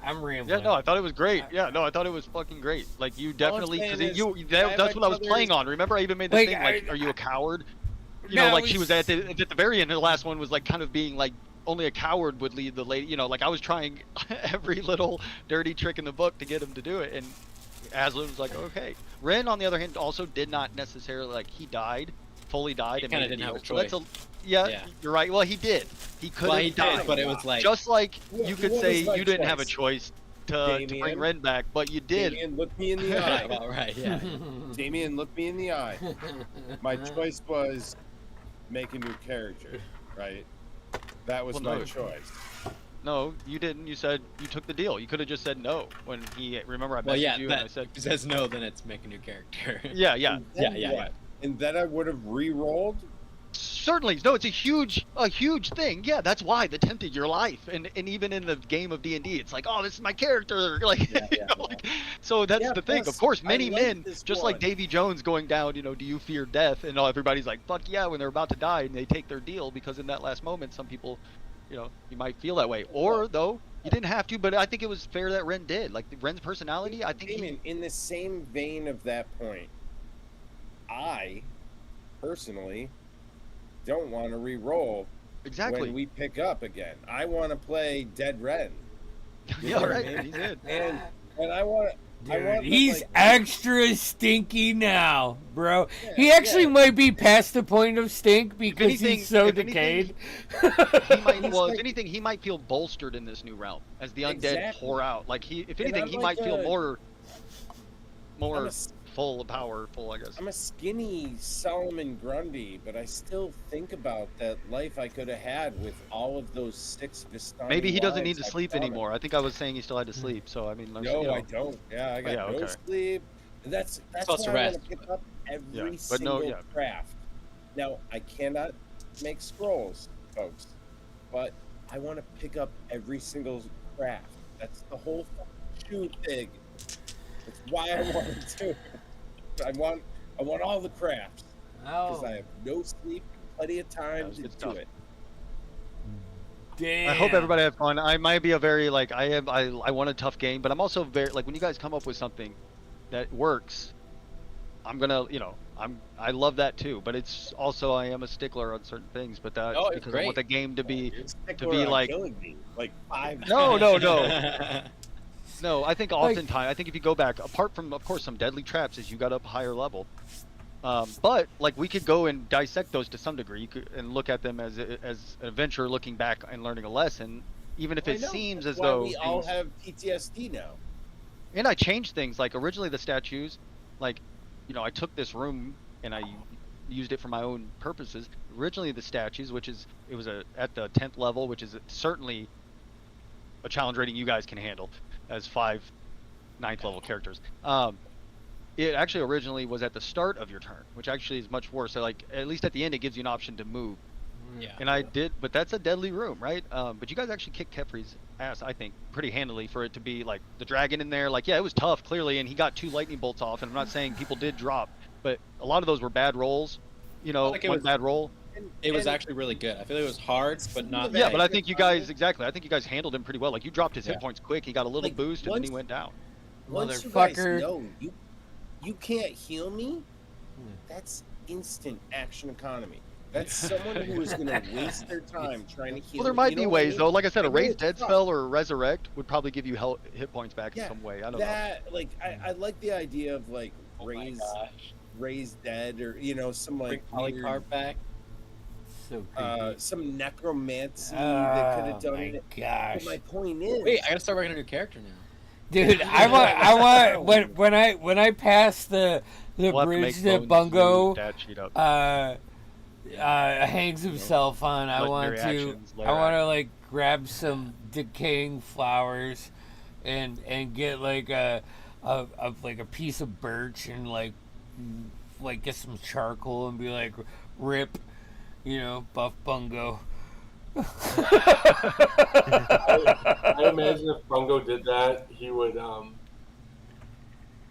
I'm rambling.
Yeah, no, I thought it was great. Yeah, no, I thought it was fucking great. Like, you definitely,
saying
because
is,
that's what I was playing on. Remember, I even made this
Like,
thing, like, are you a coward?
No,
Like, she was at the very end, the last one was, like, kind of being, like, only a coward would lead the lady, like, I was trying every little dirty trick in the book to get him to do it, and Aslan was like, okay. Ren, on the other hand, also did not necessarily, like, he fully died.
He
and
kinda
made
didn't have a
deal. So
choice.
Yeah, you're right. Well, he did. He could
Well,
have
he
died.
did, but it was like
Just like
What-
you could
what
say
was my
you didn't have a
choice?
choice to bring
Damien?
Ren back, but you did.
Damien, look me in the eye.
all right. Yeah.
Damien, look me in the eye. My choice was make a new character, right? That was
Well,
my
no.
choice.
No, you didn't. You said you took the deal. You could have just said no when he. Remember, I messaged
Well, yeah.
you
That,
and I said,
if he says no, then it's make a new character.
yeah.
And then
Yeah.
what? And then I would have re-rolled.
Certainly, no. It's a huge thing. Yeah, that's why that tempted your life, and even in the game of D&D, it's like, oh, this is my character. Like, like, so that's
Yeah,
the thing.
plus,
Of course,
I
many
like
men,
this
just
one.
like Davy Jones going down. Do you fear death? And everybody's like, fuck yeah, when they're about to die, and they take their deal because in that last moment, some people, you might feel that way. Or though you didn't have to, but I think it was fair that Ren did. Like Ren's personality, I think.
Damien, in the same vein of that point, I personally don't want to re-roll
Exactly.
when we pick up again. I want to play Dead Ren. You
Yeah,
know what I
right.
mean?
He did.
And I want
Dude, he's
like,
extra stinky now, bro.
Yeah,
He actually
yeah.
might be past the point of stink because
anything-
he's so
if anything-
decayed.
He might,
He's
well,
like-
if anything, he might feel bolstered in this new realm as the undead
Exactly.
pour out. Like if
And
anything,
I'm
he
like
might feel
a-
more
I'm a,
full, powerful, I guess.
I'm a skinny Solomon Grundy, but I still think about that life I could have had with all of those 6 Vistani
Maybe he doesn't need
wives
to
I've
sleep
done.
anymore. I think I was saying he still had to sleep. So I mean,
No, I don't. Yeah, I got
yeah,
no
okay.
sleep. That's
supposed
why
to
I
rest,
want to pick up every
Yeah, but
single
no, yeah.
craft. Now, I cannot make scrolls, folks, but I want to pick up every single craft. That's the whole shoot thing. That's why I want to do it. I want all the crafts because I have no sleep, plenty of time
was
to
good
do
stuff.
it.
Damn.
I hope everybody had fun. I might be a very like I want a tough game, but I'm also very like when you guys come up with something that works, I'm gonna I love that too. But it's also I am a stickler on certain things, but that's
Oh, it's
because I want the
great.
game to be
You're a stickler on
like
killing me like 5
no.
times.
No, I think oftentimes I think if you go back, apart from of course some deadly traps as you got up higher level, but like we could go and dissect those to some degree. You could and look at them as an adventure, looking back and learning a lesson, even if
I
it
know,
seems
that's
as
why
though
we all
things.
have PTSD now.
And I changed things. Like originally the statues, like I took this room and I used it for my own purposes. Originally the statues, it was at the 10th level, which is certainly a challenge rating you guys can handle as 9th level characters. It actually originally was at the start of your turn, which actually is much worse. So like at least at the end, it gives you an option to move.
Yeah.
And I did, but that's a deadly room, right? But you guys actually kicked Kefri's ass, I think, pretty handily for it to be like the dragon in there. Like, yeah, it was tough, clearly, and he got 2 lightning bolts off. And I'm not saying people did drop, but a lot of those were bad rolls.
Like it
one
was-
bad roll.
It was actually really good. I feel like it was hard, but not.
Yeah, but I think you guys I think you guys handled him pretty well. Like you dropped his hit
Yeah.
points quick. He got a little
Like,
boost, and then he
once-
went down.
Once you guys
Motherfucker.
know you can't heal me, that's instant action economy. That's someone who is going to waste their time trying to heal.
Well, there
me.
might
You
be
know what I
ways
mean?
though. Like I said, a
It really
raised dead
sucks.
spell or a resurrect would probably give you hit points back in
Yeah,
some way. I don't know.
That like I like the idea of like
Oh my gosh.
raised dead or some
Bring
like
Polycarp
weird,
back.
So creepy.
some necromancy that could have done
my
it.
gosh.
But my point is,
Wait, I gotta start working on a new character now.
Dude, I want when I pass the
We'll have to
bridge
make
that
Bones' new
Bungo
stat sheet up.
hangs himself on, I want
Legendary
to
actions,
I
layer
want to
action.
like grab some decaying flowers and get like a piece of birch and like get some charcoal and be like rip, buff Bungo.
I imagine if Bungo did that, he would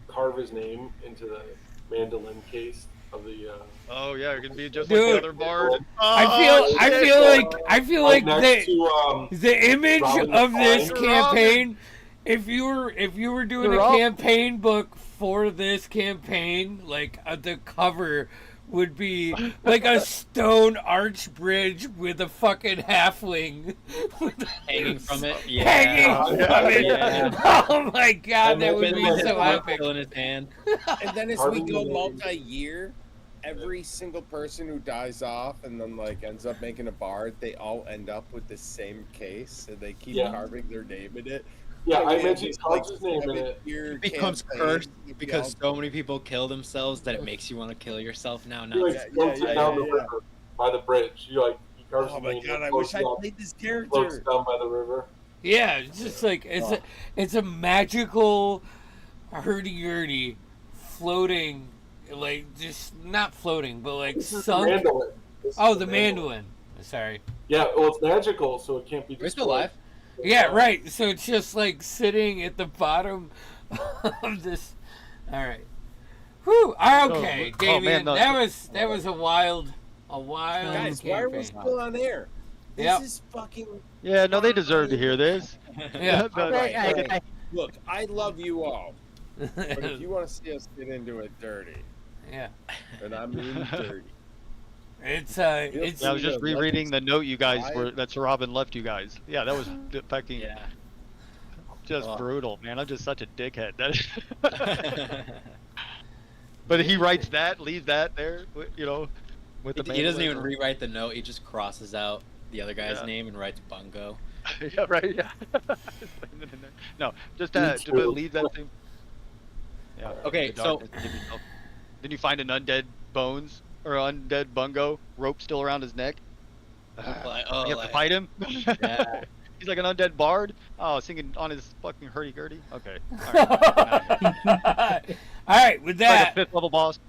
carve his name into the mandolin case of the.
Oh yeah, you're gonna be just
Dude.
like the other bard.
I feel like
next to
the image
Robin
of this
the
campaign, if you were doing a
Robin.
campaign book for this campaign, like the cover would be like a stone arch bridge with a fucking halfling
Hanging from it. Yeah.
hanging from it.
Yeah.
Oh my god, that would be
With
so
the
epic.
Still in his hand.
and then as we
Carving
go
the name.
multi-year, every single person who dies off and then like ends up making a bard, they all end up with the same case, and they keep
Yeah.
carving their name in it.
Yeah, I
And
imagine he
it's
carves
like
his name in it.
7-year
It becomes
campaign,
cursed
you
because
know.
so many people kill themselves that it makes you want to kill yourself now.
He like
Yeah,
floats
yeah,
it down
yeah,
the
yeah.
river by the bridge. He carves
Oh
his
my
name.
god, I
floats
wish I
up,
played this
floats
character.
down by the river.
Yeah, it's just like it's a magical hurdy-gurdy floating, like just not floating, but like
This is the
sunk.
mandolin. This is
Oh, the mandolin. Sorry.
Yeah, well, it's magical, so it can't be.
We're still
destroyed.
alive.
Yeah, right. So it's just like sitting at the bottom of this. All right. Whew. Okay,
Oh,
Damien.
man, no.
that was a wild
Guys, why are we
campaign.
still on air? This
Yep.
is fucking.
Yeah, no, they deserve to hear this.
Yeah.
But-
Alright, look, I love you all, but if you want to see us get into it dirty,
Yeah.
and I mean dirty,
It's
Yeah, I was just
Yeah,
rereading the note you guys
Why?
were that Sir Robin left you guys. Yeah, that was fucking
Yeah.
just
Oh.
brutal, man. I'm just such a dickhead. But he writes that, leaves that there, with the
He doesn't even
mandolin.
rewrite the note. He just crosses out the other guy's
Yeah.
name and writes Bungo.
Yeah, right. Yeah. Just putting it in there. No, just
Me
to
too.
leave that thing. Yeah.
Okay,
the
so-
darkness, give yourself- Didn't you find an undead bones or undead Bungo rope still around his neck?
Like,
You have to fight him.
Yeah.
He's like an undead bard. Oh, singing on his fucking hurdy-gurdy. Okay. All right.
All right, with
Like
that,
a 5th level boss.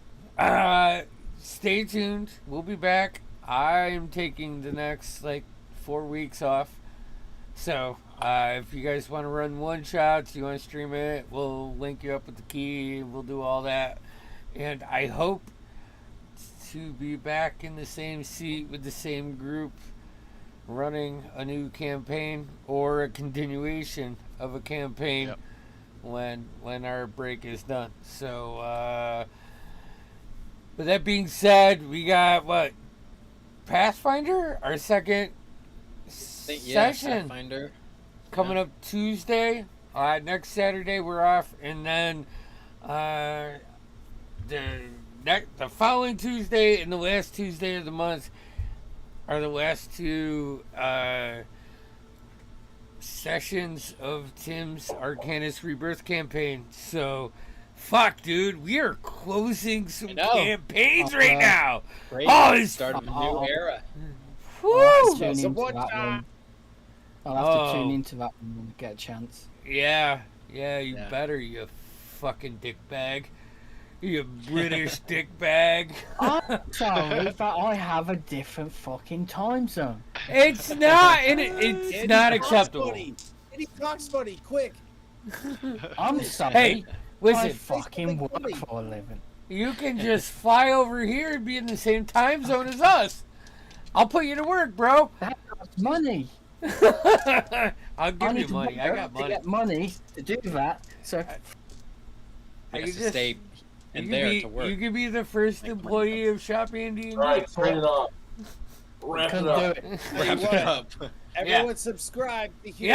stay tuned. We'll be back. I'm taking the next 4 weeks off. So if you guys want to run one shots, you want to stream it, we'll link you up with the key. We'll do all that. And I hope to be back in the same seat with the same group running a new campaign or a continuation of a campaign
Yep.
when our break is done. So, with that being said, we got what? Pathfinder, our second session
Pathfinder.
coming up Tuesday. Next Saturday we're off, and then the following Tuesday and the last Tuesday of the month are the last two sessions of Tim's Arcanist Rebirth campaign. So, fuck, dude, we are closing some campaigns right now.
Great.
Oh, it's
Start of a new era.
Woo!
I'll have to tune into
Support
that
time.
one. I'll have to tune into that one when I get a chance.
Yeah, you
Yeah.
better, you fucking dick bag. You British dick bag.
I'm sorry that I have a different fucking time zone.
It's not, and it's
Andy
not
Cox
acceptable.
Buddy. Andy Cox Buddy, quick.
I'm sorry.
Hey,
I
listen,
fucking work for a living.
you can just fly over here and be in the same time zone as us. I'll put you to work, bro.
That costs money.
I'll
I
give
need
you
to
money. I
work
got
to
money.
get money to do that. So
I
Has
can
to
just-
stay
You
in
could
there
be,
to work.
you could be the first
Make money.
employee of Shop Andy.
All right, turn it off. Wrap it
couldn't
up.
do it.
Tell you
Wrap it
what,
up.
Everyone subscribe to hear